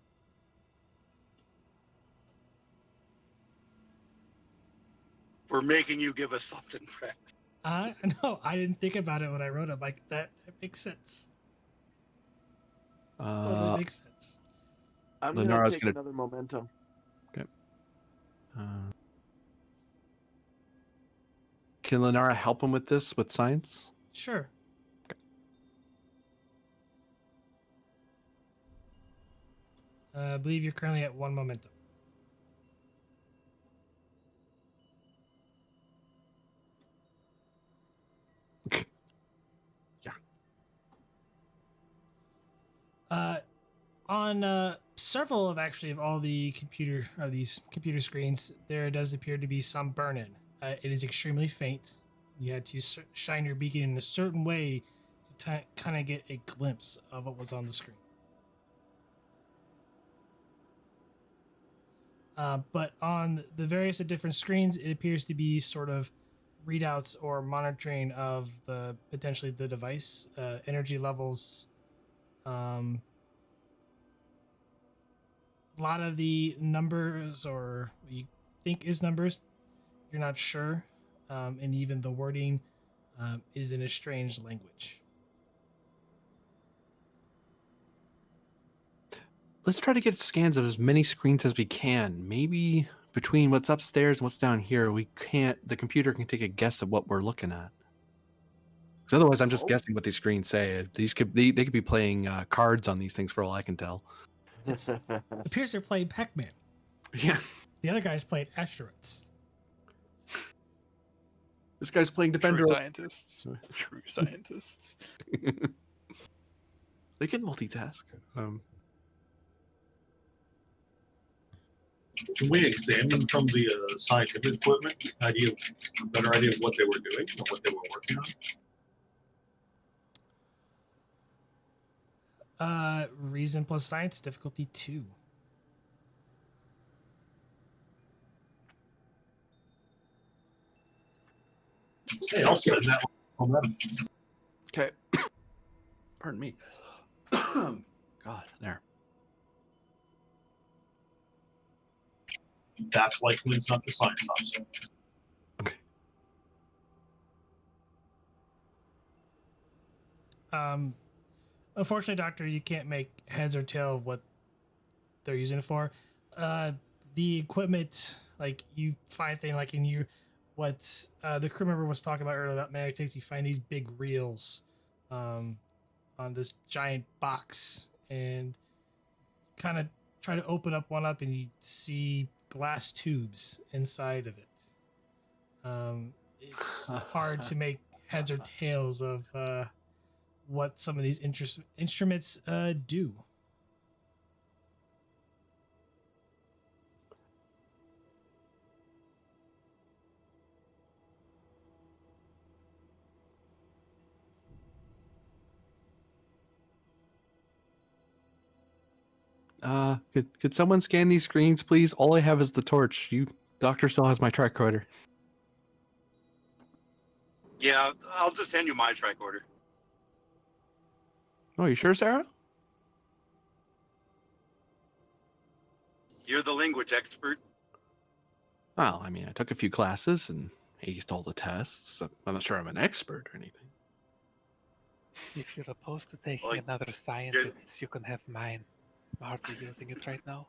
We're making you give us something, Brett. No, I didn't think about it when I wrote it. Like that makes sense. Totally makes sense. I'm Lenara's going to take gonna- another momentum. Okay. Can Lenara help him with this, with science? Sure. I believe you're currently at 1 momentum. Yeah. On several of all the these computer screens, there does appear to be some burn-in. It is extremely faint. You had to shine your beacon in a certain way to kind of get a glimpse of what was on the screen. But on the various different screens, it appears to be sort of readouts or monitoring of potentially the device, energy levels. A lot of the numbers, or what you think is numbers, you're not sure, and even the wording is in a strange language. Let's try to get scans of as many screens as we can. Maybe between what's upstairs and what's down here, the computer can take a guess at what we're looking at. Because otherwise, I'm just guessing what these screens say. They could be playing cards on these things for all I can tell. It appears they're playing Pac-Man. Yeah. The other guy's playing asteroids. This guy's playing Defender. True scientists. True scientists. They can multitask. Can we examine from the scientific equipment a better idea of what they were doing and what they were working on? Reason plus science difficulty 2. Hey, I'll spend that on that. Okay. Pardon me. God, there. That's why Clint's not the science officer. Unfortunately, Doctor, you can't make heads or tail of what they're using it for. The equipment, like you find things like in you, what the crew member was talking about earlier about magnetic tapes, you find these big reels on this giant box and kind of try to open up one up and you see glass tubes inside of it. It's hard to make heads or tails of what some of these instruments do. Could someone scan these screens, please? All I have is the torch. Doctor still has my tricorder. Yeah, I'll just hand you my tricorder. Oh, you sure, Sarah? You're the language expert. Well, I mean, I took a few classes and aced all the tests. So I'm not sure I'm an expert or anything. If you're opposed to taking Like, another scientist, you can have mine. I'm hardly using it right now.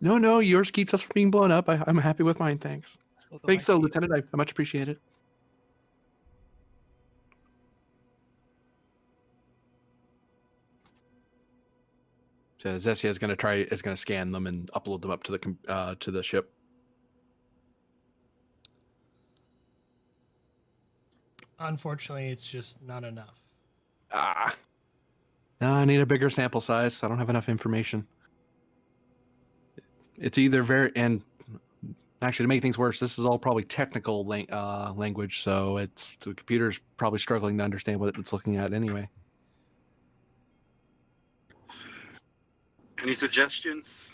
No, yours keeps us from being blown up. I'm happy with mine, thanks. So do Thanks, my though, feet. Lieutenant. I much appreciate it. So Zessia is going to scan them and upload them up to the ship. Unfortunately, it's just not enough. No, I need a bigger sample size. I don't have enough information. It's either and actually, to make things worse, this is all probably technical language, so the computer's probably struggling to understand what it's looking at anyway. Any suggestions?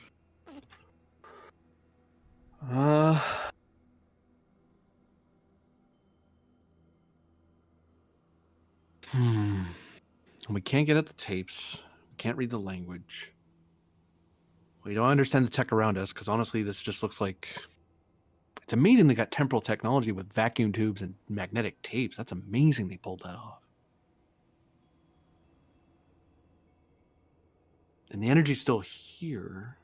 We can't get at the tapes. We can't read the language. We don't understand the tech around us, because honestly, this just looks like... It's amazing they got temporal technology with vacuum tubes and magnetic tapes. That's amazing they pulled that off. And the energy's still here.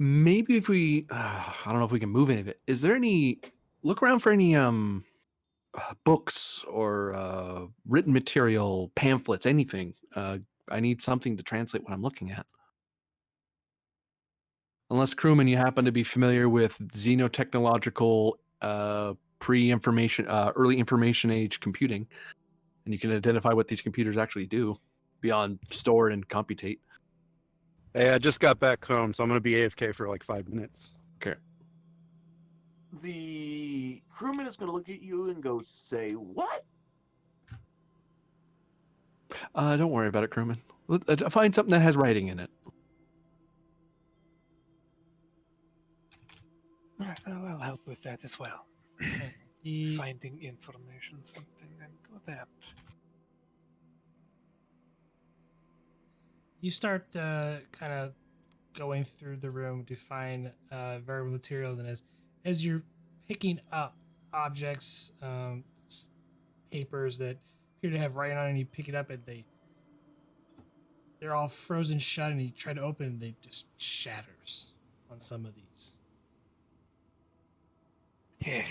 Maybe if we... I don't know if we can move any of it. Is there any... Look around for any books or written material, pamphlets, anything. I need something to translate what I'm looking at. Unless, crewman, you happen to be familiar with xenotechnological early information age computing, and you can identify what these computers actually do beyond store and computate. Hey, I just got back home, so I'm going to be AFK for like 5 minutes. Okay. The crewman is going to look at you and go, say what? Don't worry about it, crewman. Find something that has writing in it. Alright, well, I'll help with that as well. The Finding information, something, and go that. you start kind of going through the room to find variable materials, and as you're picking up objects, papers that appear to have writing on it, and you pick it up and they're all frozen shut, and you try to open and they just shatters on some of these. Yeah.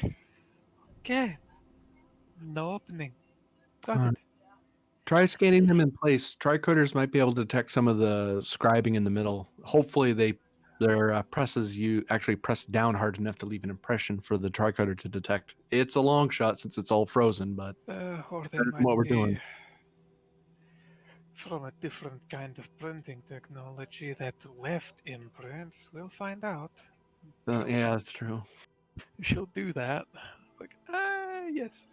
Okay. No opening. Got Alright. it. Try scanning them in place. Tricoders might be able to detect some of the scribing in the middle. Hopefully their presses you actually press down hard enough to leave an impression for the tricoder to detect. It's a long shot since it's all frozen, but Or they better than might what we're be doing. from a different kind of printing technology that left imprints. We'll find out. Yeah, that's true. She'll do that. Like, yes.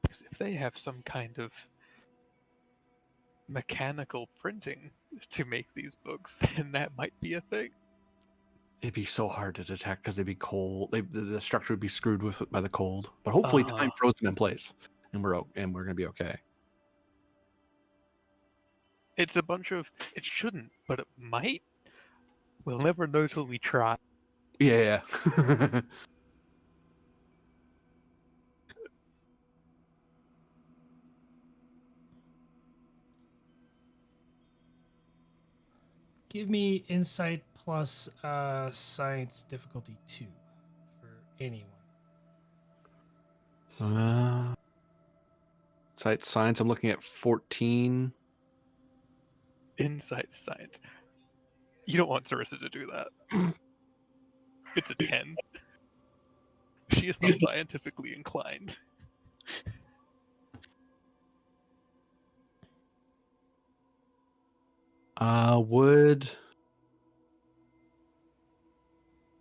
Because if they have some kind of mechanical printing to make these books, then that might be a thing. It'd be so hard to detect because they'd be cold. The structure would be screwed with by the cold. But hopefully, time froze them in place, and we're gonna be okay. It's a bunch of. It shouldn't, but it might. We'll never know till we try. Yeah. Give me insight plus science difficulty 2 for anyone. Science. I'm looking at 14. Insight science. You don't want Sarissa to do that. It's a 10. She is not scientifically inclined.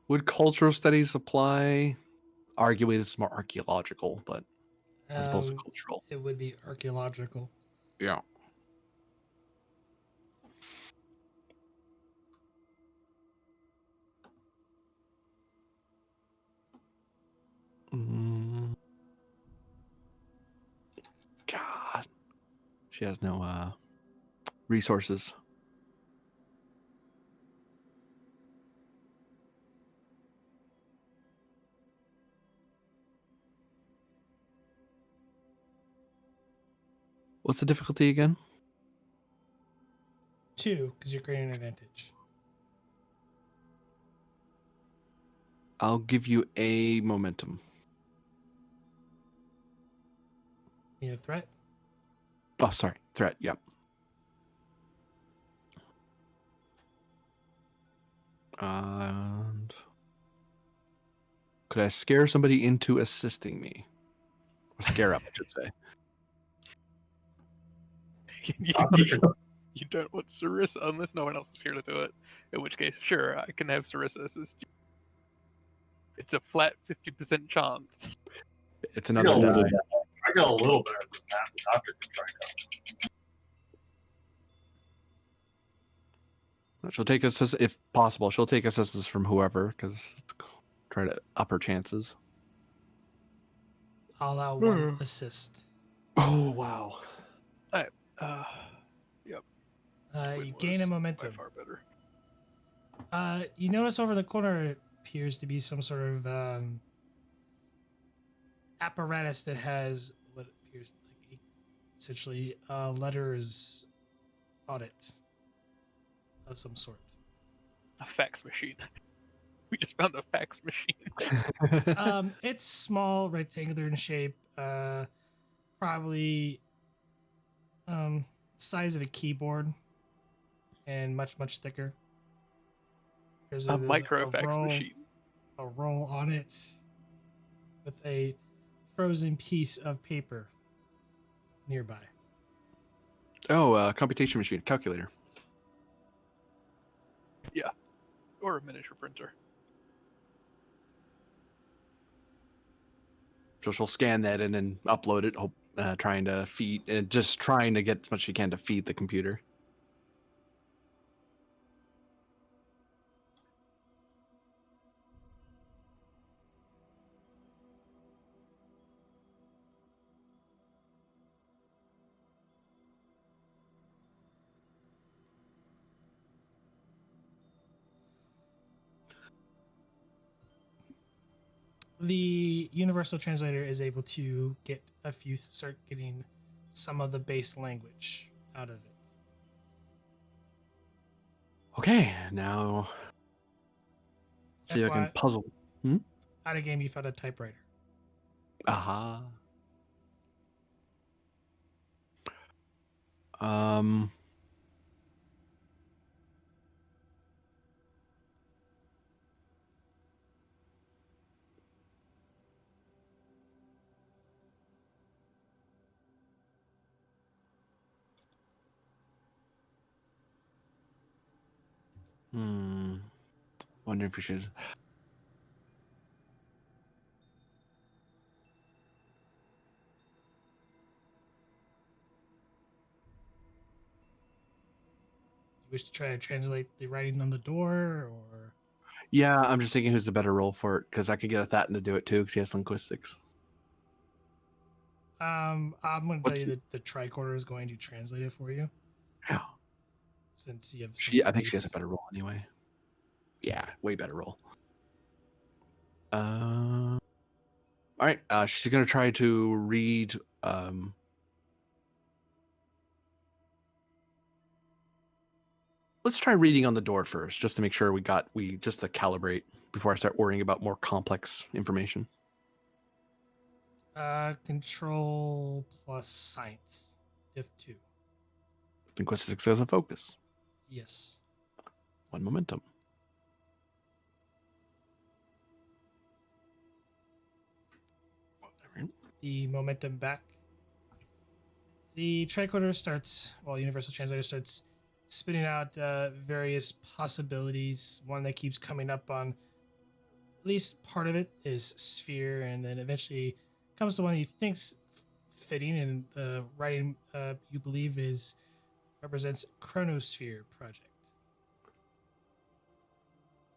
Would cultural studies apply? Arguably, this is more archaeological, but as opposed to cultural. It would be archaeological. Yeah. Mm. God. She has no resources. What's the difficulty again? 2, because you're creating an advantage. I'll give you a momentum. You need a threat? Oh, sorry. Threat. Yep. And could I scare somebody into assisting me? Or scare up, I should say. You don't want Sarissa unless no one else is here to do it. In which case, sure, I can have Sarissa assist you. It's a flat 50% chance. It's I another got a little die. better. I got a little better than that. The doctor can try it out. She'll take us, if possible, she'll take assistance from whoever, because try to up her chances. I'll allow 1 assist. Oh, wow. Yep. You gain a momentum. By far better. You notice over the corner it appears to be some sort of apparatus that has what appears like essentially letters on it of some sort. A fax machine. We just found a fax machine. It's small, rectangular in shape, probably size of a keyboard, and much thicker. There's A micro fax roll, machine. a roll on it with a frozen piece of paper nearby. Oh, computation machine, calculator. Yeah. Or a miniature printer. So she'll scan that in and upload it, trying to just trying to get as much as she can to feed the computer. The universal translator is able to start getting some of the base language out of it. Okay, now see if I can FYI, puzzle. out of game, you found a typewriter. Aha. Um. Wonder if we should. You wish to try to translate the writing on the door, or Yeah, I'm just thinking who's the better role for it, because I could get a Thatton to do it too, because he has linguistics. I'm going to tell you that the tricorder is going to translate it for you. Yeah. Since you have, I think she has a better role anyway. Yeah, way better role. All right. She's gonna try to read. Let's try reading on the door first, just to make sure just to calibrate before I start worrying about more complex information. Control plus science, diff 2. Linguistics as a focus. Yes. 1 momentum. The momentum back. The tricorder universal translator starts spitting out various possibilities. One that keeps coming up on at least part of it is sphere, and then eventually comes to one he thinks fitting, and the writing you believe is represents Chronosphere Project.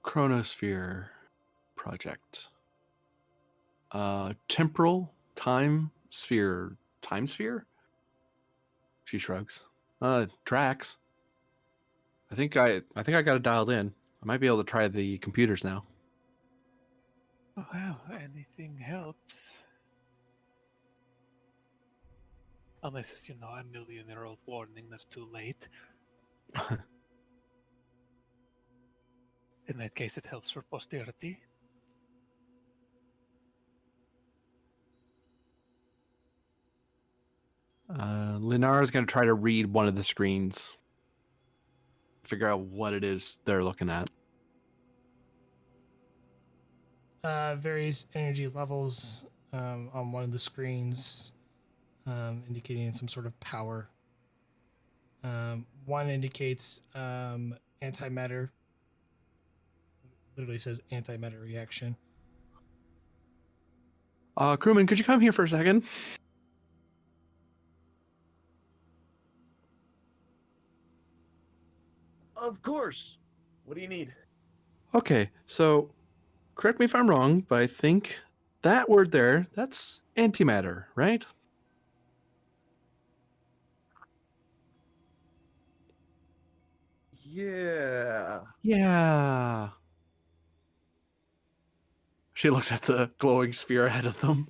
Chronosphere project. Temporal time sphere. Time sphere? She shrugs. Tracks. I think I got it dialed in. I might be able to try the computers now. Well, anything helps. Unless it's, a million-year-old warning that's too late. In that case, it helps for posterity. Linara's going to try to read one of the screens. Figure out what it is they're looking at. Various energy levels on one of the screens, indicating some sort of power. One indicates antimatter. Literally says antimatter reaction. Crewman, could you come here for a second? Of course. What do you need? Okay, so correct me if I'm wrong, but I think that word there, that's antimatter, right? Yeah. Yeah. She looks at the glowing sphere ahead of them.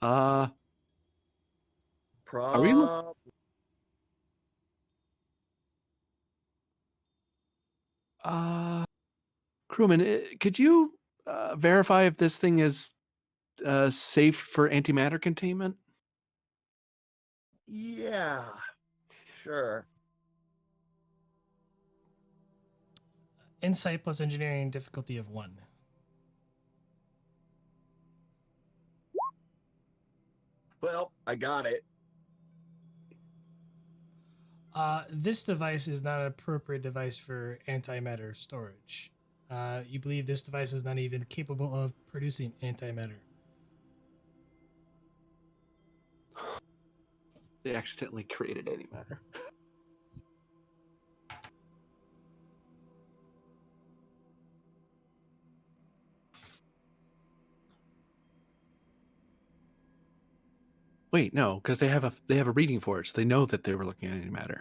Are we? Prob. Crewman, could you verify if this thing is safe for antimatter containment? Yeah. Sure. Insight plus engineering difficulty of 1. Well, I got it. This device is not an appropriate device for antimatter storage. You believe this device is not even capable of producing antimatter. They accidentally created antimatter. Wait, no, because they have a reading for it, so they know that they were looking at antimatter.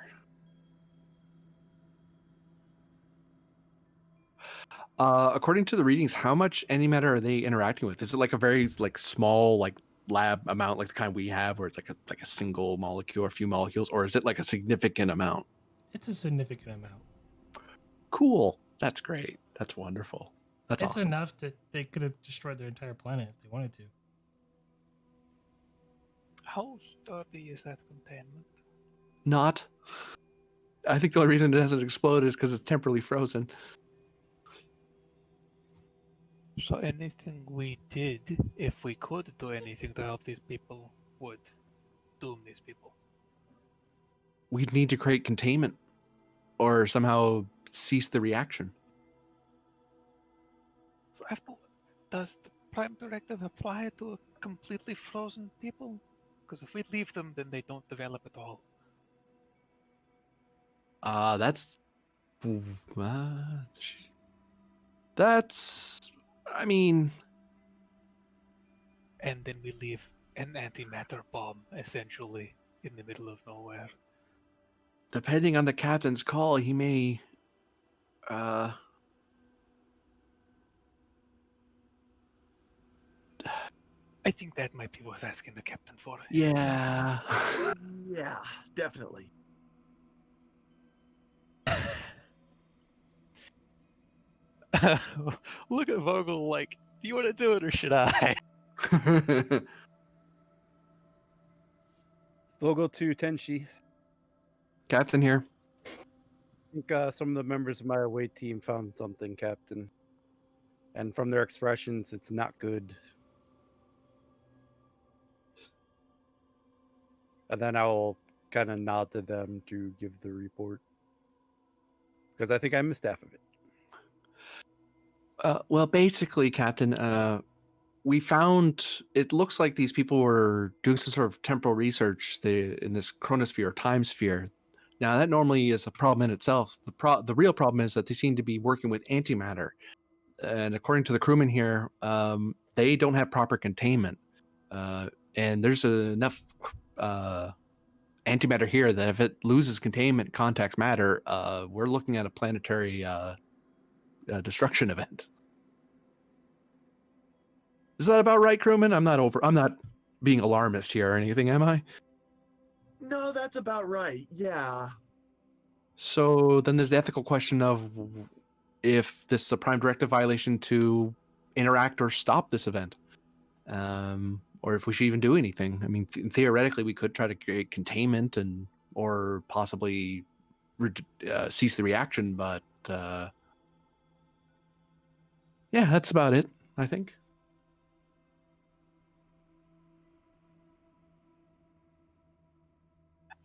According to the readings, how much antimatter are they interacting with? Is it like a very small lab amount, like the kind we have, where it's like a single molecule or a few molecules, or is it like a significant amount? It's a significant amount. Cool. That's great. That's wonderful. That's It's awesome. enough that they could have destroyed their entire planet if they wanted to. How sturdy is that containment? Not. I think the only reason it hasn't exploded is because it's temporarily frozen. So anything we did, if we could do anything to help these people, would doom these people. We'd need to create containment or somehow cease the reaction. So does the Prime Directive apply to a completely frozen people? Because if we leave them, then they don't develop at all. That's. That's. I mean. And then we leave an antimatter bomb, essentially, in the middle of nowhere. Depending on the captain's call, he may. I think that might be worth asking the captain for. Yeah. Yeah, definitely. Look at Vogel like, do you want to do it or should I? Vogel to Tenshi. Captain here. I think some of the members of my away team found something, Captain. And from their expressions, it's not good. And then I'll kind of nod to them to give the report. Because I think I missed half of it. Well, basically, Captain, we found it looks like these people were doing some sort of temporal research in this chronosphere, time sphere. Now, that normally is a problem in itself. The real problem is that they seem to be working with antimatter. And according to the crewmen here, they don't have proper containment. And there's enough antimatter here that if it loses containment, contacts matter, we're looking at a planetary destruction event. Is that about right, crewman? I'm not being alarmist here or anything, am I? No, that's about right. Yeah. So then there's the ethical question of if this is a prime directive violation to interact or stop this event, or if we should even do anything. I mean, theoretically, we could try to create containment or possibly cease the reaction, but yeah, that's about it, I think.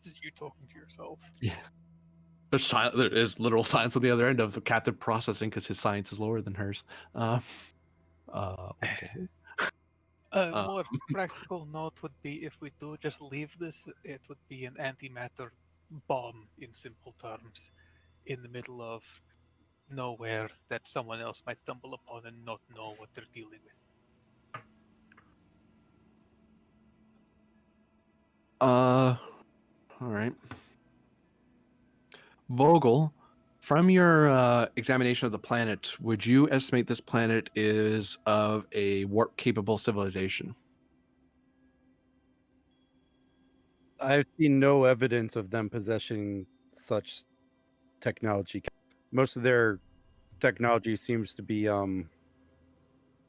This is you talking to yourself. Yeah. There is literal science on the other end of the captain processing because his science is lower than hers. Okay. A more practical note would be if we do just leave this, it would be an antimatter bomb in simple terms in the middle of nowhere that someone else might stumble upon and not know what they're dealing with. All right. Vogel, from your examination of the planet, would you estimate this planet is of a warp-capable civilization? I've seen no evidence of them possessing such technology. Most of their technology seems to be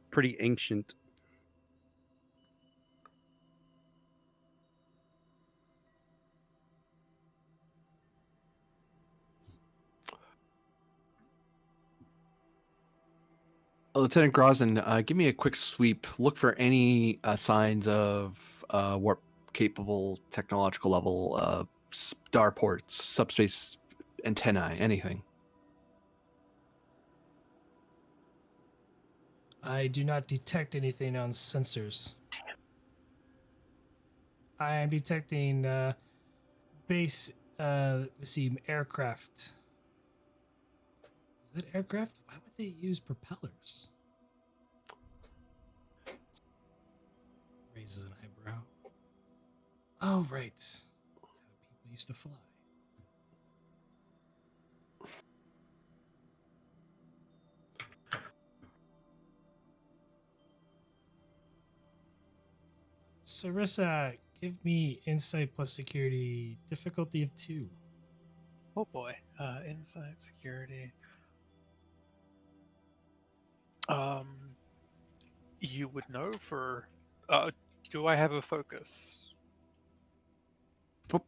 pretty ancient. Lieutenant Grozin, give me a quick sweep. Look for any signs of warp-capable technological level, starports, subspace antennae, anything. I do not detect anything on sensors. I am detecting base, let's see, aircraft. Is that aircraft? Why would they use propellers? Raises an eyebrow. Oh, right. That's how people used to fly. Sarissa, give me insight plus security, difficulty of 2. Oh boy, inside security. You would know for. Do I have a focus? Oh,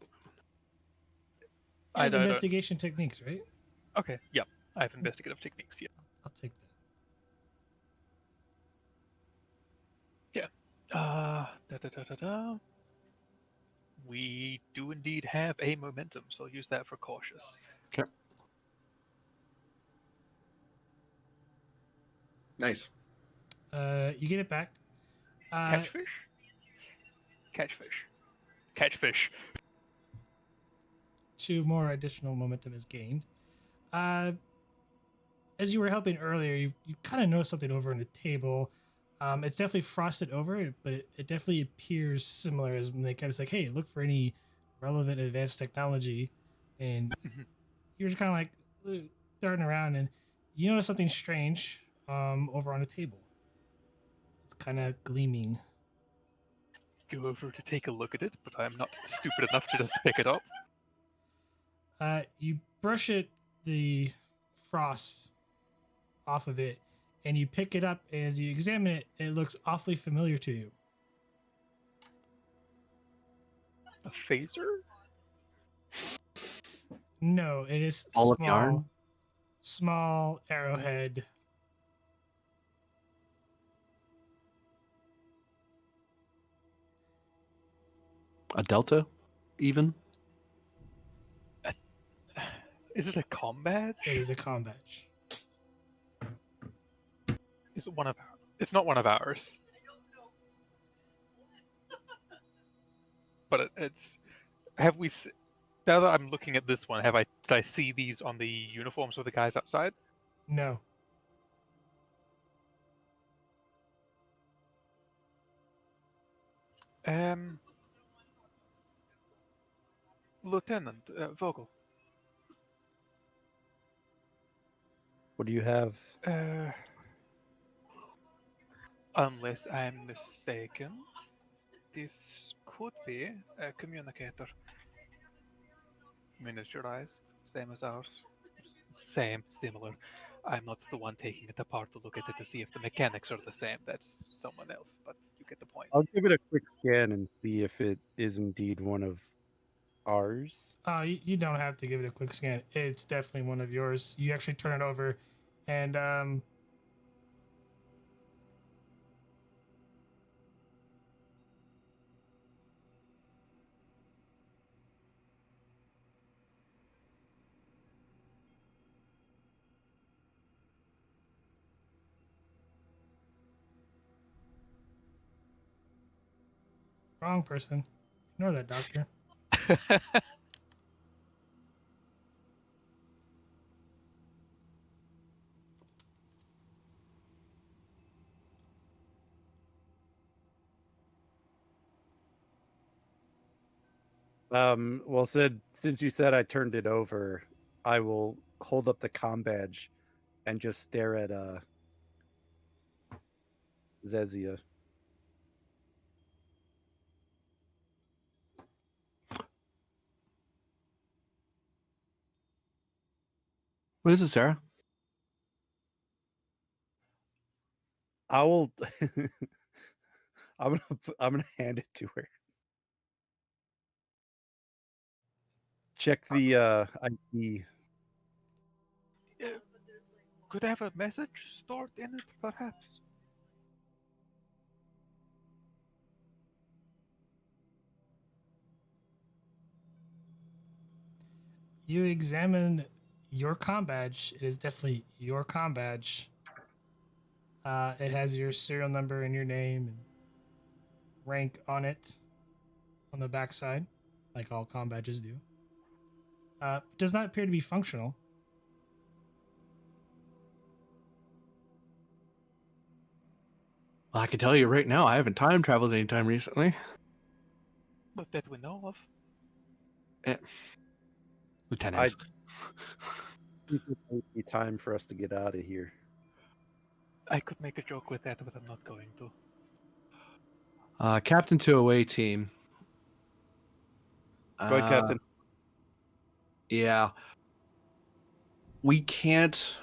I have investigation techniques, right? Okay, yep. I have investigative techniques, yeah. I'll take that. Yeah. We do indeed have a momentum, so I'll use that for cautious. okay. Nice. You get it back. Catch fish? Catch fish. Catch fish. 2 more additional momentum is gained. As you were helping earlier, you kind of noticed something over on the table. It's definitely frosted over, but it definitely appears similar as when they kind of like, hey, look for any relevant advanced technology. And you're just kind of like darting around, and you notice something strange over on the table. It's kind of gleaming. Go over to take a look at it, but I'm not stupid enough to just pick it up. You brush the frost off of it, and you pick it up. And as you examine it, it looks awfully familiar to you. A phaser? No, it is Ball of yarn? small arrowhead. A delta, even? Is it a combat? It is a comm badge. It's one of. It's not one of ours. But it's. Have we? Now that I'm looking at this one, did I see these on the uniforms of the guys outside? No. Lieutenant Vogel. What do you have? Unless I'm mistaken, this could be a communicator. Miniaturized, same as ours. Similar. I'm not the one taking it apart to look at it to see if the mechanics are the same. That's someone else, but you get the point. I'll give it a quick scan and see if it is indeed one of ours. You don't have to give it a quick scan. It's definitely one of yours. You actually turn it over, and wrong person. Ignore that, doctor. Well, Sid, since you said I turned it over, I will hold up the comm badge and just stare at Zezia. What is it, Sarah? I will. I'm gonna hand it to her. Check the ID. Could I have a message stored in it, perhaps? You examine your comm badge. It is definitely your comm badge. It has your serial number and your name and rank on it on the backside, like all comm badges do. Does not appear to be functional. Well, I can tell you right now, I haven't time traveled anytime recently. Not that we know of. Lieutenant. It might be time for us to get out of here. I could make a joke with that, but I'm not going to. Captain 208 team. Go ahead, Captain. Yeah. We can't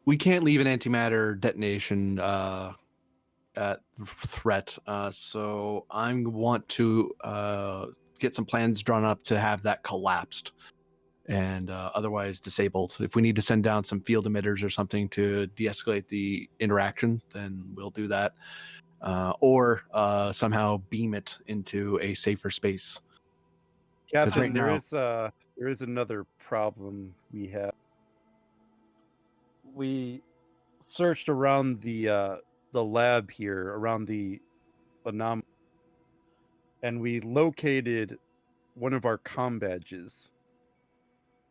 leave an antimatter detonation threat. So I want to get some plans drawn up to have that collapsed and otherwise disabled. If we need to send down some field emitters or something to de-escalate the interaction, then we'll do that. Or somehow beam it into a safer space. Captain, right now, there is another problem we have. We searched around the lab here, around the anomaly, and we located one of our comm badges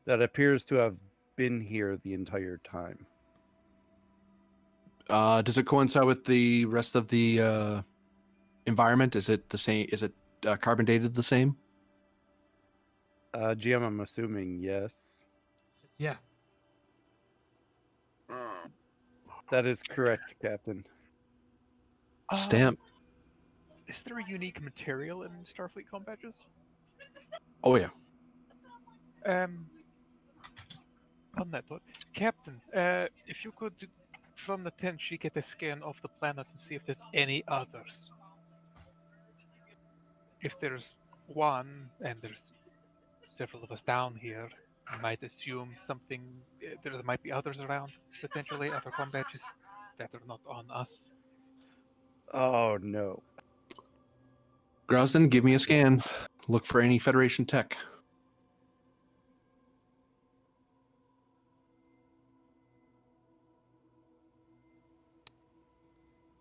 that appears to have been here the entire time. does it coincide with the rest of the environment? Is it the same? Is it carbon dated the same? GM, I'm assuming yes. Yeah. That is correct, Captain. Stamp. Is there a unique material in Starfleet comm badges? Oh yeah. On that note, Captain, if you could, from the Tenshi, get a scan of the planet and see if there's any others. If there's one, and there's several of us down here, I might assume something. There might be others around, potentially other comm badges that are not on us. Oh no. Grosden, give me a scan. Look for any Federation tech.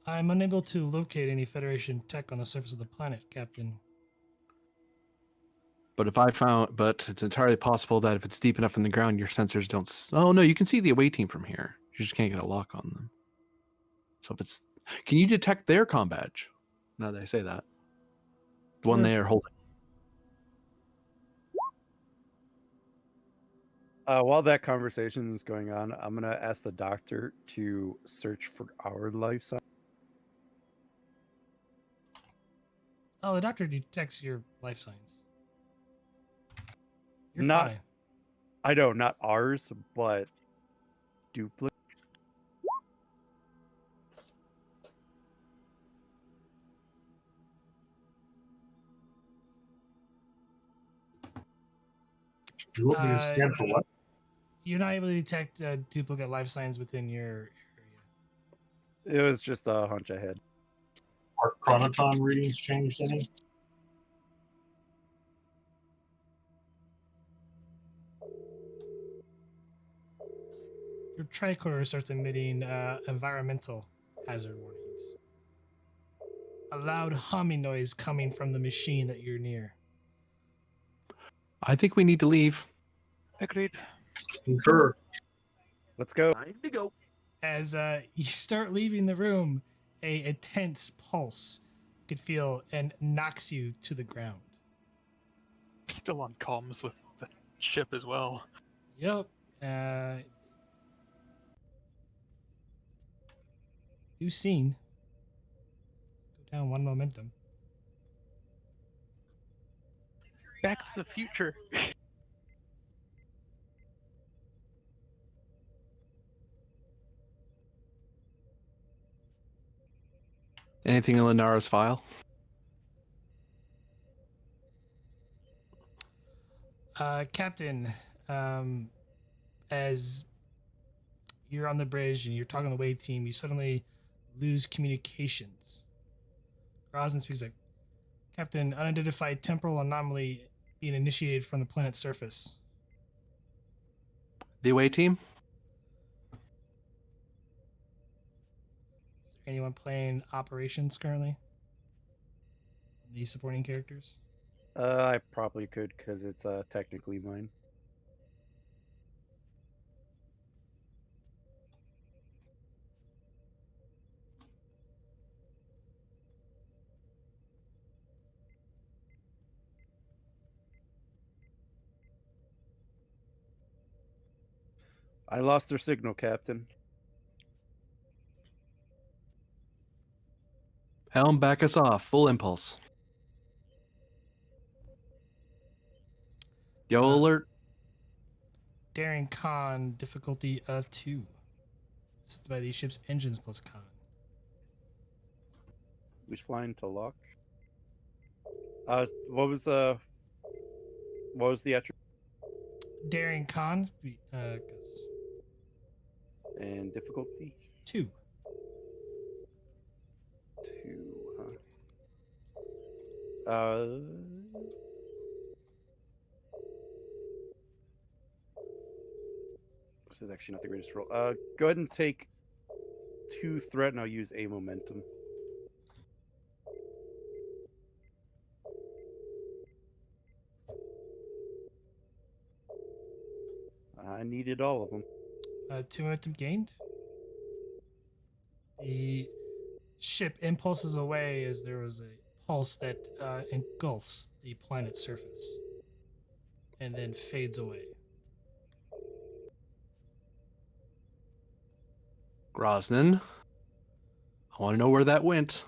I'm unable to locate any Federation tech on the surface of the planet, Captain. But it's entirely possible that if it's deep enough in the ground, your sensors don't. Oh no, you can see the away team from here. You just can't get a lock on them. So if it's, can you detect their comm badge? Now that I say that, the one Sure. they are holding. While that conversation is going on, I'm gonna ask the doctor to search for our life sign. Oh, the doctor detects your life signs. You're Not- fine. I know, not ours, but duplicate. You want me to scan for what? You're not able to detect duplicate life signs within your area. It was just a hunch I had. Are chronoton readings changed any? Your tricorder starts emitting environmental hazard warnings. A loud humming noise coming from the machine that you're near. I think we need to leave. Agreed. Concur. Let's go. Time to go. As you start leaving the room, a intense pulse you could feel and knocks you to the ground. Still on comms with the ship as well. Yep. You've seen. Go down one momentum. Back to the future. Anything in Lenara's file? Captain, as you're on the bridge and you're talking to the wave team, you suddenly lose communications. Rosin speaks like, Captain, unidentified temporal anomaly being initiated from the planet's surface. The away team? Is there anyone playing operations currently? These supporting characters? I probably could because it's technically mine. I lost their signal, Captain. Helm, back us off. Full impulse. Yo alert. Daring Con, difficulty of 2. This is by the ship's engines plus con. Who's flying to lock? What was the attribute Daring Con, because and difficulty? 2. 2, huh? This is actually not the greatest roll. Go ahead and take 2 threat, and I'll use a momentum. I needed all of them. 2 momentum gained. The ship impulses away as there was a pulse that engulfs the planet's surface and then fades away. Grosnan. I want to know where that went.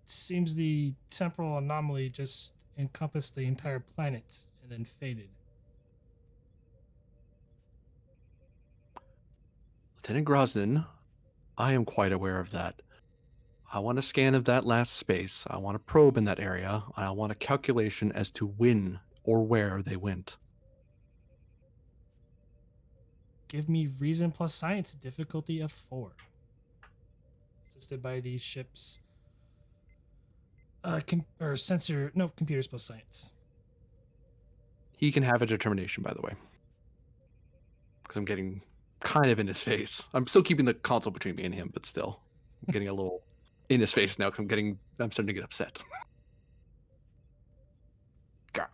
Seems the temporal anomaly just encompassed the entire planet and then faded. Lieutenant Grosnan, I am quite aware of that. I want a scan of that last space. I want a probe in that area. And I want a calculation as to when or where they went. Give me reason plus science, difficulty of 4. Assisted by the ship's computers plus science. He can have a determination, by the way. Because I'm getting kind of in his face. I'm still keeping the console between me and him, but still. getting a little in his face now. 'Cause I'm starting to get upset. Gah.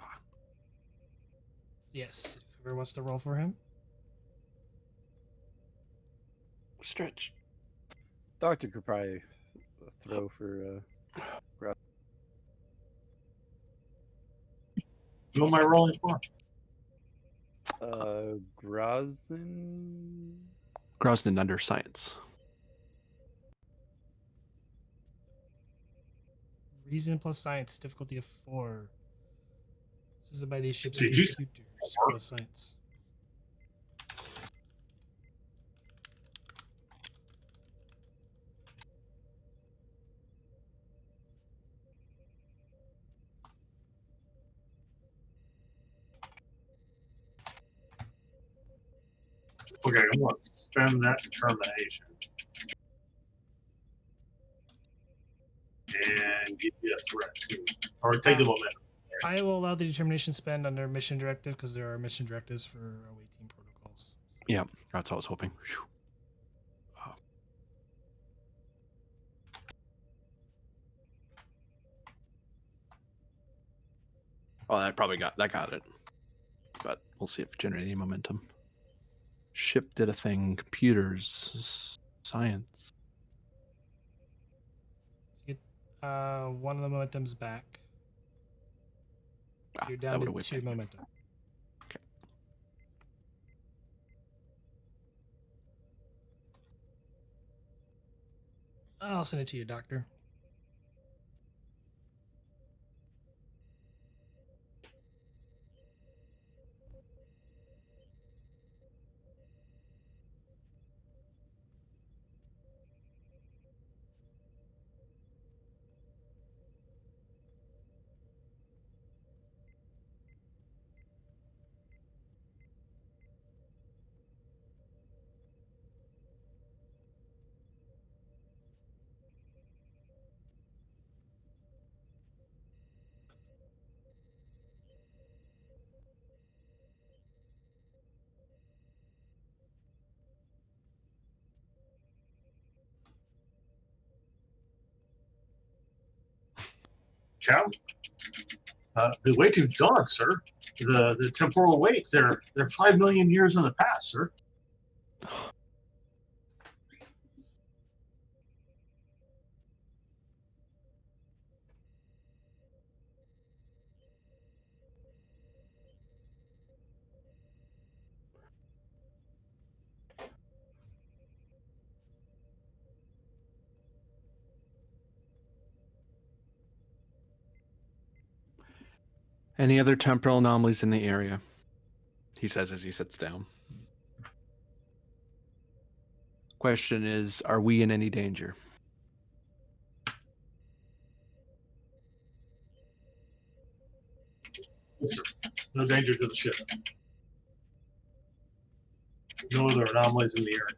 Yes. Whoever wants to roll for him. Stretch. Doctor could probably throw for. Who am I rolling for? Grozin. Grosden under science. Reason plus science, difficulty of 4. This is by these ships Did you say computers four? plus science. Okay, I'm going to spend that determination and give you a threat too, or take the momentum. I will allow the determination spend under mission directive because there are mission directives for away team protocols. Yeah, that's what I was hoping. Phew. Oh, that got it. But we'll see if it generates any momentum. Ship did a thing. Computers, science. You get one of the momentum's back. You're That down to would've whipped 2 it. momentum. Okay. I'll send it to you, Doctor. Cal, the waiting's gone, sir. The temporal wait, they're 5 million years in the past, sir. Any other temporal anomalies in the area? He says as he sits down. Question is, are we in any danger? Yes, sir. No danger to the ship. No other anomalies in the area.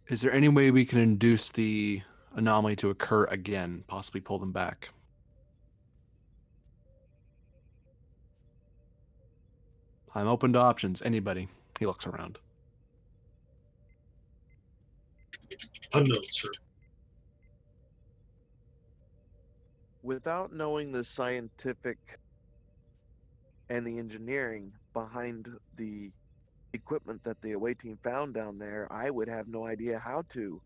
Is there any way we can induce the anomaly to occur again, possibly pull them back? I'm open to options. Anybody. He looks around. Unknown, sir. Without knowing the scientific and the engineering behind the equipment that the away team found down there, I would have no idea how to.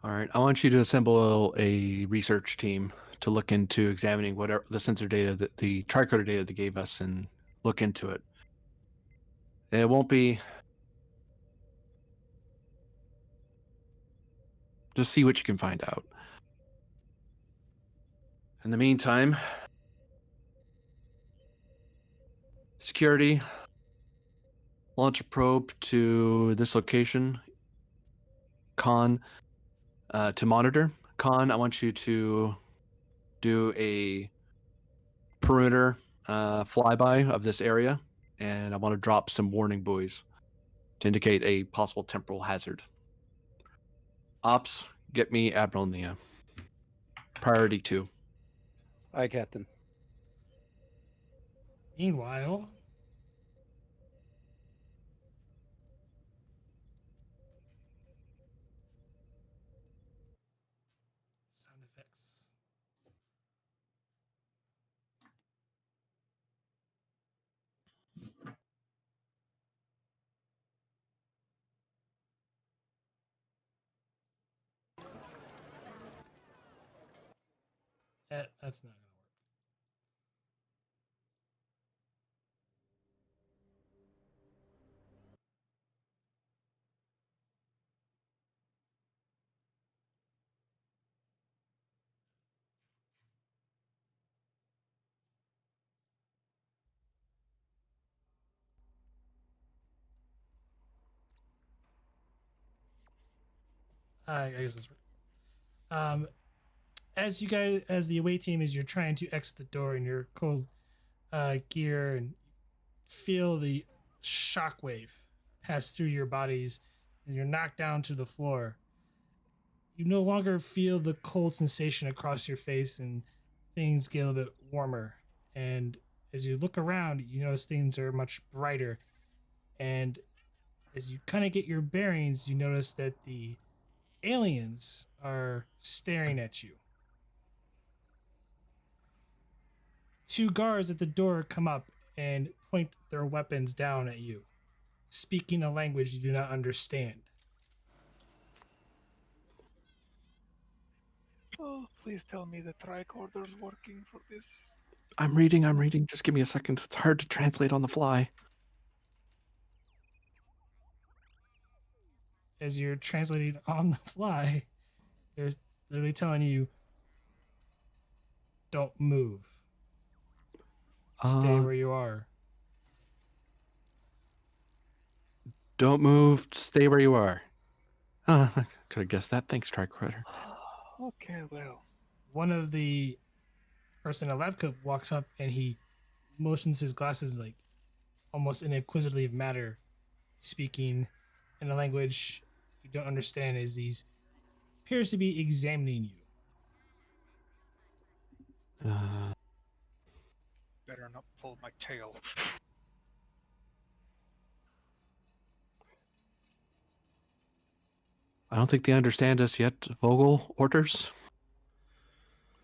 All right. I want you to assemble a research team to look into examining whatever the sensor data, that the tricorder data they gave us, and look into it. It won't be. Just see what you can find out. In the meantime, security, launch a probe to this location. Khan, to monitor. Khan, I want you to do a perimeter flyby of this area and I want to drop some warning buoys to indicate a possible temporal hazard. Ops, get me Admiral Nia. Priority 2. Aye, Captain. Meanwhile, sound effects. That's not going to work. I guess that's right. As you guys, as the away team, as you're trying to exit the door in your cold gear and feel the shockwave pass through your bodies, and you're knocked down to the floor. You no longer feel the cold sensation across your face, and things get a little bit warmer. And as you look around, you notice things are much brighter. And as you kind of get your bearings, you notice that the aliens are staring at you. Two guards at the door come up and point their weapons down at you, speaking a language you do not understand. Oh, please tell me the tricorder's working for this. I'm reading. Just give me a second. It's hard to translate on the fly. As you're translating on the fly, they're literally telling you, don't move. Stay where you are. Don't move. Stay where you are. I could have guessed that. Thanks, Tricorder. Okay, well. One of the person in a lab coat walks up and he motions his glasses like almost in an inquisitive manner, speaking in a language you don't understand as he appears to be examining you. Better not pull my tail. I don't think they understand us yet. Vogel, orders?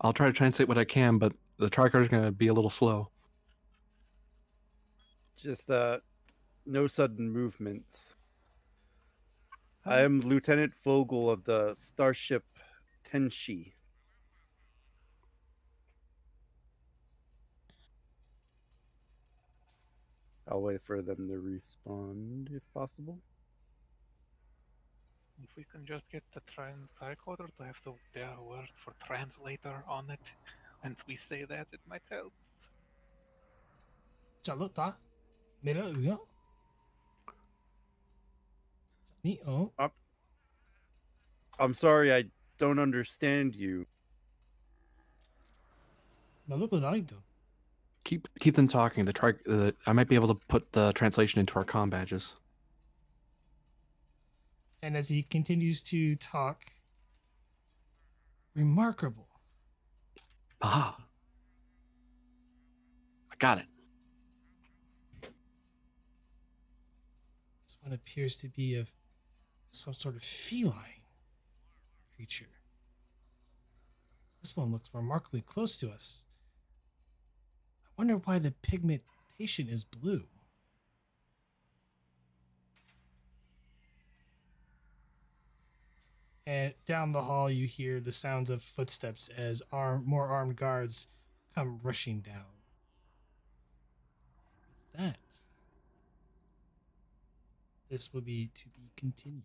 I'll try to translate what I can, but the Tricorder's going to be a little slow. Just no sudden movements. I am Lieutenant Vogel of the starship Tenshi. I'll wait for them to respond if possible. If we can just get the tricorder to have their word for translator on it, and we say that, it might help. Charlotta, mira, uyo. Ni o. I'm sorry, I don't understand you. Malupalito. Keep them talking. I might be able to put the translation into our comm badges. And as he continues to talk, remarkable. Aha. I got it. This one appears to be of some sort of feline creature. This one looks remarkably close to us. I wonder why the pigmentation is blue. And down the hall, you hear the sounds of footsteps as more armed guards come rushing down. With that, this will be to be continued.